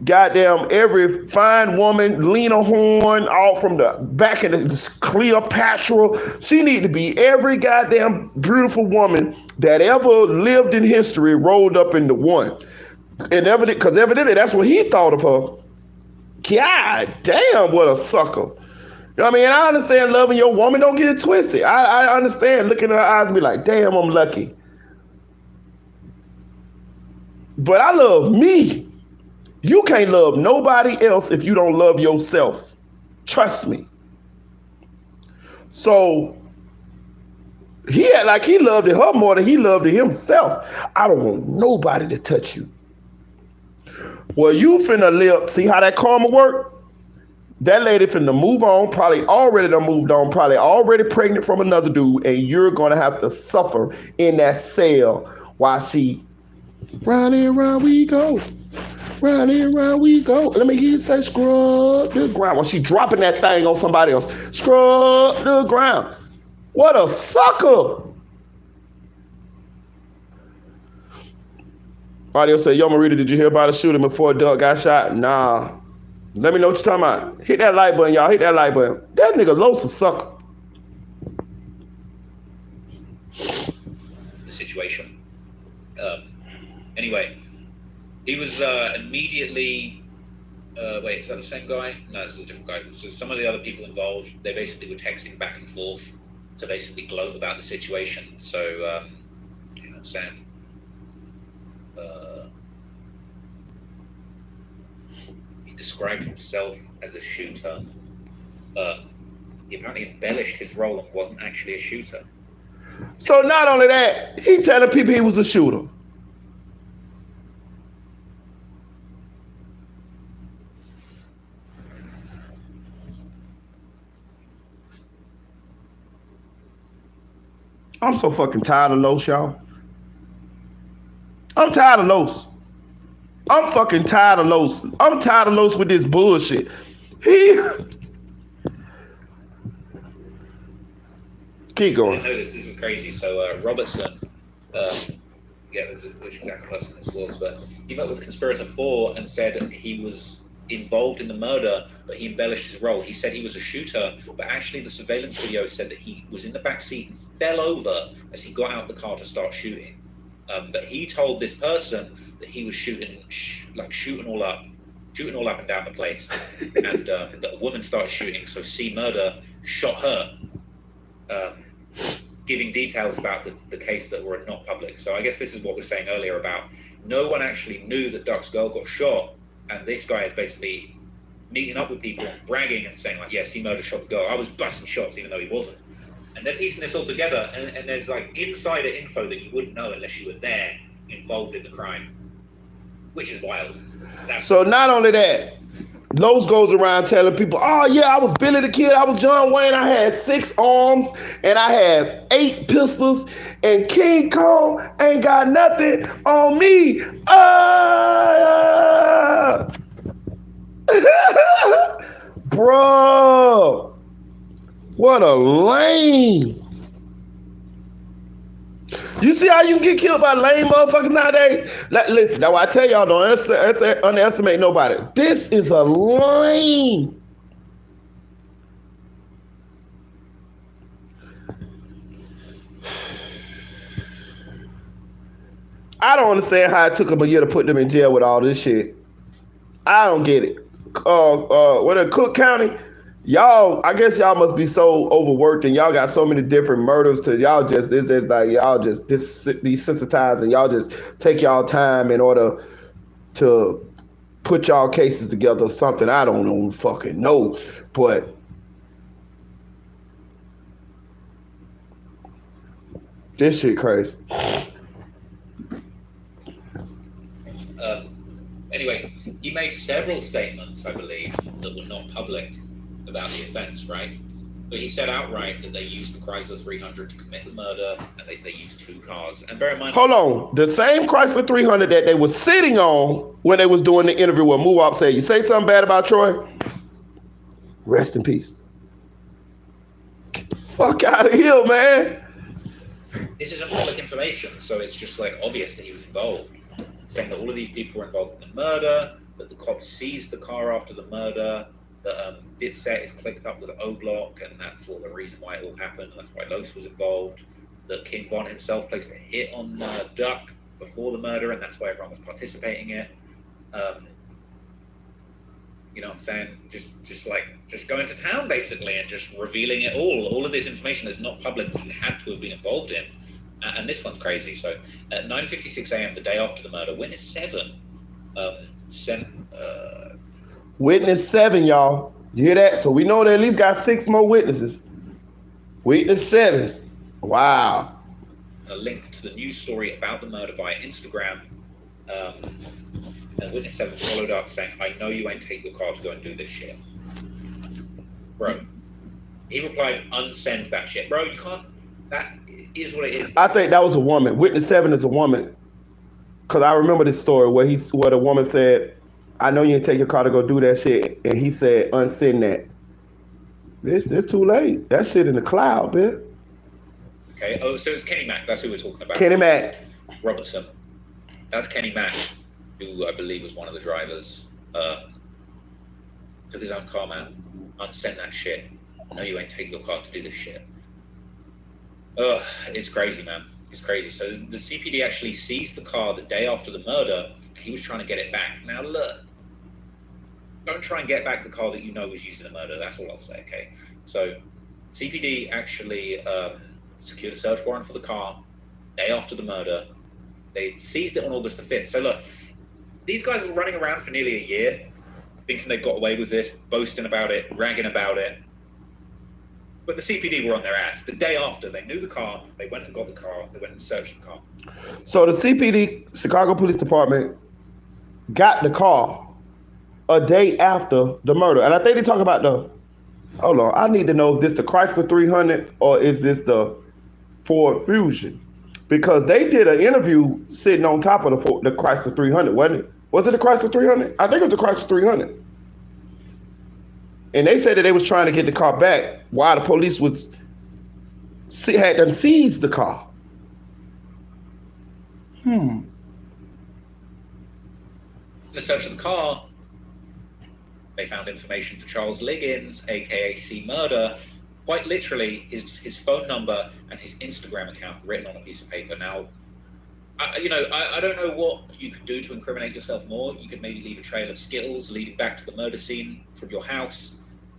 goddamn every fine woman, Lena Horne, all from the back in the Cleopatra. She need to be every goddamn beautiful woman that ever lived in history rolled up into one. And evidently that's what he thought of her. God damn, what a sucker. You know what I mean? I understand loving your woman. Don't get it twisted. I understand looking in her eyes and be like, damn, I'm lucky. But I love me. You can't love nobody else if you don't love yourself. Trust me. So he loved her more than he loved himself. I don't want nobody to touch you. Well, you finna live. See how that karma work? That lady finna move on, probably already done moved on, probably already pregnant from another dude, and you're gonna have to suffer in that cell while she round and round we go. Round and round we go. Let me hear you say scrub the ground while she dropping that thing on somebody else. Scrub the ground. What a sucker. Audio say, yo, Marita, did you hear about a shooting before Doug got shot? Nah. Let me know what you're talking about. Hit that like button, y'all. Hit that like button. That nigga Los a sucker. The situation. Anyway, he was immediately. Wait, is that the same guy? No, this is a different guy. So some of the other people involved, they basically were texting back and forth to basically gloat about the situation. So, you understand? described himself as a shooter. He apparently embellished his role and wasn't actually a shooter. So not only that, he telling people he was a shooter. I'm so fucking tired of Los, y'all. I'm tired of Los. I'm fucking tired of Los. I'm tired of Los with this bullshit. Keep going. I know this is crazy. So Robertson, which exact person this was, but he met with Conspirator 4 and said he was involved in the murder, but he embellished his role. He said he was a shooter, but actually the surveillance video said that he was in the back seat and fell over as he got out the car to start shooting. But he told this person that he was shooting all up and down the place, and that a woman started shooting. So C Murder shot her, giving details about the case that were not public. So I guess this is what we're saying earlier about no one actually knew that Duck's girl got shot, and this guy is basically meeting up with people and bragging and saying like, yeah, C Murder shot the girl. I was busting shots even though he wasn't. And they're piecing this all together, and there's like insider info that you wouldn't know unless you were there, involved in the crime, which is wild. So not only that, Los goes around telling people, oh yeah, I was Billy the Kid, I was John Wayne, I had 6 arms, and I have 8 pistols, and King Kong ain't got nothing on me. Bro. What a lame. You see how you can get killed by lame motherfuckers nowadays? Listen, that's why I tell y'all, don't underestimate nobody. This is a lame. I don't understand how it took them a year to put them in jail with all this shit. I don't get it. What in Cook County? Y'all, I guess y'all must be so overworked and y'all got so many different murders to y'all just, it's like y'all just desensitized and y'all just take y'all time in order to put y'all cases together or something. I don't know fucking know, but this shit crazy. Anyway, he made several statements, I believe, that were not public about the offense, right? But he said outright that they used the Chrysler 300 to commit the murder, and they used 2 cars. And bear in mind, hold on, the same Chrysler 300 that they were sitting on when they was doing the interview where Muwap said, "You say something bad about Troy? Rest in peace." Fuck out of here, man. This isn't public information, so it's just like obvious that he was involved. Saying that all of these people were involved in the murder, that the cops seized the car after the murder, that Dipset is clicked up with Oblock, and that's what the reason why it all happened, and that's why Los was involved, that King Von himself placed a hit on Duck before the murder, and that's why everyone was participating in it. You know what I'm saying? Just going to town, basically, and just revealing it all of this information that's not public that you had to have been involved in. And this one's crazy. So at 9:56 a.m. the day after the murder, Witness 7 sent... Witness 7, y'all. You hear that? So we know they at least got 6 more witnesses. Witness 7. Wow. A link to the news story about the murder via Instagram. And Witness 7 followed up saying, "I know you ain't take your car to go and do this shit." Bro. He replied, "Unsend that shit." Bro, you can't... That is what it is. I think that was a woman. Witness 7 is a woman. Because I remember this story where the woman said, "I know you didn't take your car to go do that shit." And he said, "Unsend that." Bitch, it's too late. That shit in the cloud, bitch. Okay. Oh, so it's Kenny Mack. That's who we're talking about. Kenny Mack. Robertson. That's Kenny Mack, who I believe was one of the drivers. Took his own car, man. Unsend that shit. I know you ain't take your car to do this shit. Ugh, it's crazy, man. It's crazy. So the CPD actually seized the car the day after the murder, and he was trying to get it back. Now, look, don't try and get back the car that you know was used in a murder. That's all I'll say, okay? So CPD actually secured a search warrant for the car day after the murder. They seized it on August the 5th. So look, these guys were running around for nearly a year thinking they got away with this, boasting about it, bragging about it. But the CPD were on their ass. The day after, they knew the car, they went and got the car, they went and searched the car. So the CPD, Chicago Police Department, got the car a day after the murder. And I think they talk about hold on, I need to know if this the Chrysler 300 or is this the Ford Fusion? Because they did an interview sitting on top of the Chrysler 300, wasn't it? Was it the Chrysler 300? I think it was the Chrysler 300. And they said that they was trying to get the car back while the police had them seized the car. In the search of the car, they found information for Charles Liggins, aka C Murder, quite literally his phone number and his Instagram account written on a piece of paper. Now, I don't know what you could do to incriminate yourself more. You could maybe leave a trail of Skittles leading back to the murder scene from your house,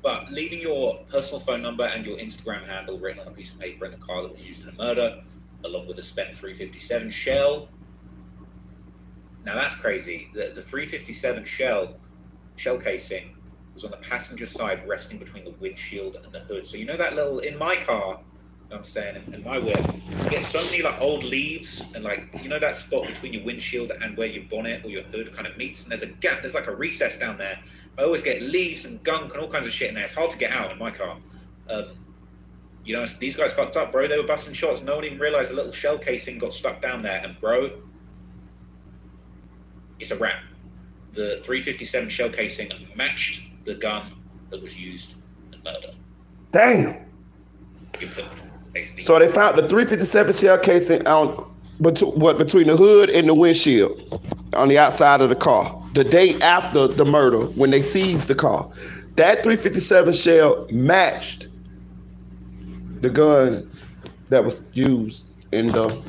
but leaving your personal phone number and your Instagram handle written on a piece of paper in the car that was used in a murder, along with a spent .357 shell. Now that's crazy. The .357 shell casing was on the passenger side, resting between the windshield and the hood. So you know that little, in my car, I'm saying, in my whip, you get so many like old leaves and like, you know that spot between your windshield and where your bonnet or your hood kind of meets, and there's a gap, there's like a recess down there. I always get leaves and gunk and all kinds of shit in there. It's hard to get out in my car. These guys fucked up, bro. They were busting shots. No one even realized a little shell casing got stuck down there, and bro, it's a wrap. The .357 shell casing matched the gun that was used in murder. Damn. You could, basically. So they found the .357 shell casing between the hood and the windshield on the outside of the car. The day after the murder, when they seized the car, that .357 shell matched the gun that was used in the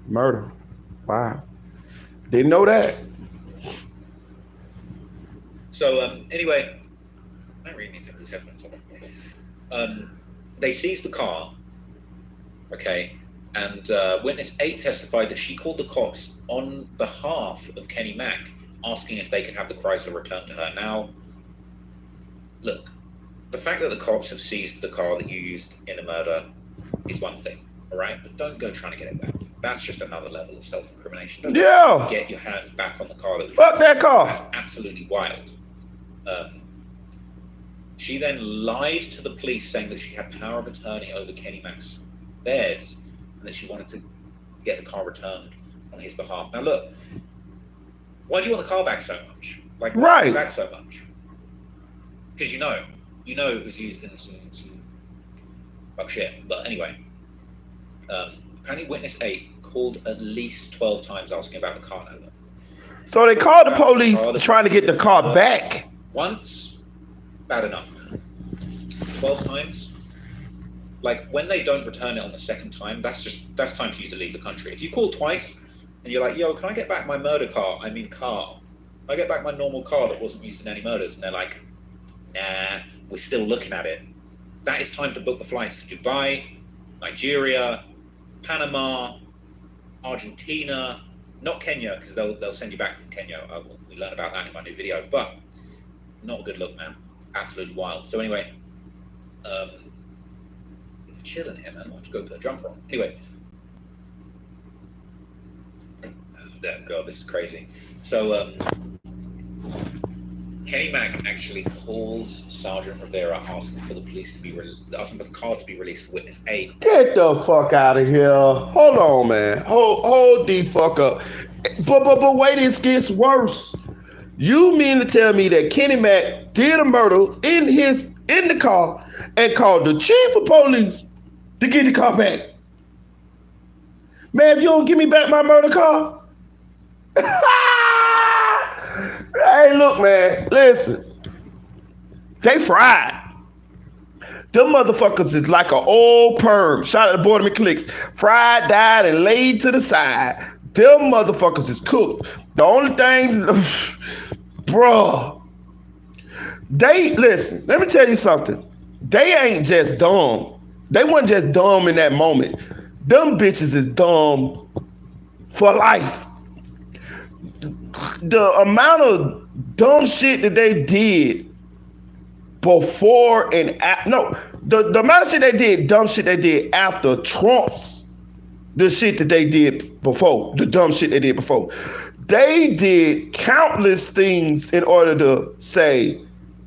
murder. Wow. Didn't know that. So anyway, I don't really need to have this headphones on. They seized the car, okay, and witness 8 testified that she called the cops on behalf of Kenny Mack, asking if they could have the Chrysler returned to her. Now, look, the fact that the cops have seized the car that you used in a murder is one thing, all right? But don't go trying to get it back. That's just another level of self-incrimination. Don't get your hands back on the car. Fuck that car. That's absolutely wild. She then lied to the police, saying that she had power of attorney over Kenny Mack's beds and that she wanted to get the car returned on his behalf. Now, look, why do you want the car back so much? Like, why do you want it back so much? Because you know it was used in some fuck shit. But anyway, apparently witness 8 called at least 12 times asking about the car number. So they called the police trying to get the car back. Once, bad enough, man. 12 times? Like, when they don't return it on the second time, that's time for you to leave the country. If you call twice and you're like, yo, can I get back my murder car? I mean car. Can I get back my normal car that wasn't used in any murders? And they're like, nah, we're still looking at it. That is time to book the flights to Dubai, Nigeria, Panama, Argentina, not Kenya, because they'll send you back from Kenya. We learned about that in my new video, but not a good look, man. Absolutely wild. So anyway, chilling here, man. I want to go put a jumper on. Anyway, God, this is crazy. So Kenny Mack actually calls Sergeant Rivera asking for the car to be released to witness 8. Get the fuck out of here. Hold on, man. Hold the fuck up. But wait, this gets worse. You mean to tell me that Kenny Mack did a murder in the car and called the chief of police to get the car back? Man, if you don't give me back my murder car. Hey, look, man, listen. They fried. Them motherfuckers is like an old perm. Shout out to Boredom and Clicks. Fried, dyed, and laid to the side. Them motherfuckers is cooked. The only thing, bruh, listen, let me tell you something. They ain't just dumb. They wasn't just dumb in that moment. Them bitches is dumb for life. The amount of dumb shit that they did before and after. No, the amount of shit they did, dumb shit they did after trumps the shit that they did before, the dumb shit they did before. They did countless things in order to say,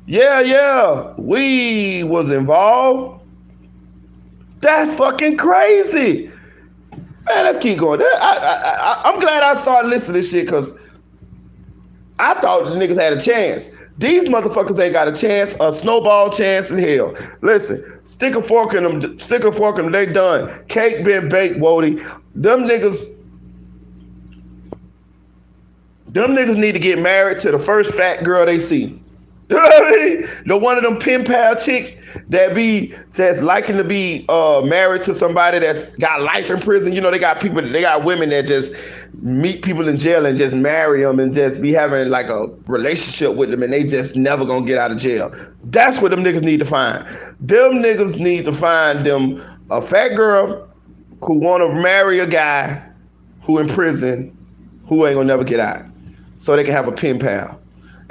yeah, we was involved. That's fucking crazy. Man, let's keep going. I'm glad I started listening to this shit because I thought the niggas had a chance. These motherfuckers ain't got a chance, a snowball chance in hell. Listen, stick a fork in them, they done. Cake been baked, Wody. Them niggas need to get married to the first fat girl they see. You know what I mean? The one of them pen pal chicks that be just liking to be married to somebody that's got life in prison. You know, they got women that just meet people in jail and just marry them and just be having like a relationship with them and they just never gonna get out of jail. That's what them niggas need to find. Them niggas need to find them a fat girl who wanna marry a guy who in prison who ain't gonna never get out. So they can have a pen pal.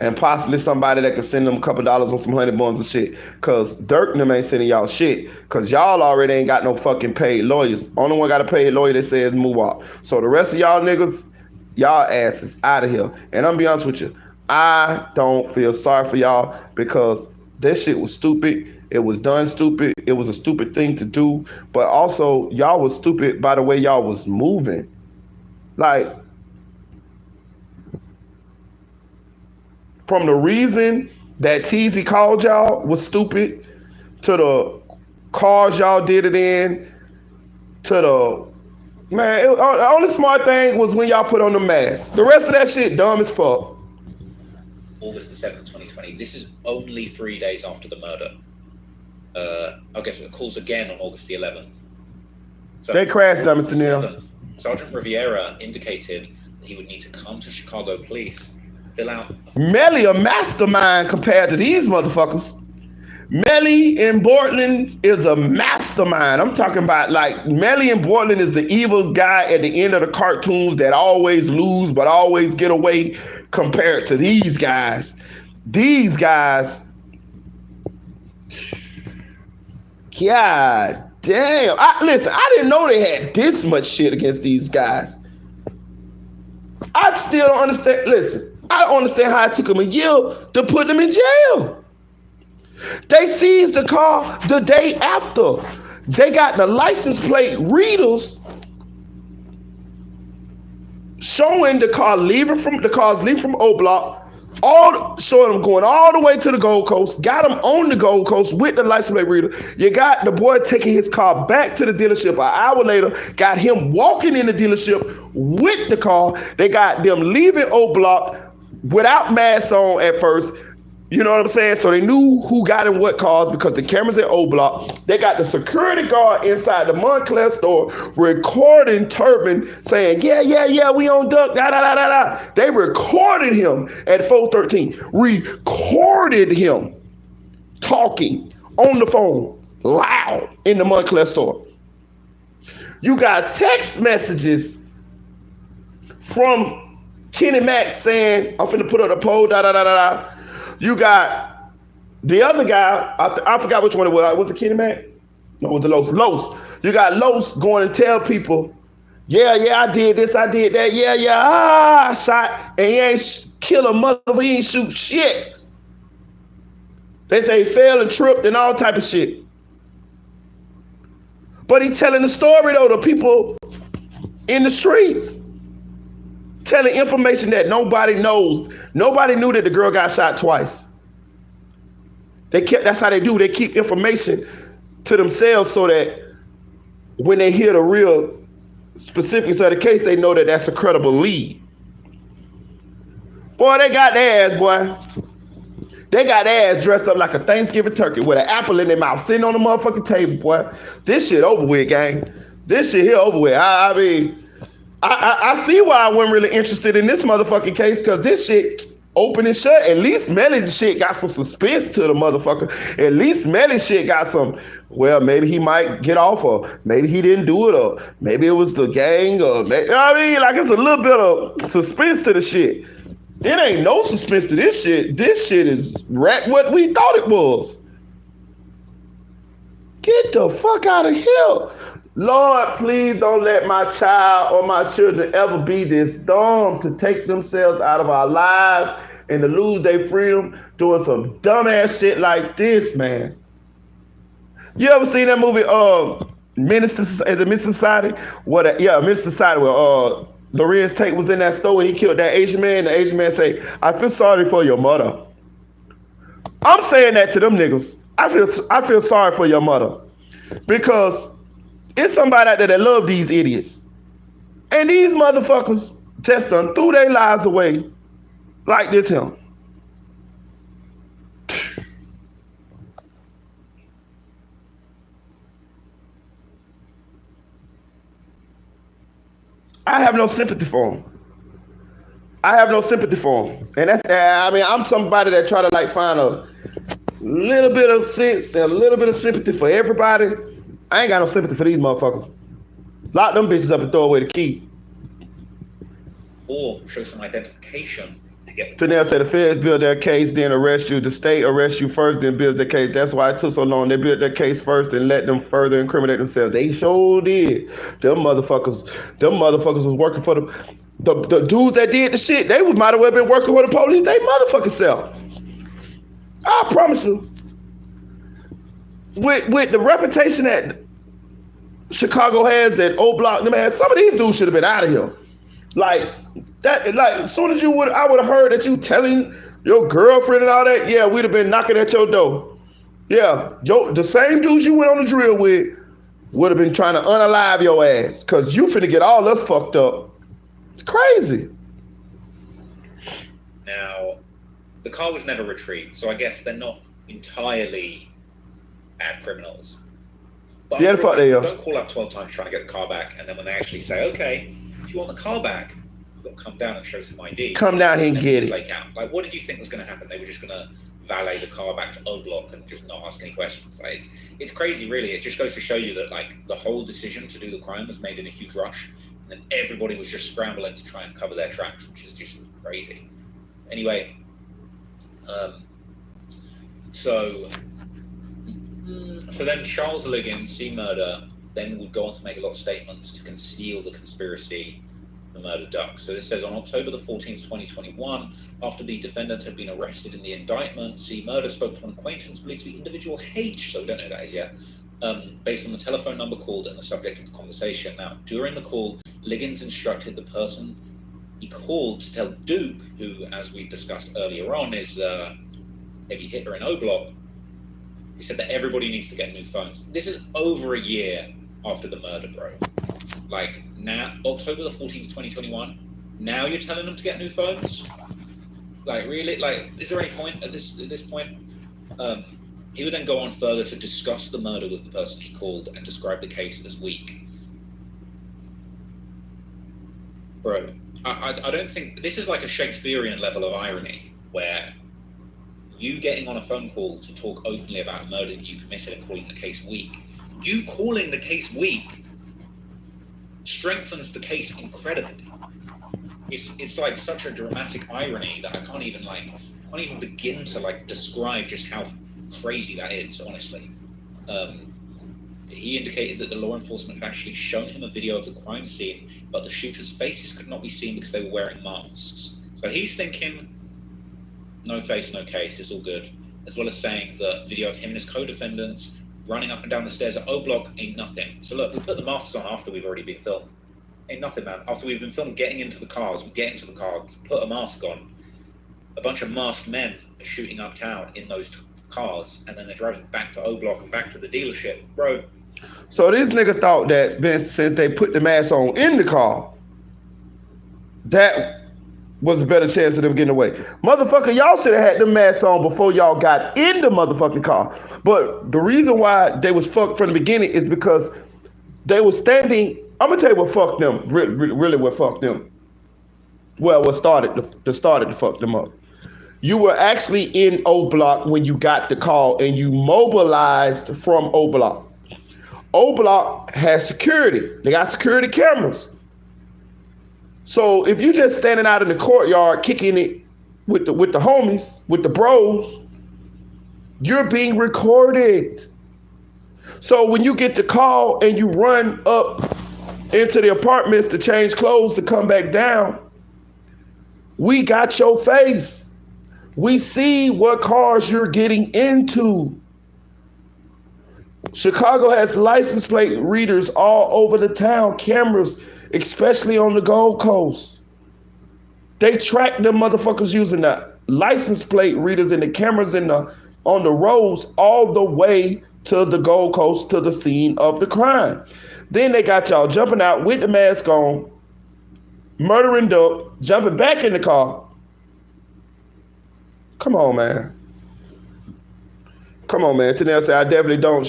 And possibly somebody that can send them a couple dollars on some honey buns and shit. Cause Dirk and them ain't sending y'all shit. Cause y'all already ain't got no fucking paid lawyers. Only one got a paid lawyer that says move off. So the rest of y'all niggas, y'all asses out of here. And I'm be honest with you, I don't feel sorry for y'all because this shit was stupid. It was done stupid. It was a stupid thing to do. But also y'all was stupid by the way y'all was moving. Like, from the reason that TZ called y'all was stupid, to the cars y'all did it in, to the, man, the only smart thing was when y'all put on the mask. The rest of that shit dumb as fuck. August the 7th, 2020. This is only 3 days after the murder. I guess it calls again on August the 11th. So they crashed them, Mr. Neal. Sergeant Riviera indicated that he would need to come to Chicago police, fill out. Melly a mastermind compared to these motherfuckers. Melly in Portland is a mastermind. I'm talking about like Melly in Portland is the evil guy at the end of the cartoons that always lose but always get away compared to these guys. These guys, God damn. Listen, I didn't know they had this much shit against these guys. I still don't understand. Listen, I don't understand how it took them a year to put them in jail. They seized the car the day after. They got the license plate readers showing the cars leaving from Oblock, showing them going all the way to the Gold Coast, got them on the Gold Coast with the license plate reader. You got the boy taking his car back to the dealership an hour later, got him walking in the dealership with the car. They got them leaving Oblock without masks on at first. You know what I'm saying? So they knew who got in what cars because the cameras at Oblock. They got the security guard inside the Montclair store recording Turbin saying, yeah, we on duck, da. They recorded him at 413. Recorded him talking on the phone loud in the Montclair store. You got text messages from Kenny Mack saying, I'm finna put up the poll, da. You got the other guy, I forgot which one it was. Was it Kenny Mack? No, it was the Los. You got Los going and tell people, yeah, I did this, I did that, I shot, and he ain't kill a mother, he ain't shoot shit. They say he fell and tripped and all type of shit. But he telling the story though, the people in the streets. Telling information that nobody knows. Nobody knew that the girl got shot twice. That's how they do. They keep information to themselves so that when they hear the real specifics of the case, they know that that's a credible lead. Boy, they got their ass, boy. They got their ass dressed up like a Thanksgiving turkey with an apple in their mouth, sitting on the motherfucking table, boy. This shit over with, gang. This shit here over with. I mean, I see why I wasn't really interested in this motherfucking case, because this shit open and shut. At least Melly's shit got some suspense to the motherfucker. At least Melly's shit got some, well, maybe he might get off, or maybe he didn't do it, or maybe it was the gang, or maybe, you know what I mean? Like, it's a little bit of suspense to the shit. It ain't no suspense to this shit. This shit is what we thought it was. Get the fuck out of here. Lord, please don't let my child or my children ever be this dumb to take themselves out of our lives and to lose their freedom doing some dumbass shit like this, man. You ever seen that movie, Minister Society? Minister Society, where Lorenz Tate was in that store and he killed that Asian man. The Asian man say, "I feel sorry for your mother." I'm saying that to them niggas. I feel sorry for your mother, because it's somebody out there that love these idiots, and these motherfuckers just done threw their lives away like this him. I have no sympathy for him. And that's, I mean, I'm somebody that try to like find a little bit of sense, a little bit of sympathy for everybody. I ain't got no sympathy for these motherfuckers. Lock them bitches up and throw away the key. Or show some identification to get. Tanel said the feds build their case, then arrest you. The state arrests you first, then builds their case. That's why it took so long. They built their case first and let them further incriminate themselves. They sure did. Them motherfuckers was working for the dudes that did the shit. They might have well been working for the police. They motherfucking self. I promise you. With the reputation that Chicago has, that Oblock, man, some of these dudes should have been out of here. Like that, like as soon as I would have heard that you telling your girlfriend and all that, yeah, we'd have been knocking at your door. Yeah, the same dudes you went on the drill with would have been trying to unalive your ass, because you finna get all us fucked up. It's crazy. Now, the car was never retrieved, so I guess they're not entirely bad criminals. But yeah, the fuck they are. Don't call up 12 times trying to get the car back, and then when they actually say, okay, if you want the car back, you've got to come down and show some ID. Come down here and get it. Like, what did you think was going to happen? They were just going to valet the car back to Oblock and just not ask any questions. Like, it's crazy, really. It just goes to show you that, like, the whole decision to do the crime was made in a huge rush, and then everybody was just scrambling to try and cover their tracks, which is just crazy. Anyway, so then Charles Liggins, C. Murder, then would go on to make a lot of statements to conceal the conspiracy, the murder duck. So this says, on October the 14th, 2021, after the defendants had been arrested in the indictment, C. Murder spoke to an acquaintance believed to be individual H, so we don't know who that is yet, based on the telephone number called and the subject of the conversation. Now, during the call, Liggins instructed the person he called to tell Duke, who, as we discussed earlier on, is a heavy hitter in Oblock. He said that everybody needs to get new phones. This is over a year after the murder, bro. Like, now, October the 14th, 2021, now you're telling them to get new phones? Like, really? Like, is there any point at this point? He would then go on further to discuss the murder with the person he called and describe the case as weak. Bro, I don't think... This is like a Shakespearean level of irony, where you getting on a phone call to talk openly about a murder that you committed and calling the case weak. You calling the case weak strengthens the case incredibly. It's like such a dramatic irony that I can't even begin to like describe just how crazy that is, honestly. He indicated that the law enforcement had actually shown him a video of the crime scene, but the shooters' faces could not be seen because they were wearing masks. So he's thinking, no face, no case, it's all good. As well as saying that video of him and his co-defendants running up and down the stairs at Oblock ain't nothing. So look, we put the masks on after we've already been filmed. Ain't nothing, man. After we've been filmed getting into the cars, we get into the cars, put a mask on. A bunch of masked men are shooting uptown in those cars, and then they're driving back to Oblock and back to the dealership. Bro. So this nigga thought that since they put the mask on in the car, that was a better chance of them getting away. Motherfucker, y'all should have had the masks on before y'all got in the motherfucking car. But the reason why they was fucked from the beginning is because they were standing. I'm gonna tell you what fucked them. Really, what fucked them. Well, what started to fuck them up. You were actually in Oblock when you got the call, and you mobilized from Oblock. Oblock has security. They got security cameras. So if you just standing out in the courtyard kicking it with the homies, with the bros, you're being recorded. So when you get the call and you run up into the apartments to change clothes to come back down, we got your face. We see what cars you're getting into. Chicago has license plate readers all over the town, cameras, especially on the Gold Coast. They track them motherfuckers using the license plate readers and the cameras on the roads all the way to the Gold Coast, to the scene of the crime. Then they got y'all jumping out with the mask on, murdering dope, jumping back in the car. Come on, man. Come on, man. Tanel said, I definitely don't.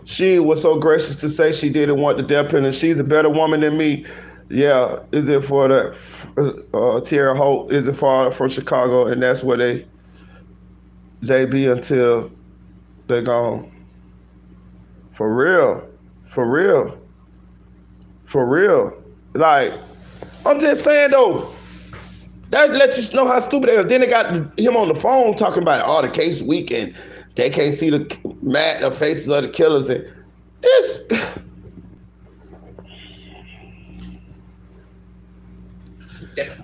She was so gracious to say she didn't want the death penalty. She's a better woman than me. Yeah, is it for the Tierra Hope? Is it far from Chicago? And that's where they be until they're gone. For real. For real. For real. Like, I'm just saying though, that lets you know how stupid they are. Then they got him on the phone talking about, oh, the case weekend. They can't see the faces of the killers. And this.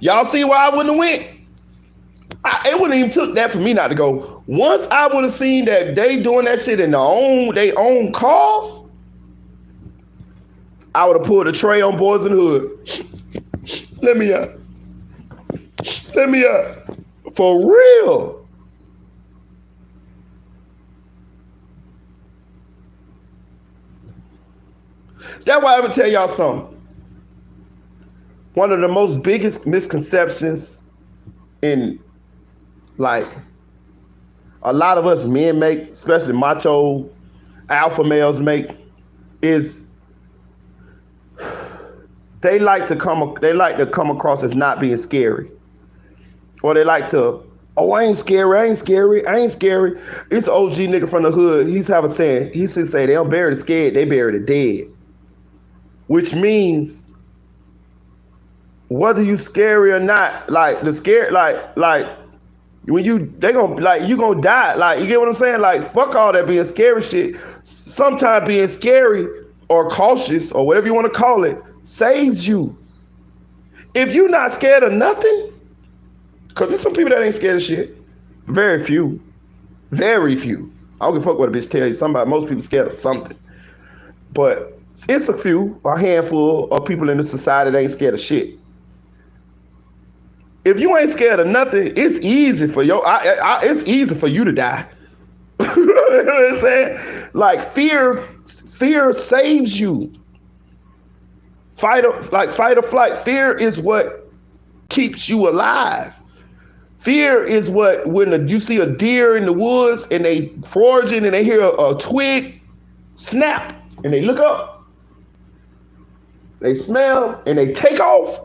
Y'all see why I wouldn't have went? It wouldn't even took that for me not to go. Once I would have seen that they doing that shit in their own cars, I would have pulled a tray on Boys in the Hood. Let me up. Let me up. For real. That's why I'm gonna tell y'all something. One of the most biggest misconceptions in, like, a lot of us men make, especially macho alpha males make, is they like to come across as not being scary. Or they like to, oh, I ain't scary. It's an OG nigga from the hood. He's have a saying. He used to say, they don't bury the scared, they bury the dead. Which means, whether you scary or not, like the scare, like when you gonna die. Like, you get what I'm saying? Like, fuck all that being scary shit. Sometimes being scary or cautious or whatever you want to call it saves you. If you're not scared of nothing, because there's some people that ain't scared of shit. Very few. Very few. I don't give a fuck what a bitch tell you. Most people scared of something. But it's a handful of people in the society that ain't scared of shit. If you ain't scared of nothing, it's easy for it's easy for you to die. You know what I'm saying? Like, fear saves you. Fight or flight. Fear is what keeps you alive. Fear is what, when you see a deer in the woods and they foraging and they hear a twig snap and they look up, they smell and they take off.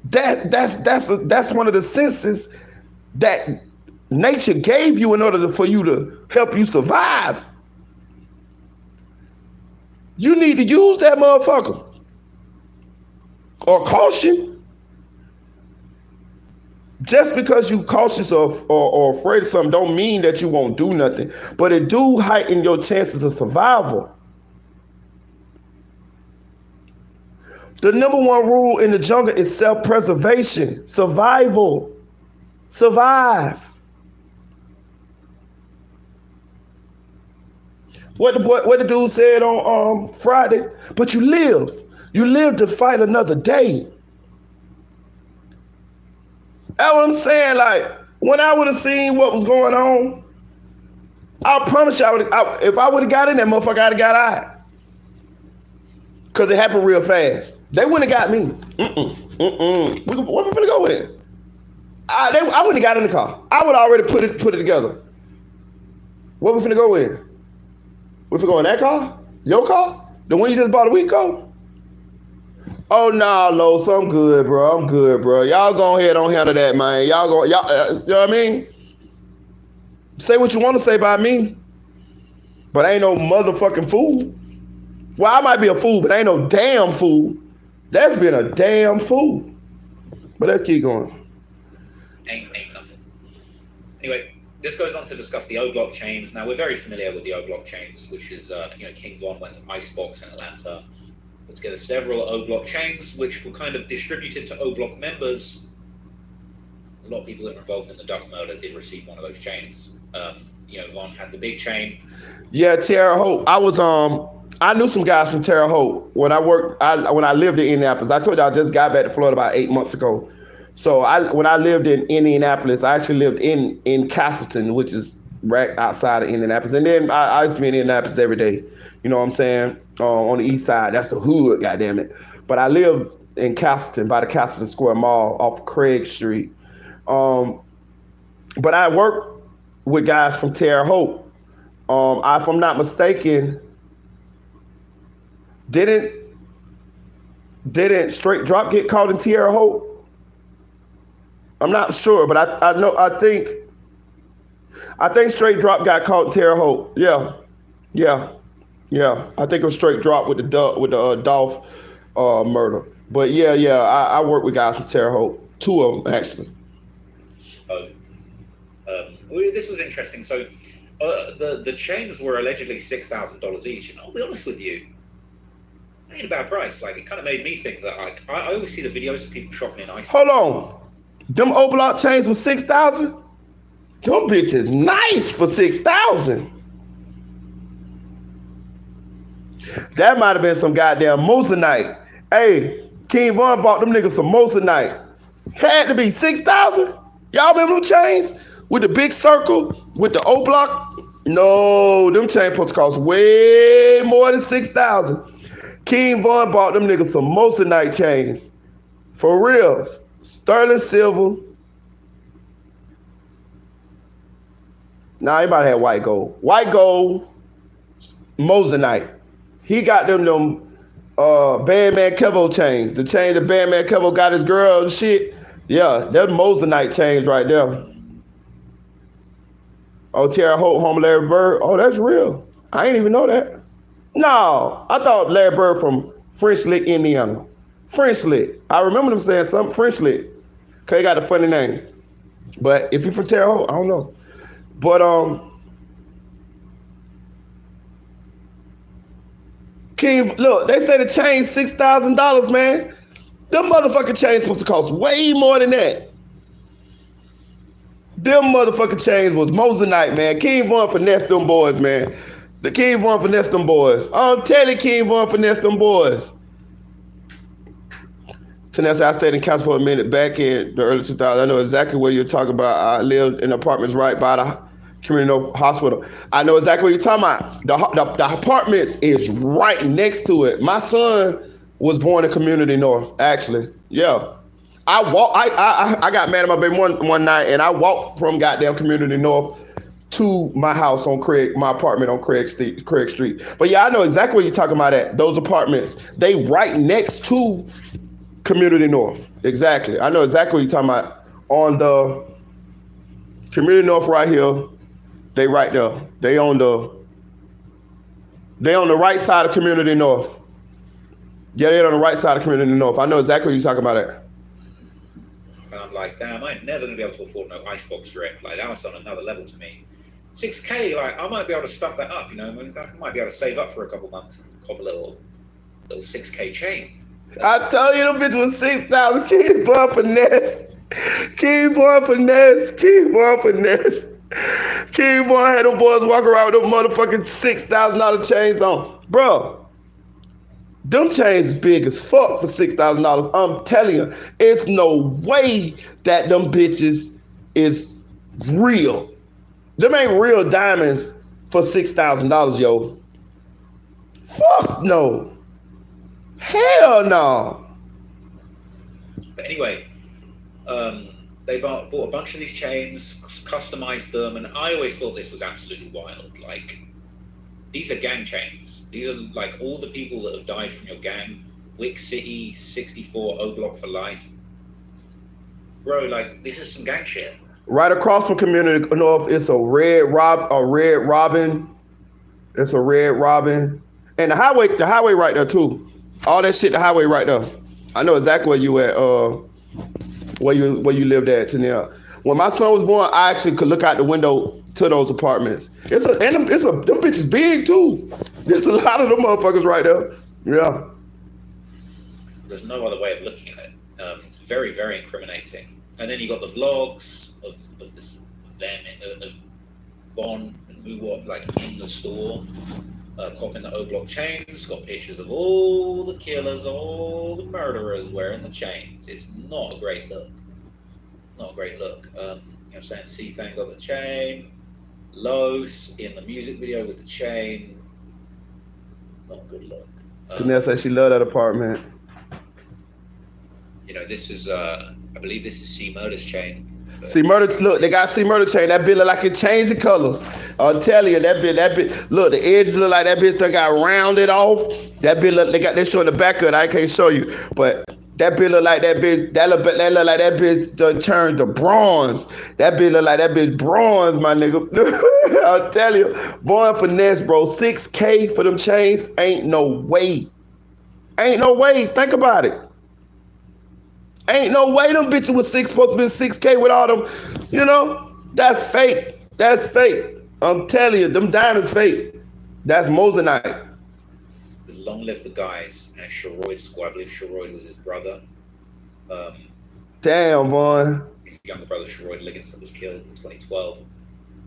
That's one of the senses that nature gave you in order for you to help you survive. You need to use that motherfucker. Or caution. Just because you cautious or afraid of something don't mean that you won't do nothing. But it do heighten your chances of survival. The number one rule in the jungle is self-preservation, survival. Survive. What the dude said on Friday, but you live. You live to fight another day. That's what I'm saying. Like, when I would have seen what was going on, I promise you, if I would have got in that motherfucker, I'd have got out. Because it happened real fast. They wouldn't have got me. What we finna go with? I wouldn't have got in the car. I would already put it together. What we finna go with? We finna go in that car? Your car? The one you just bought a week ago? Oh, no, Los, I'm good, bro. Y'all go ahead on handle that, man. You know what I mean? Say what you want to say about me, but I ain't no motherfucking fool. Well, I might be a fool, but I ain't no damn fool. That's been a damn fool. But let's keep going. ain't nothing. Anyway, this goes on to discuss the Oblock chains. Now, we're very familiar with the Oblock chains, which is, King Von went to Icebox in Atlanta, put together several Oblock chains, which were kind of distributed to Oblock members. A lot of people that were involved in the Duck murder did receive one of those chains. Von had the big chain. Yeah, Terre Haute. I knew some guys from Terre Haute when I lived in Indianapolis. I told you I just got back to Florida about 8 months ago. So when I lived in Indianapolis, I actually lived in Castleton, which is right outside of Indianapolis. And then I used to be in Indianapolis every day. You know what I'm saying? On the east side. That's the hood, goddammit. But I lived in Castleton by the Castleton Square Mall off Craig Street. But I worked with guys from Terre Haute. If I'm not mistaken, didn't Straight Drop get caught in Terre Haute? I'm not sure, but I think Straight Drop got caught in Terre Haute. Yeah. I think it was Straight Drop with the Dolph murder. But yeah, I work with guys from Terre Haute, 2 of them actually. This was interesting. So the chains were allegedly $6,000 each, and I'll be honest with you, ain't a bad price. Like, it kind of made me think that I always see the videos of people shopping in ice. Hold on. Them Oblock chains was 6,000? Them bitches nice for 6,000. That might have been some goddamn Moissanite. Hey, King Von bought them niggas some Moissanite. Had to be 6,000? Y'all remember them chains? With the big circle? With the Oblock? No, them chains supposed to cost way more than 6,000. King Von bought them niggas some Moissanite chains. For real. Sterling silver. Nah, everybody had white gold. White gold, Moissanite. He got them Bandman Kevo chains. The chain that Bandman Kevo got his girl and shit. Yeah, they're Moissanite chains right there. Oh, Terre Haute, home Larry Bird. Oh, that's real. I ain't even know that. No, I thought Larry Bird from French Lick, Indiana. French Lick. I remember them saying something French Lick. Cause he got a funny name. But if you're from Terre Haute, I don't know. But King, look, they say the chain $6,000, man. Them motherfucking chains supposed to cost way more than that. Them motherfucking chains was Moissanite, man. King Von finessed them boys, man. The King Von finessed them boys. I'm telling King Von finessed them boys. Tanessa, I stayed in Council for a minute back in the early 2000s. I know exactly what you're talking about. I lived in apartments right by the community hospital. I know exactly what you're talking about. The apartments is right next to it. My son was born in Community North, actually. Yeah. I got mad at my baby one night, and I walked from goddamn Community North to my house on my apartment on Craig Street. But yeah, I know exactly what you're talking about at. Those apartments, they right next to Community North. Exactly. I know exactly what you're talking about. On the Community North right here, they right there. They on the right side of Community North. Yeah, they're on the right side of Community North. I know exactly what you're talking about at. And I'm like, damn, I'm never gonna be able to afford no icebox drip. Like, that was on another level to me. 6K, like, I might be able to stump that up, you know. I might be able to save up for a couple months and cop a little 6K chain. I tell you, them bitch was 6,000. King Von finesse. King Von finesse. King Von finesse. King Von had them boys walk around with them motherfucking $6,000 chains on. Bro, them chains is big as fuck for $6,000. I'm telling you, it's no way that them bitches is real. Them ain't real diamonds for $6,000, yo. Fuck no. Hell no. But anyway, they bought a bunch of these chains, customized them, and I always thought this was absolutely wild. Like, these are gang chains. These are like all the people that have died from your gang. Wick City, 64, Oblock for life. Bro, like, this is some gang shit. Right across from Community North, it's a red robin. It's a red robin. And the highway right there too. All that shit, the highway right there. I know exactly where you at, where you lived at, Tania. When my son was born, I actually could look out the window to those apartments. Them bitches big too. There's a lot of them motherfuckers right there. Yeah. There's no other way of looking at it. It's very, very incriminating. And then you got the vlogs of Bon and Muwop like in the store, copping the Oblock chains. Got pictures of all the killers, all the murderers wearing the chains. It's not a great look. Not a great look. You know what I'm saying? C-Thang got the chain. Los in the music video with the chain. Not a good look. Janelle said she loved that apartment. You know, this is, I believe this is C Murder's chain. C Murder, look, they got C Murder chain. That bitch look like it changed the colors. I'll tell you, that bitch, look, the edges look like that bitch done got rounded off. That bitch look, they showing the back of it. I can't show you, but that bitch look like that bitch, that look like that bitch done turned to bronze. That bitch look like that bitch bronze, my nigga. I'll tell you, boy, finesse, bro, 6K for them chains, ain't no way. Ain't no way, think about it. Ain't no way them bitches was supposed to be 6K with all them, you know? That's fake. That's fake. I'm telling you, them diamonds fake. That's Mosinite. Long live the guys and Sherroyd's squad. I believe Sherroyd was his brother. Damn, boy. His younger brother, Sherroyd Liggins, that was killed in 2012.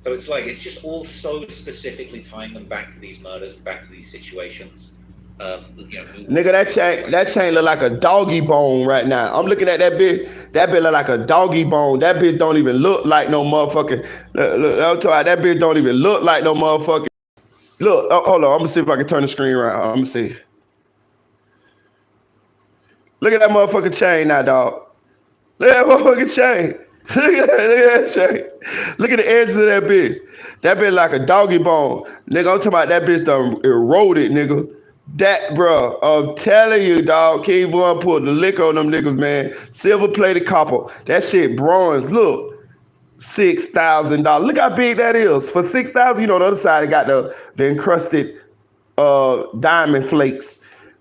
So it's like, it's just all so specifically tying them back to these murders and back to these situations. You know, nigga, that chain look like a doggy bone right now. I'm looking at that bitch. That bitch look like a doggy bone. That bitch don't even look like no motherfucking. Look, I'm talking. That bitch don't even look like no motherfucking. Look, hold on. I'm gonna see if I can turn the screen around. I'm gonna see. Look at that motherfucking chain now, dog. Look at that motherfucking chain. Look at that chain. Look at the edges of that bitch. That bitch like a doggy bone. Nigga, I'm talking about that bitch done eroded, nigga. That, bro, I'm telling you, dog. King Von put the liquor on them niggas, man. Silver plated copper. That shit bronze. Look, $6,000. Look how big that is. For $6,000, you know, the other side, it got the encrusted diamond flakes.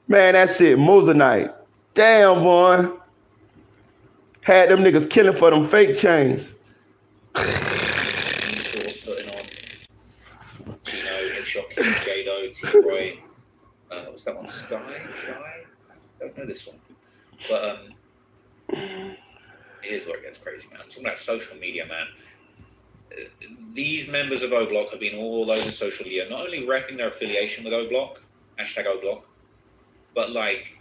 Man, that shit Mosinite. Damn, Von. Had them niggas killing for them fake chains. Sort of putting on Gino, Headshot King, Jado, T-Roy. What's that one? Shy? I don't know this one. But here's where it gets crazy, man. I'm talking about social media, man. These members of Oblock have been all over social media, not only repping their affiliation with Oblock, #Oblock, but like,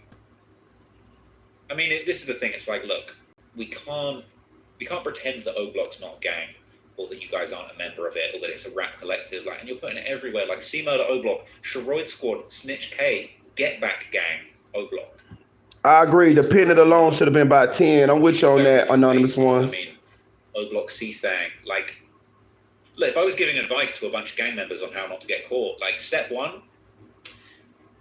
I mean, this is the thing. It's like, look, we can't pretend that Oblock's not a gang, or that you guys aren't a member of it, or that it's a rap collective. Like, and you're putting it everywhere. Like C Murder, Oblock, Sherroyd Squad, Snitch K, Get Back Gang, Oblock. I agree. The pin alone should have been about 10. I'm with you on that, anonymous one. I mean, Oblock, C-Thang. Like, look, if I was giving advice to a bunch of gang members on how not to get caught, like step one,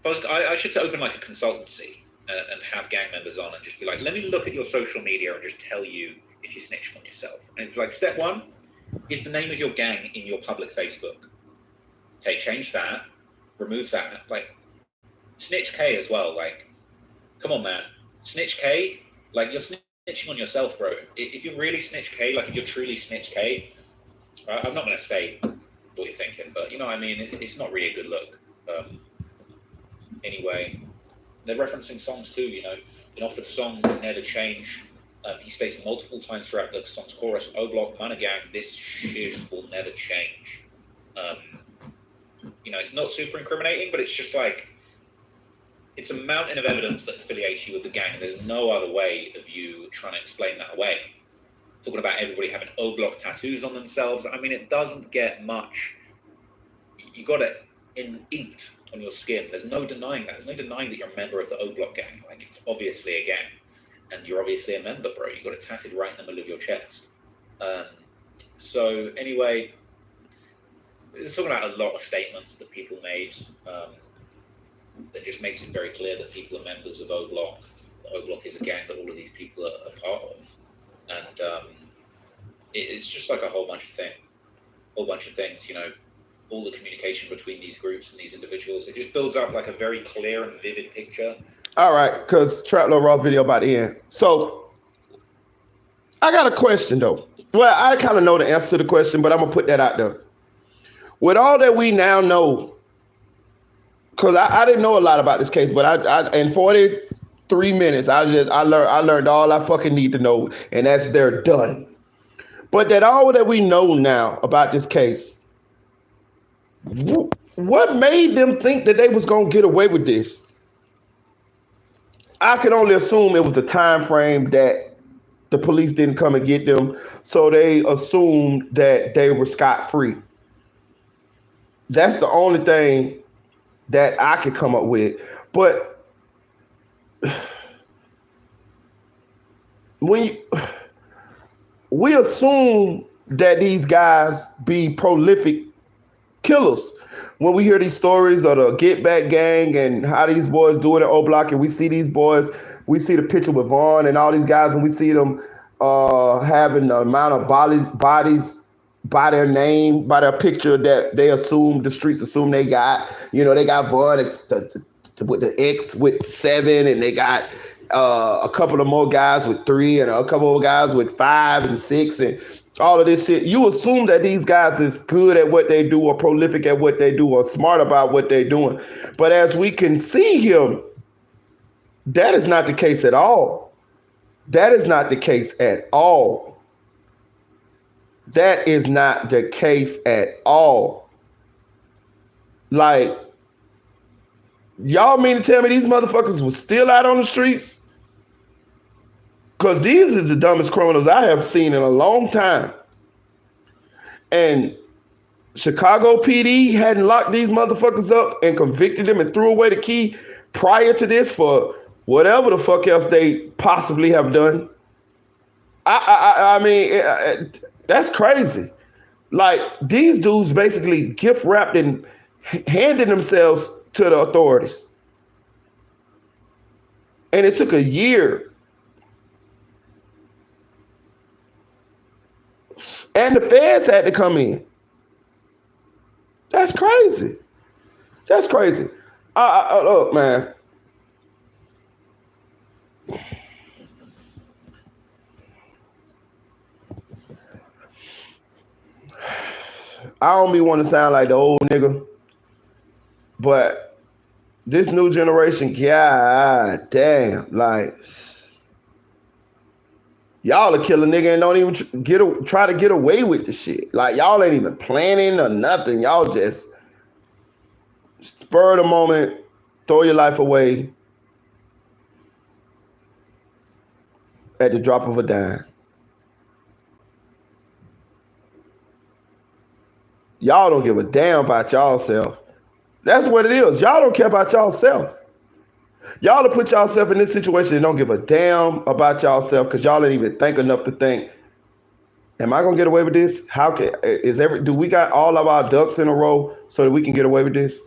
I should open like a consultancy and have gang members on and just be like, let me look at your social media and just tell you if you're snitching on yourself. And it's like, step one is the name of your gang in your public Facebook. Okay, change that, remove that. Like, Snitch K as well. Like, come on, man. Snitch K, like, you're snitching on yourself, bro. If you're really Snitch K, like, if you're truly Snitch K, I'm not going to say what you're thinking, but you know what I mean? It's not really a good look. Anyway, they're referencing songs too, you know. In Offered song, Never Change, he states multiple times throughout the song's chorus, Oblock, Monogang, this shit will never change. You know, it's not super incriminating, but it's just like, it's a mountain of evidence that affiliates you with the gang, and there's no other way of you trying to explain that away. Talking about everybody having Oblock tattoos on themselves, I mean, it doesn't get much. You got it inked on your skin. There's no denying that. There's no denying that you're a member of the Oblock gang. Like, it's obviously a gang, and you're obviously a member, bro. You got it tatted right in the middle of your chest. So anyway, we're talking about a lot of statements that people made. That just makes it very clear that people are members of Oblock. Oblock is a gang that all of these people are part of, and it's just like a whole bunch of things. You know, all the communication between these groups and these individuals. It just builds up like a very clear and vivid picture. All right, because Trap Low Raw video about to end. So I got a question though. Well, I kind of know the answer to the question, but I'm gonna put that out there. With all that we now know, because I didn't know a lot about this case, but I in 43 minutes I learned all I fucking need to know, and that's they're done. But that all that we know now about this case, what made them think that they was gonna get away with this? I can only assume it was the time frame that the police didn't come and get them, so they assumed that they were scot-free. That's the only thing that I could come up with. But we assume that these guys be prolific killers. When we hear these stories of the Get Back gang and how these boys do it at Oblock, and we see these boys, we see the picture with Vaughn and all these guys, and we see them having the amount of bodies by their name, by their picture that they assume, the streets assume they got. You know, they got Vaughn with the X with 7, and they got a couple of more guys with 3, and a couple of guys with 5 and 6, and all of this shit. You assume that these guys is good at what they do, or prolific at what they do, or smart about what they're doing. But as we can see here, that is not the case at all. That is not the case at all. That is not the case at all. Like, y'all mean to tell me these motherfuckers was still out on the streets? Because these is the dumbest criminals I have seen in a long time. And Chicago PD hadn't locked these motherfuckers up and convicted them and threw away the key prior to this for whatever the fuck else they possibly have done. I mean, that's crazy. Like, these dudes basically gift wrapped and handed themselves to the authorities. And it took a year. And the feds had to come in. That's crazy. That's crazy. Look, man. I don't be want to sound like the old nigga, but this new generation, god damn, like, y'all will kill a nigga and don't even try to get away with the shit. Like, y'all ain't even planning or nothing. Y'all just spur of the moment, throw your life away at the drop of a dime. Y'all don't give a damn about y'allself. That's what it is. Y'all don't care about y'allself. Y'all will put y'allself in this situation and don't give a damn about y'allself because y'all ain't even think enough to think, am I gonna get away with this? Do we got all of our ducks in a row so that we can get away with this?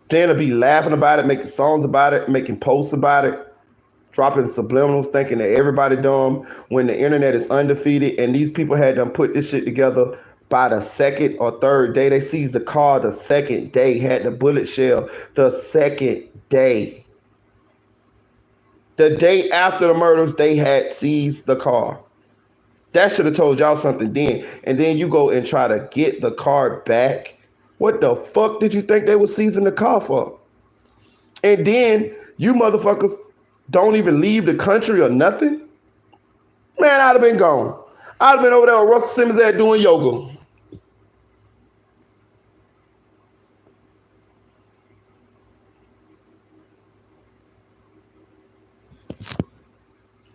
Then to be laughing about it, making songs about it, making posts about it, dropping subliminals, thinking that everybody dumb when the internet is undefeated, and these people had them put this shit together by the second or third day. They seized the car the second day, had the bullet shell the second day. The day after the murders, they had seized the car. That should have told y'all something then. And then you go and try to get the car back. What the fuck did you think they were seizing the car for? And then you motherfuckers don't even leave the country or nothing? Man, I'd have been gone. I'd have been over there with Russell Simmons there doing yoga.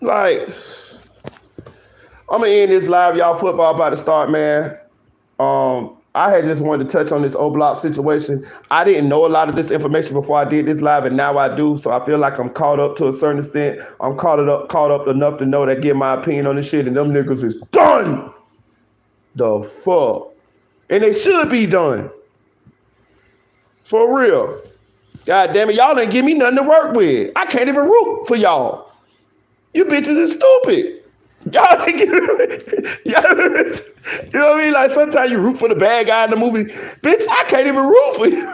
Like, I'm gonna end this live. Y'all football about to start, man. I had just wanted to touch on this Oblock situation. I didn't know a lot of this information before I did this live, and now I do. So I feel like I'm caught up to a certain extent. I'm caught up enough to know that, give my opinion on this shit, and them niggas is done. The fuck. And they should be done. For real. God damn it, y'all didn't give me nothing to work with. I can't even root for y'all. You bitches is stupid. Y'all didn't give me, you know what I mean? Like, sometimes you root for the bad guy in the movie. Bitch, I can't even root for you.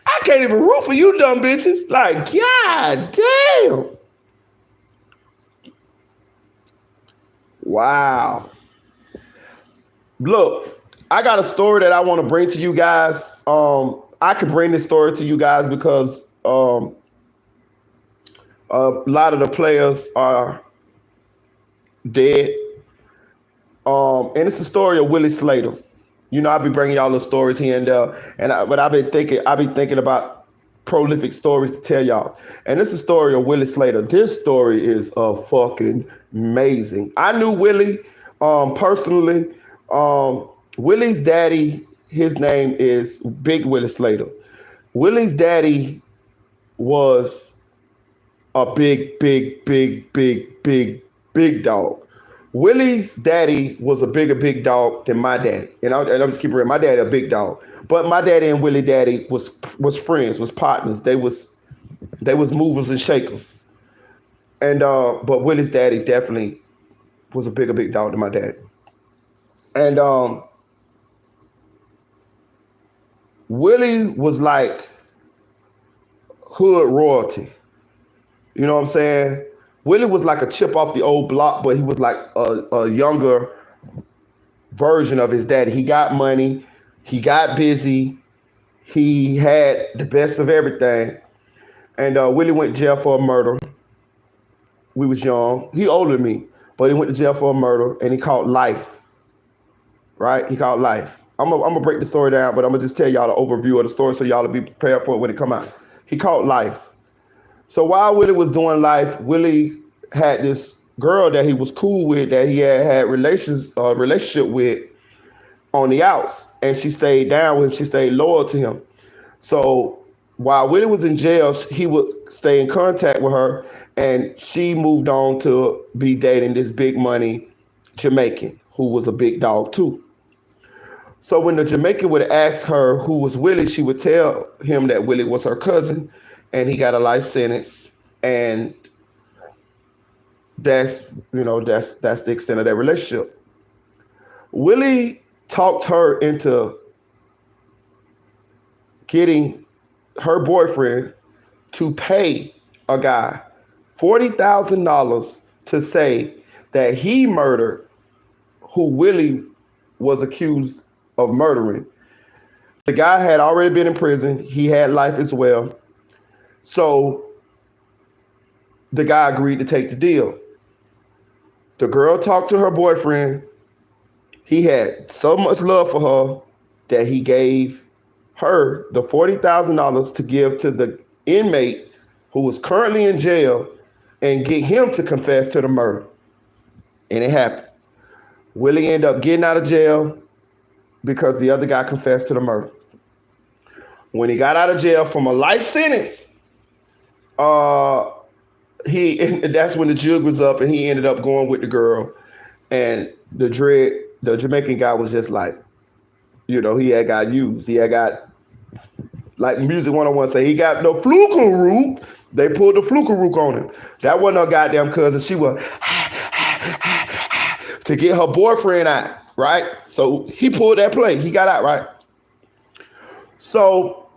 I can't even root for you dumb bitches. Like, god damn. Wow. Look, I got a story that I want to bring to you guys. I could bring this story to you guys because a lot of the players are dead. And it's the story of Willie Slater. You know, I'll be bringing y'all the stories here and there. But I've been thinking about prolific stories to tell y'all. And this is the story of Willie Slater. This story is fucking amazing. I knew Willie personally. Willie's daddy, his name is Big Willie Slater. Willie's daddy was a big dog. Willie's daddy was a big dog than my daddy. And I'm just keeping it real. My daddy a big dog. But my daddy and Willie daddy was friends, was partners. They was movers and shakers. And but Willie's daddy definitely was a big dog than my daddy. And Willie was like hood royalty. You know what I'm saying? Willie was like a chip off the old block, but he was like a younger version of his daddy. He got money. He got busy. He had the best of everything. And Willie went to jail for a murder. We was young. He older than me, but he went to jail for a murder, and he caught life. Right? He caught life. I'm gonna break the story down, but I'm gonna just tell y'all the overview of the story so y'all will be prepared for it when it come out. He caught life. So while Willie was doing life, Willie had this girl that he was cool with, that he had relationship with on the outs, and she stayed down with him. She stayed loyal to him. So while Willie was in jail, he would stay in contact with her, and she moved on to be dating this big money Jamaican who was a big dog too. So when the Jamaican would ask her who was Willie, she would tell him that Willie was her cousin, and he got a life sentence. And that's the extent of that relationship. Willie talked her into getting her boyfriend to pay a guy $40,000 to say that he murdered who Willie was accused of murdering. The guy had already been in prison. He had life as well. So the guy agreed to take the deal. The girl talked to her boyfriend. He had so much love for her that he gave her the $40,000 to give to the inmate who was currently in jail and get him to confess to the murder. And it happened. Willie ended up getting out of jail because the other guy confessed to the murder. When he got out of jail from a life sentence, that's when the jug was up, and he ended up going with the girl. And the Jamaican guy was just like, he had got used. He had got, like Music 101 say, he got the fluke-a-rook. They pulled the fluke-a-rook on him. That wasn't her goddamn cousin. She was to get her boyfriend out, right? So he pulled that play. He got out, right? So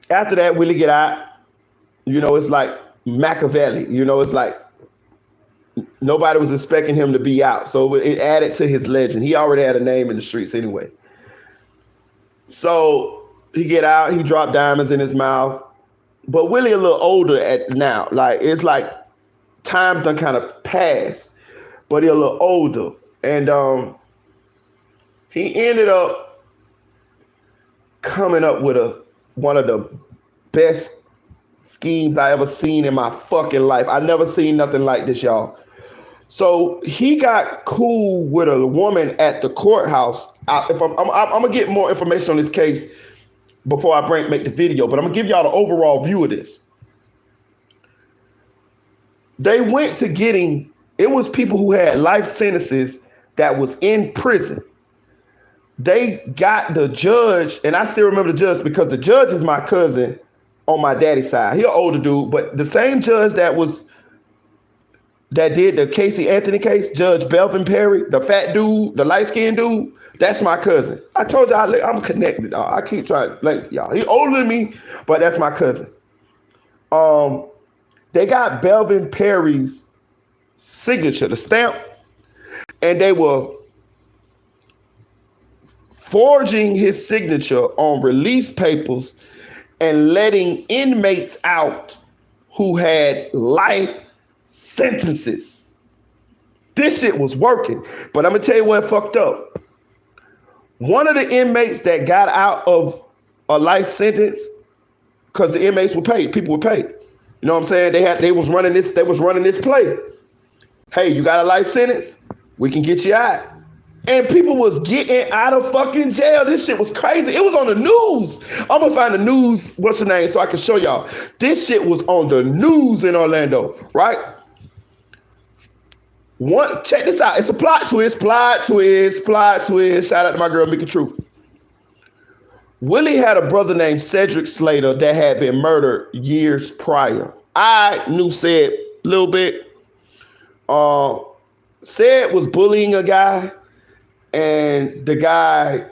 after that, Willie get out. It's like Machiavelli. It's like nobody was expecting him to be out. So it added to his legend. He already had a name in the streets anyway. So he get out. He dropped diamonds in his mouth. But Willie a little older now. Like, it's like times done kind of passed. But he a little older. And he ended up coming up with one of the best schemes I ever seen in my fucking life. I never seen nothing like this, y'all. So he got cool with a woman at the courthouse. I'm gonna get more information on this case before I make the video, but I'm gonna give y'all the overall view of this. They went to getting, it was people who had life sentences that was in prison. They got the judge, and I still remember the judge because the judge is my cousin on my daddy's side. He an older dude, but the same judge that did the Casey Anthony case, Judge Belvin Perry, the fat dude, the light-skinned dude, That's my cousin. I told y'all I'm connected. I keep trying to explain to y'all. He older than me, but that's my cousin. They got Belvin Perry's signature, the stamp, and they were forging his signature on release papers and letting inmates out who had life sentences. This shit was working. But I'm gonna tell you what fucked up. One of the inmates that got out of a life sentence, because the inmates were paid, people were paid. You know what I'm saying? They was running this play. Hey, you got a life sentence? We can get you out. And people was getting out of fucking jail. This shit was crazy. It was on the news. I'm gonna find the news, what's the name, so I can show y'all. This shit was on the news in Orlando, right? Check this out. It's a plot twist. Shout out to my girl, Mickey Truth. Willie had a brother named Cedric Slater that had been murdered years prior. I knew Ced a little bit. Ced was bullying a guy, and the guy,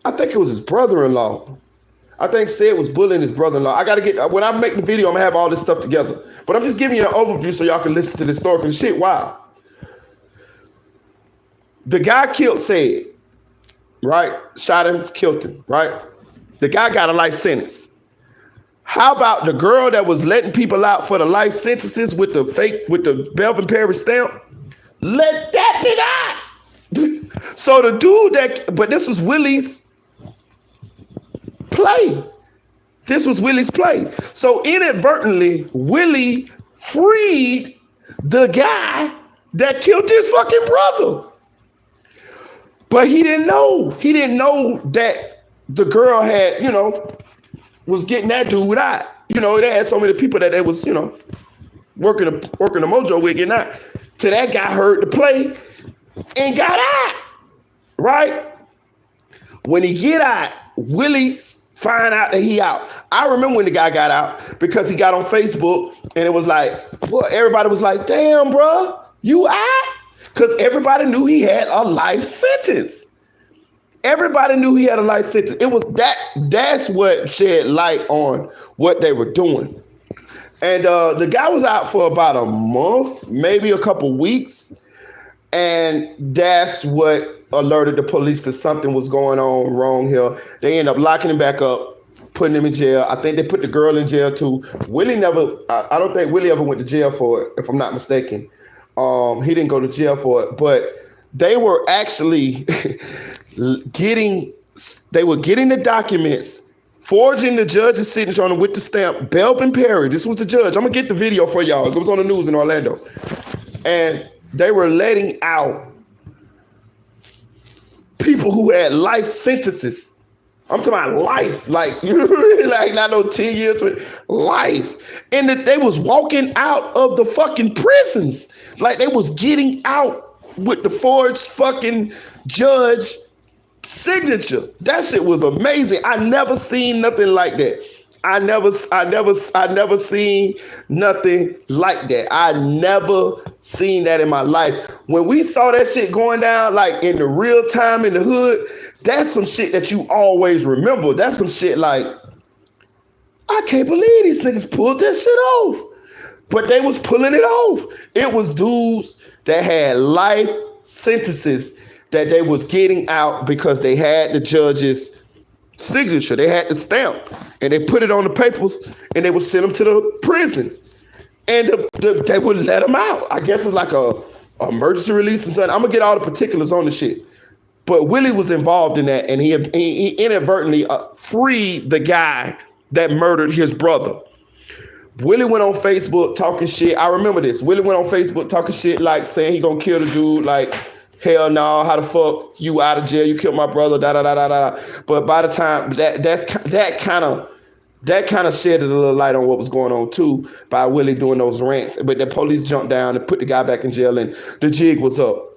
I think it was his brother-in-law. I think Ced was bullying his brother-in-law. When I make the video, I'm gonna have all this stuff together. But I'm just giving you an overview so y'all can listen to this story, because shit, wow. The guy killed Ced, right? Shot him, killed him, right? The guy got a life sentence. How about the girl that was letting people out for the life sentences with the Belvin Perry stamp? Let that nigga out. So the dude but this was Willie's play. This was Willie's play. So inadvertently, Willie freed the guy that killed his fucking brother. But he didn't know. He didn't know that the girl had, was getting that dude out. They had so many people that they was, working the mojo with getting out. So that guy heard the play and got out, right? When he get out, Willie find out that he out. I remember when the guy got out because he got on Facebook and it was like, well, everybody was like, damn, bro, you out? Because everybody knew he had a life sentence. Everybody knew he had a life sentence. It was that's what shed light on what they were doing. And the guy was out for about a month, maybe a couple weeks. And that's what alerted the police that something was going on wrong here. They ended up locking him back up, putting him in jail. I think they put the girl in jail too. I don't think Willie ever went to jail for it, if I'm not mistaken. He didn't go to jail for it, but they were actually getting the documents, forging the judge's signature on it with the stamp. Belvin Perry, this was the judge. I'm gonna get the video for y'all. It was on the news in Orlando. And they were letting out people who had life sentences. I'm talking about life, like not no 10 years, life. And that they was walking out of the fucking prisons. Like they was getting out with the forged fucking judge signature. That shit was amazing. I never seen nothing like that. I never seen nothing like that. I never seen that in my life. When we saw that shit going down, like in the real time in the hood, that's some shit that you always remember. That's some shit like, I can't believe these niggas pulled that shit off. But they was pulling it off. It was dudes that had life sentences that they was getting out because they had the judge's signature. They had the stamp and they put it on the papers and they would send them to the prison. And they would let them out. I guess it's like a emergency release and something. I'm gonna get all the particulars on the shit. But Willie was involved in that, and he inadvertently freed the guy that murdered his brother. Willie went on Facebook talking shit. I remember this. Willie went on Facebook talking shit, like saying he gonna kill the dude. Like, hell no, how the fuck you out of jail? You killed my brother. Da da da da da. But by the time that kind of shedded a little light on what was going on too by Willie doing those rants. But the police jumped down and put the guy back in jail, and the jig was up.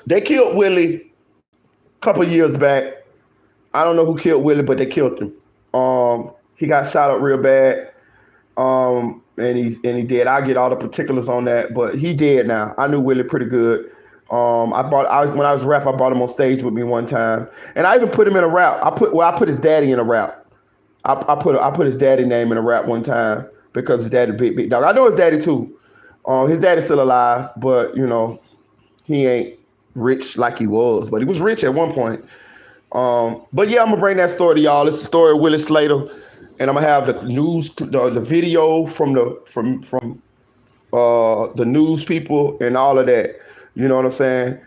They killed Willie a couple years back. I don't know who killed Willie, but they killed him. He got shot up real bad. And he did. I'll get all the particulars on that, but he dead now. I knew Willie pretty good. When I was rap, I brought him on stage with me one time, and I even put him in a rap. I put his daddy in a rap. I put his daddy name in a rap one time because his daddy big dog. I know his daddy too. His daddy's still alive, but he ain't rich like he was, but he was rich at one point. But yeah, I'm gonna bring that story to y'all. It's the story of Willie Slater, and I'm gonna have the news, the video from the news people and all of that. You know what I'm saying?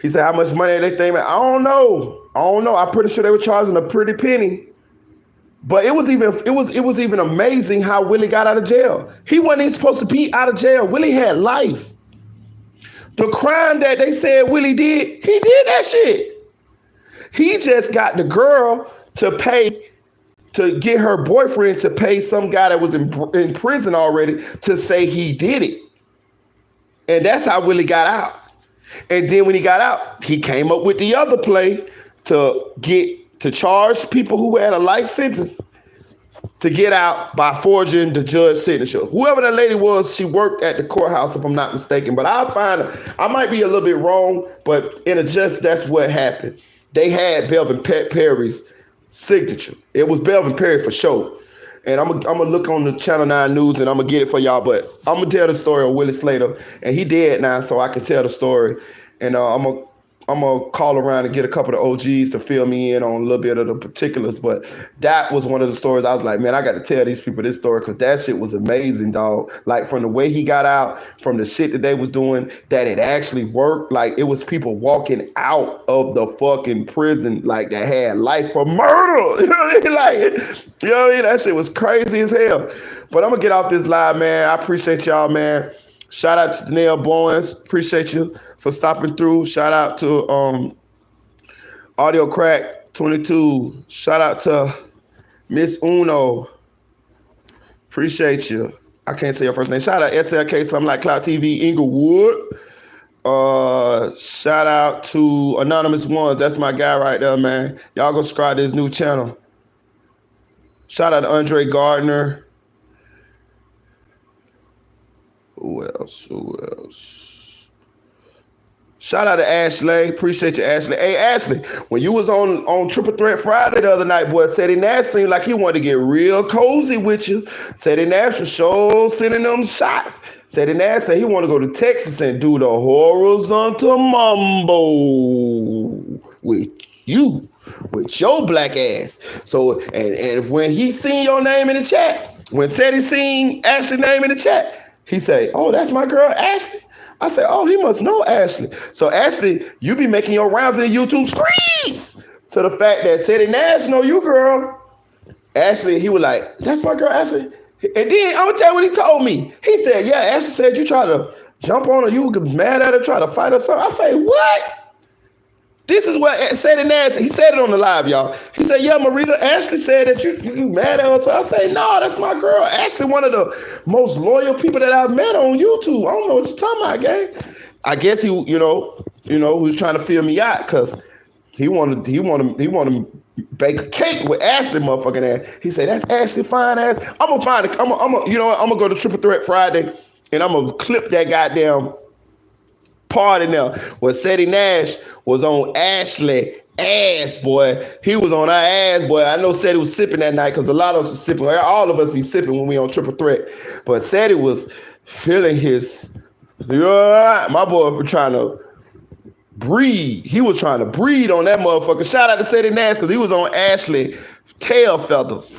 He said, "How much money are they think?" I don't know. I'm pretty sure they were charging a pretty penny. But it was even amazing how Willie got out of jail. He wasn't even supposed to be out of jail. Willie had life. The crime that they said Willie did, he did that shit. He just got the girl to get her boyfriend to pay some guy that was in prison already to say he did it. And that's how Willie got out. And then when he got out, he came up with the other play to charge people who had a life sentence to get out by forging the judge's signature. Whoever that lady was, she worked at the courthouse, if I'm not mistaken. But I might be a little bit wrong, but in a just, that's what happened. They had Belvin Perry's signature. It was Belvin Perry for sure. And I'm gonna look on the Channel 9 News and I'm gonna get it for y'all. But I'm gonna tell the story of Willie Slater, and he dead now, so I can tell the story. And I'm gonna call around and get a couple of OGs to fill me in on a little bit of the particulars. But that was one of the stories I was like, man, I got to tell these people this story because that shit was amazing, dog. Like from the way he got out, from the shit that they was doing, that it actually worked. Like it was people walking out of the fucking prison like that had life for murder. You know what I mean? Like, that shit was crazy as hell. But I'm gonna get off this live, man. I appreciate y'all, man. Shout out to Danielle Bowens. Appreciate you for stopping through. Shout out to Audio Crack 22. Shout out to Miss Uno. Appreciate you. I can't say your first name. Shout out SLK, something like Cloud TV, Inglewood. Shout out to Anonymous Ones. That's my guy right there, man. Y'all go subscribe to his new channel. Shout out to Andre Gardner. Who else? Shout out to Ashley. Appreciate you, Ashley. Hey, Ashley, when you was on Triple Threat Friday the other night, boy, Seti Nash seemed like he wanted to get real cozy with you. Seti Nash was sure sending them shots. Seti Nash said he want to go to Texas and do the horizontal mambo with you, with your black ass. So, and when he seen your name in the chat, when Seti seen Ashley's name in the chat, he say, "Oh, that's my girl, Ashley." I said, "Oh, he must know Ashley." So Ashley, you be making your rounds in the YouTube streets to the fact that Seti Nash know you, girl. Ashley, he was like, "That's my girl, Ashley." And then I'm gonna tell you what he told me. He said, "Yeah, Ashley said you try to jump on her, you were mad at her, try to fight her, something." I say, "What?" This is what Seti Nash, he said it on the live, y'all. He said, "Yeah, Marita, Ashley said that you mad at her." So I say, "No, that's my girl. Ashley, one of the most loyal people that I've met on YouTube. I don't know what you're talking about, gang." I guess he was trying to feel me out because he wanted to bake a cake with Ashley motherfucking ass. He said, "That's Ashley fine ass." I'm gonna find it. I'm gonna go to Triple Threat Friday and I'm gonna clip that goddamn party now where Seti Nash was on Ashley ass, boy. He was on our ass, boy. I know Seti was sipping that night because a lot of us were sipping. All of us be sipping when we on Triple Threat. But Seti was feeling his, my boy was trying to breathe. He was trying to breathe on that motherfucker. Shout out to Seti Nash because he was on Ashley tail feathers.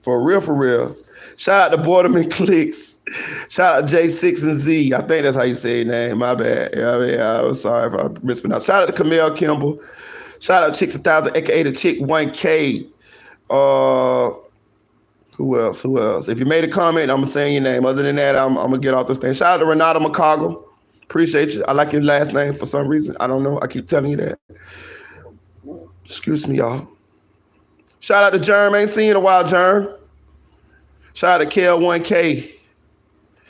For real, for real. Shout out to Borderman Clicks. Shout out to J6 and Z. I think that's how you say your name. My bad. I was sorry if I mispronounced. Shout out to Camille Kimball. Shout out to Chicks 1000, aka the Chick 1K. Who else? If you made a comment, I'm gonna say your name. Other than that, I'm gonna get off this thing. Shout out to Renata McCoggle. Appreciate you. I like your last name for some reason. I don't know. I keep telling you that. Excuse me, y'all. Shout out to Germ. Ain't seen you in a while, Germ. Shout out to KL1K.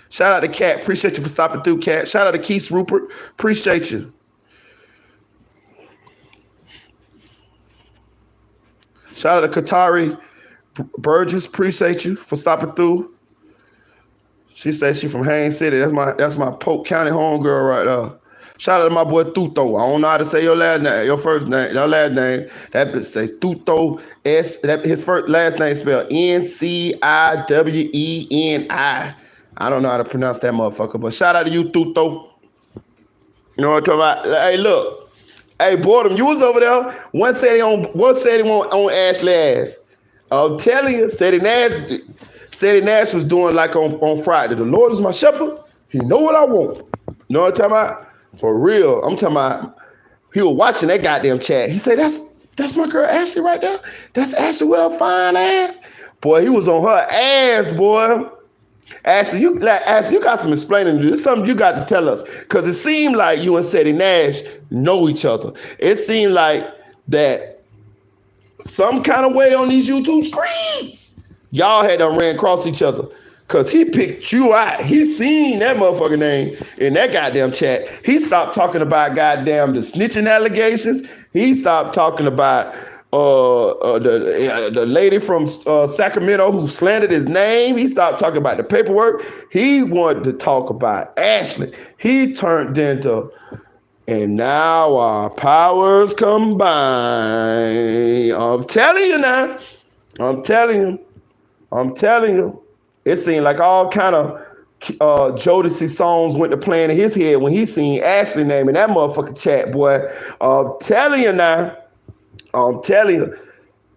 Shout out to Kat. Appreciate you for stopping through, Kat. Shout out to Keith Rupert. Appreciate you. Shout out to Katari Burgess. Appreciate you for stopping through. She says she from Haines City. That's my Polk County homegirl right there. Shout out to my boy Tuto. I don't know how to say your last name, your first name, your last name. That bitch say Tuto S. That his first last name spelled Nciweni. I don't know how to pronounce that motherfucker, but shout out to you, Tuto. You know what I'm talking about? Hey, look. Hey, Boredom, you was over there. One said he on Ashley ass. I'm telling you, Sadie Nash was doing like on Friday. The Lord is my shepherd. He know what I want. You know what I'm talking about? For real. I'm talking about he was watching that goddamn chat. He said, that's my girl Ashley right there. That's Ashley with her fine ass. Boy, he was on her ass, boy. Ashley, you got some explaining to do. This is something you got to tell us. Because it seemed like you and Sadie Nash know each other. It seemed like that some kind of way on these YouTube streams, y'all had done ran across each other. Because he picked you out. He seen that motherfucking name in that goddamn chat. He stopped talking about goddamn the snitching allegations. He stopped talking about the lady from Sacramento who slandered his name. He stopped talking about the paperwork. He wanted to talk about Ashley. He turned into, and now our powers combine. I'm telling you now. I'm telling you. It seemed like all kind of Jodeci songs went to playing in his head when he seen Ashley name in that motherfucking chat, boy. I'm telling you now. I'm telling you.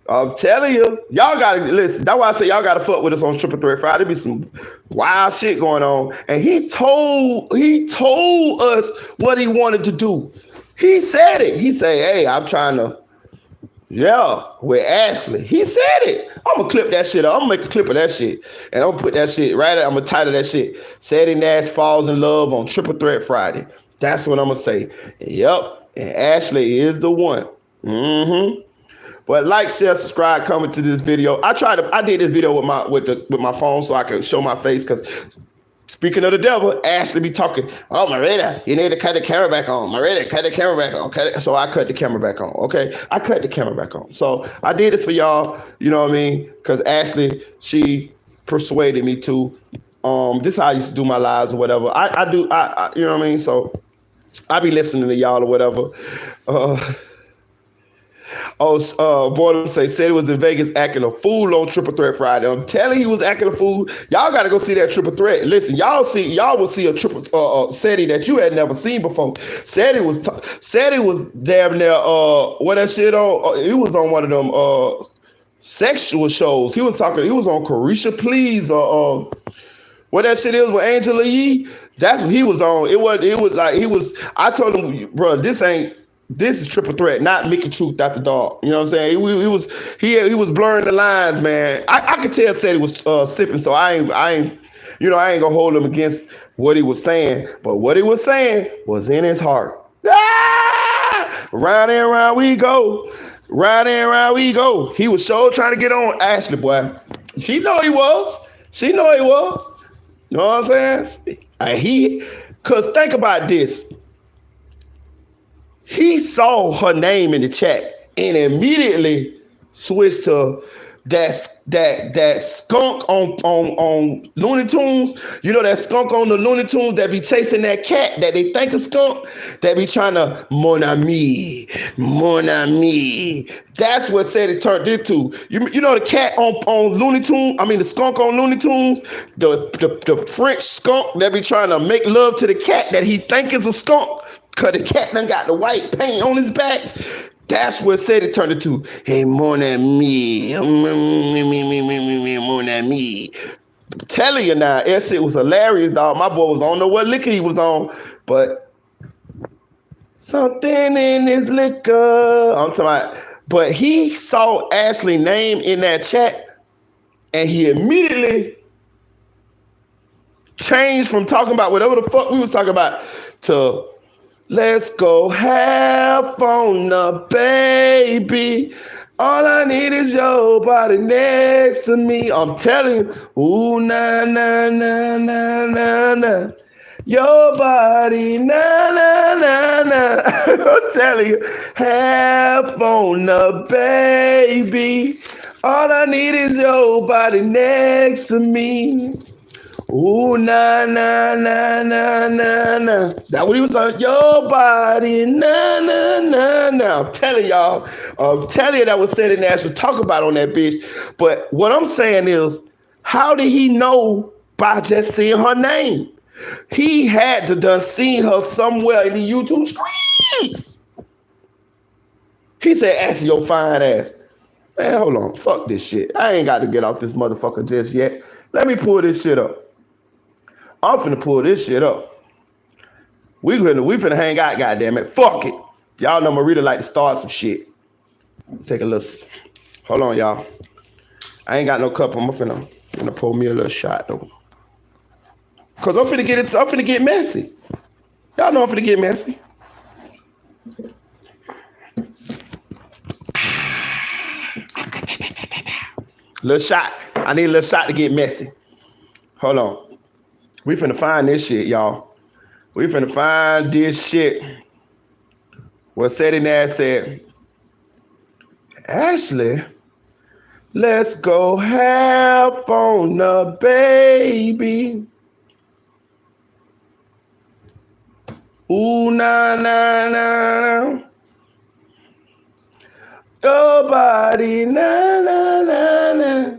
Y'all gotta listen. That's why I say y'all gotta fuck with us on Triple Threat Friday. There be some wild shit going on. And he told us what he wanted to do. He said it. He said, hey, I'm trying to, with Ashley. He said it. I'm gonna clip that shit up. I'm gonna make a clip of that shit. And I'm gonna put that shit right there. I'm gonna title that shit. Sadie Nash falls in love on Triple Threat Friday. That's what I'm gonna say. Yep. And Ashley is the one. Mm-hmm. But like, share, subscribe, comment to this video. I did this video with my phone so I could show my face, because speaking of the devil, Ashley be talking, oh, Marita, you need to cut the camera back on. Marita, cut the camera back on. So I cut the camera back on, okay? I cut the camera back on. So I did this for y'all, you know what I mean? Because Ashley, she persuaded me to. This is how I used to do my lives or whatever. I you know what I mean? So I be listening to y'all or whatever. Boredom said he was in Vegas acting a fool on Triple Threat Friday. I'm telling you, he was acting a fool. Y'all got to go see that Triple Threat. Listen, y'all will see a triple Sadie that you had never seen before. Sadie was damn near what that shit on. He was on one of them sexual shows. He was on Carisha Please what that shit is with Angela Yee. That's what he was on. It was like I told him, bro, this is Triple Threat, not Mickey Truth Dr. Dog. You know what I'm saying? He was blurring the lines, man. I could tell said he was sipping, so I ain't gonna hold him against what he was saying. But what he was saying was in his heart. Round and round we go. Round and round we go. He was sure trying to get on Ashley, boy. She know he was. You know what I'm saying? Cause think about this. He saw her name in the chat and immediately switched to that skunk on Looney Tunes. You know that skunk on the Looney Tunes that be chasing that cat that they think is skunk, that be trying to mon ami. That's what said it turned into. You know the cat on Looney Tunes. I mean the skunk on Looney Tunes. The French skunk that be trying to make love to the cat that he think is a skunk. Cause the cat done got the white paint on his back. That's what said it turned into. Hey, mon ami. Mon ami. I'm telling you now, that shit was hilarious, dog. My boy was on know what liquor he was on, but something in his liquor. I'm talking about, but he saw Ashley's name in that chat, and he immediately changed from talking about whatever the fuck we was talking about to let's go have fun, baby. All I need is your body next to me. I'm telling you, ooh, na, na, na, na, na, na. Your body, na, na, na, na. I'm telling you, have fun, baby. All I need is your body next to me. Ooh, na na na na na na. That what he was on. Your body, na na na na. I'm telling you that was Sandy Nash would talk about on that bitch. But what I'm saying is, how did he know by just seeing her name? He had to done seen her somewhere in the YouTube streets. He said, "Ask your fine ass." Man, hold on. Fuck this shit. I ain't got to get off this motherfucker just yet. Let me pull this shit up. I'm finna pull this shit up. We finna hang out, goddammit. Fuck it. Y'all know Marita like to start some shit. Take a little. Hold on, y'all. I ain't got no cup. I'm finna pour me a little shot though. Cause I'm finna get messy. Y'all know I'm finna get messy. Little shot. I need a little shot to get messy. Hold on. We finna find this shit, y'all. We finna find this shit. What Sadie Nash said, Ashley, let's go have fun, baby. Ooh, na, na, na, na. Your body, na, na, na, na.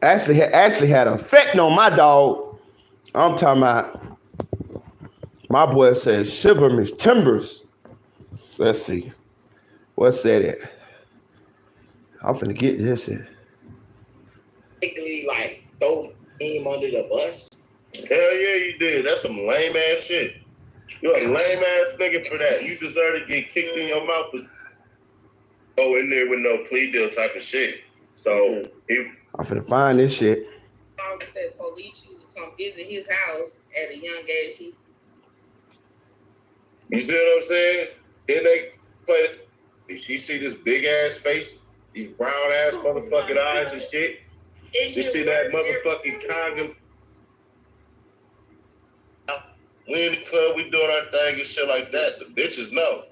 Ashley had an effect on my dog. I'm talking about, my boy said, shiver me timbers. Let's see. What said it? I'm finna get this shit. Like, throw him under the bus? Hell yeah, you did. That's some lame ass shit. You're a lame ass nigga for that. You deserve to get kicked in your mouth for go in there with no plea deal type of shit. So I'm finna find this shit. I said police used to come visit his house at a young age. You see what I'm saying? Then they play. She see this big ass face, these brown ass motherfucking eyes and shit. She see that motherfucking condom. We in the club, we doing our thing and shit like that. The bitches know.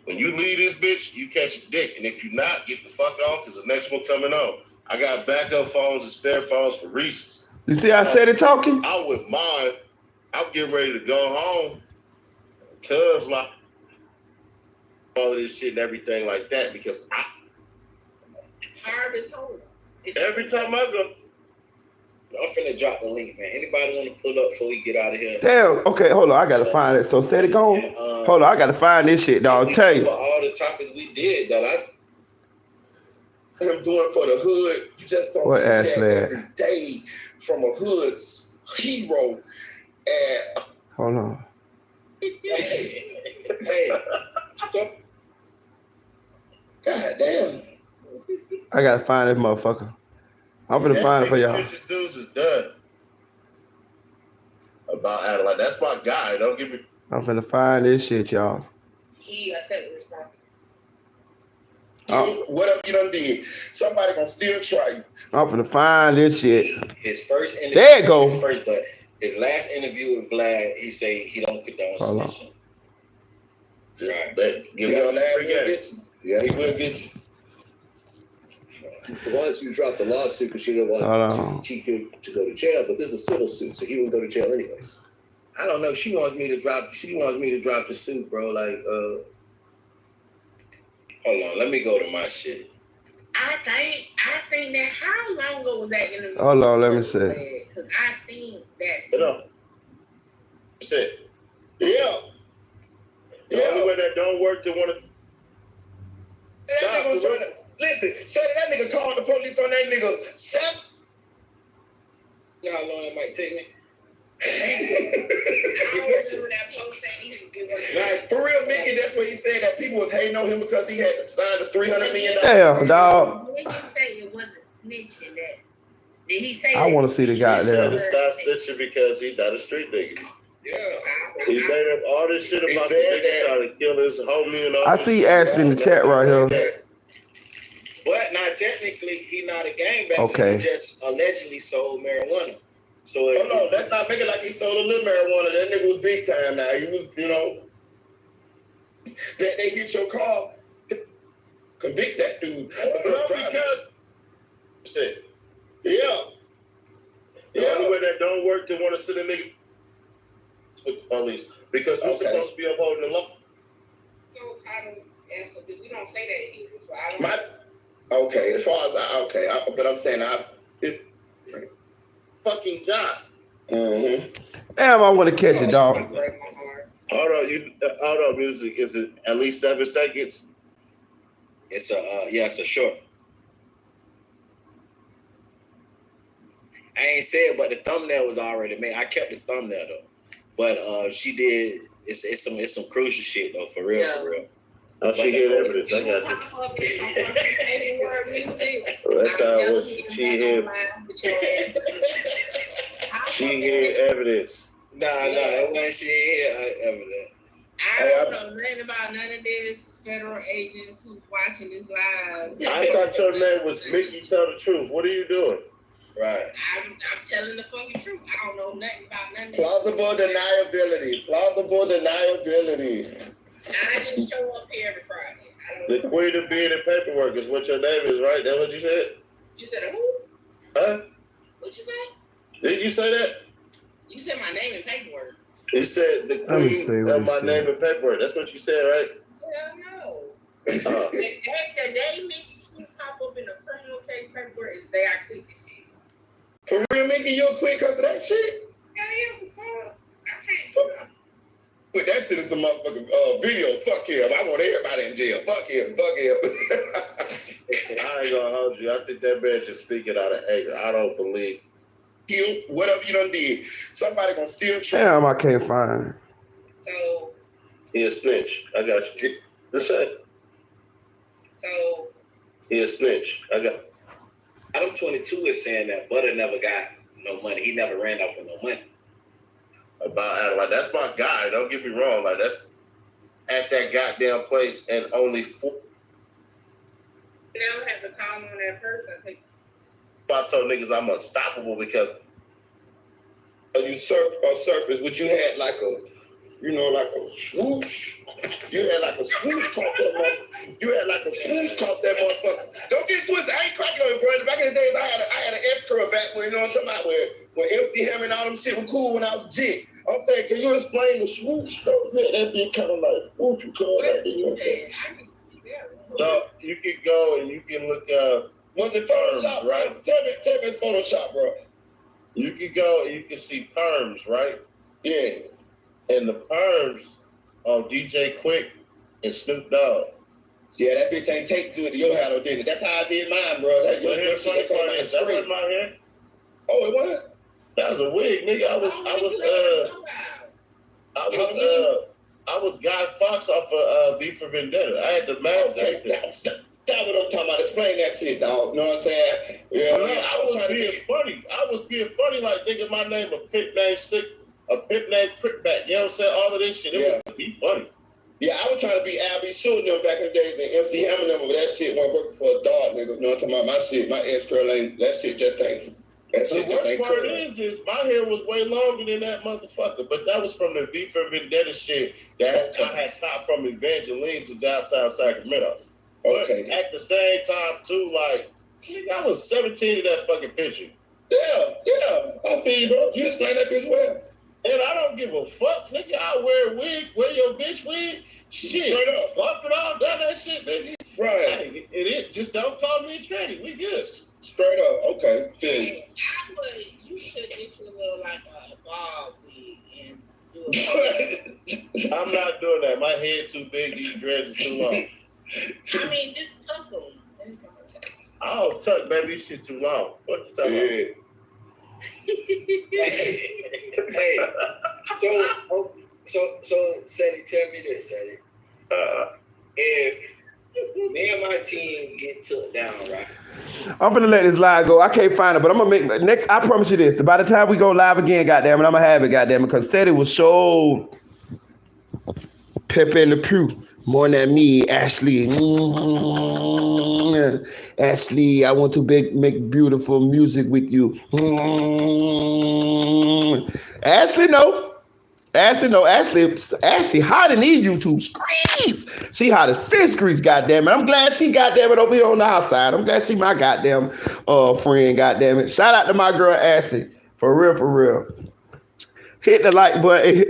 When you leave this bitch, you catch a dick. And if you not, get the fuck on because the next one coming on. I got backup phones and spare phones for reasons. You see I said it talking? I wouldn't mind. I'm getting ready to go home. Cause my all of this shit and everything like that because Harvest home. Every time I go, I'm finna drop the link, man. Anybody want to pull up before we get out of here? Damn. Okay, hold on. I gotta find it. So said it gone. Hold on. I gotta find this shit, dog. I'll tell you. All the topics we did that I'm doing for the hood. You just don't What see Ashley that at? every day from a hood hero. And Hold on. hey, so, God damn. I gotta find this motherfucker. I'm gonna find it for y'all. Pictures dudes is done. About Adelaide. That's my guy. Don't give me. I'm finna find this shit, y'all. he accepted responsibility. Whatever you done did, somebody gonna still try you. I'm finna find this shit. His first interview. There you go. But his last interview with Vlad, he say he don't condone snitching. Right. Give me a last bitch. Yeah, he will get you. Once you drop the lawsuit because you don't want TQ to go to jail, but this is a civil suit, so he wouldn't go to jail anyways. I don't know. She wants me to drop the suit, bro. Like, hold on. Let me go to my shit. I think that how long ago was that interview? Hold on, let me see. Because I think that's Shit. Yeah. The only way that don't work, they want to stop. Listen, say that nigga called the police on that nigga 7. You know how long it might take me? Like, for real, Mickey, that's what he said, that people was hating on him because he had signed a $300 million. Damn, dog. When you say it wasn't snitching, that did he say? I want to see the guy He there. said to stop snitching because he not a street nigga. Yeah. He made up all this shit about the nigga trying to kill his homie and all. I see Ashley in the chat right here. But now technically, he not a gangbanger. Okay. He just allegedly sold marijuana. So Hold on, let's not make it like he sold a little marijuana. That nigga was big time now. He was, you know, that they hit your car, convict that dude. Shit. Yeah. don't work to want to send a nigga with the police because we're supposed to be upholding the law. No titles and so we don't say that here. So I don't. Okay, as far as but I'm saying it's Fucking job. mm-hmm. Damn, I want to catch it, dog. Hold on, music. Is it at least 7 seconds? It's a short. I ain't said, but the thumbnail was already made. I kept the thumbnail though, but she did. It's some crucial shit though, for real, for real. Oh, she hid evidence. I got you. That's how it was. She hid. She hid evidence. Nah, that wasn't she hid evidence. I don't know nothing about none of this. Federal agents who watching this live. I thought your name was Mickey. Tell the truth. What are you doing? Right. I'm telling the fucking truth. I don't know nothing about none of this. Plausible deniability. I just show up here every Friday. The queen of being in paperwork is what your name is, right? That's what you said? You said who? Huh? What you say? Did you say that? You said my name in paperwork. You said the queen of my name in paperwork. That's what you said, right? Hell no. The day Mickey Snoop pop up in a criminal case paperwork is the day I quit this shit. For real, Mickey, you'll quit because of that shit? Yeah, before. I can't. Put that shit in some motherfucking video. Fuck him. I want everybody in jail. Fuck him. I ain't gonna hold you. I think that man just speaking out of anger. I don't believe. You, whatever you done did, somebody gonna steal. Damn, I can't find it. So. He a snitch. I got you. Listen. So. He a snitch. I got. Adam 22 is saying that Butter never got no money. He never ran off with no money. About Adam, like that's my guy. Don't get me wrong. Like that's at that goddamn place, and only 4. Now have to call on that person. I told niggas I'm unstoppable because you surface, what you had like a swoosh. You had like a swoosh caught that motherfucker. Don't get twisted. I ain't cracking on it, bro. Back in the days, I had an S-curl back when, you know what I'm talking about, when MC Hammer and all them shit was cool when I was jit. I'm saying, can you explain the swoosh? That'd be kind of like, what you call that? You know what I'm saying? So you can go and you can look was it Photoshop, right? Tell me Photoshop, bro. You can go and you can see perms, right? Yeah. And the perms on DJ Quick and Snoop Dogg. Yeah, that bitch ain't take good to your hair, did it? That's how I did mine, bro. That wasn't my hair. Oh, it was? That was a wig, nigga. I was Guy Fawkes off of V for Vendetta. I had the mask. Okay, that's what I'm talking about. Explain that shit, dog. You know what I'm saying? Yeah, no, I was being funny. I was being funny, like nigga, my name a pimp named Sick, a pimp named Prickback. You know what I'm saying? All of this shit. It was to be funny. Yeah, I was trying to be Albie shooting them back in the days and MC Hammer them, but that shit wasn't working for a dog, nigga. You know what I'm talking about? My shit, my ex-girl ain't, that shit just ain't. The worst part is my hair was way longer than that motherfucker, but that was from the V for Vendetta shit that I had caught from Evangeline to downtown Sacramento. Okay. But at the same time, too, like, I was 17 in that fucking picture. Yeah, I feel you, bro. You explain that bitch well. And I don't give a fuck, nigga. I wear a wig, wear your bitch wig. Shit, straight up. Fuck it all, done that shit, nigga. Right. It just don't call me a tranny. We good. Straight up, okay. Feel you. You should get to a little like a bald wig and do it. I'm not doing that. My head too big. These dreads is too long. I mean, just tuck them. I don't tuck, baby. This shit too long. What you talking about? Hey, so, Sadie, tell me this, Sadie. If me and my team get took down, right? I'm gonna let this live go. I can't find it, but I'm gonna make next. I promise you this. By the time we go live again, goddamn it, I'm gonna have it, goddamn it, because Sadie was so Pepe Le Pew. More than me, Ashley. Ashley, I want to make beautiful music with you. Ashley, no. Ashley hot in these YouTube screens. She hot as fish grease, goddamn it. I'm glad she goddamn it over here on the outside. I'm glad she my goddamn friend, goddamn it. Shout out to my girl Ashley For real, for real. Hit the like button.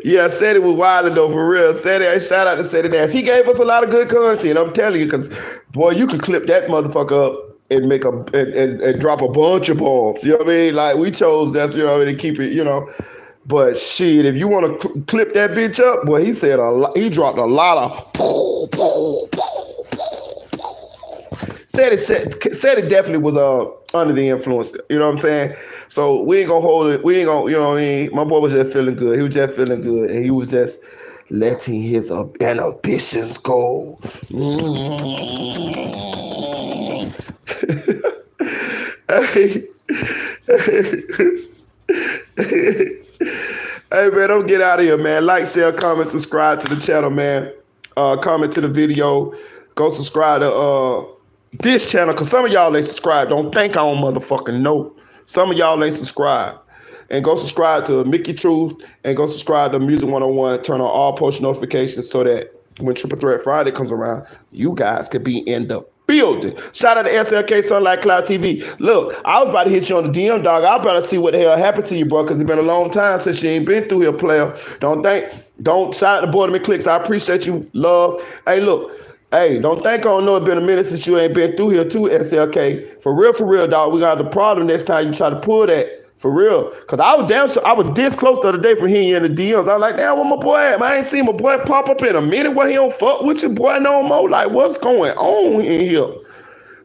Yeah, said it was wild though, for real. Said it. Shout out to Said It Dash. He gave us a lot of good content. I'm telling you, because boy, you can clip that motherfucker up and make and drop a bunch of bombs. You know what I mean? Like we chose that, you know, to keep it, you know. But shit, if you want to clip that bitch up, boy, he said a lot. He dropped a lot of. Said it definitely was under the influence. You know what I'm saying? So we ain't gonna hold it. We ain't gonna, you know what I mean? My boy was just feeling good. He was just feeling good, and he was just letting his inhibitions go. Hey man, don't get out of here, man. Like, share, comment, subscribe to the channel, man. Comment to the video. Go subscribe to this channel, because some of y'all ain't subscribed. Don't think I don't motherfucking know. Some of y'all ain't subscribed. And go subscribe to Mickey Truth, and go subscribe to Music 101. Turn on all post notifications so that when Triple Threat Friday comes around, you guys could be in the building. Shout out to SLK Sunlight Cloud TV. Look, I was about to hit you on the DM, dog. I better see what the hell happened to you, bro, because it's been a long time since you ain't been through here, player. Don't shout out to Boredom and Clicks. I appreciate you, love. Hey, look. Hey, don't think I don't know it's been a minute since you ain't been through here too, SLK. For real, dog. We got the problem next time you try to pull that. For real. Because I was this close the other day from hearing you in the DMs. I was like, damn, where my boy at? I ain't seen my boy pop up in a minute. Where he don't fuck with your boy no more? Like, what's going on in here?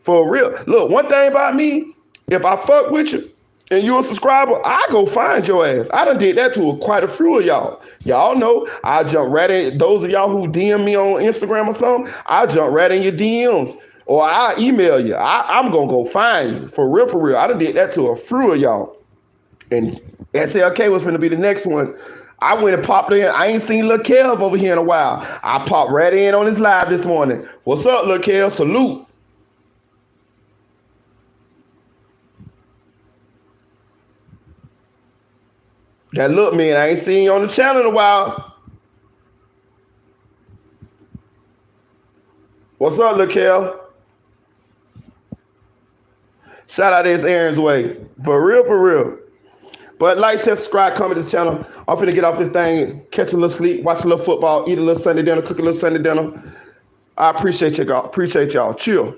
For real. Look, one thing about me, if I fuck with you and you a subscriber, I go find your ass. I done did that to quite a few of y'all. Y'all know I jump right in. Those of y'all who DM me on Instagram or something, I jump right in your DMs. Or I email you. I'm going to go find you. For real. I done did that to a few of y'all. And SLK was finna be the next one. I went and popped in. I ain't seen Lil Kev over here in a while. I popped right in on his live this morning. What's up, Lil Kev? Salute. That look, man, I ain't seen you on the channel in a while. What's up, Lil Kev? Shout out to his Aaron's way. For real. But like, share, subscribe, comment to the channel. I'm finna get off this thing, catch a little sleep, watch a little football, eat a little Sunday dinner, cook a little Sunday dinner. I appreciate y'all. Chill.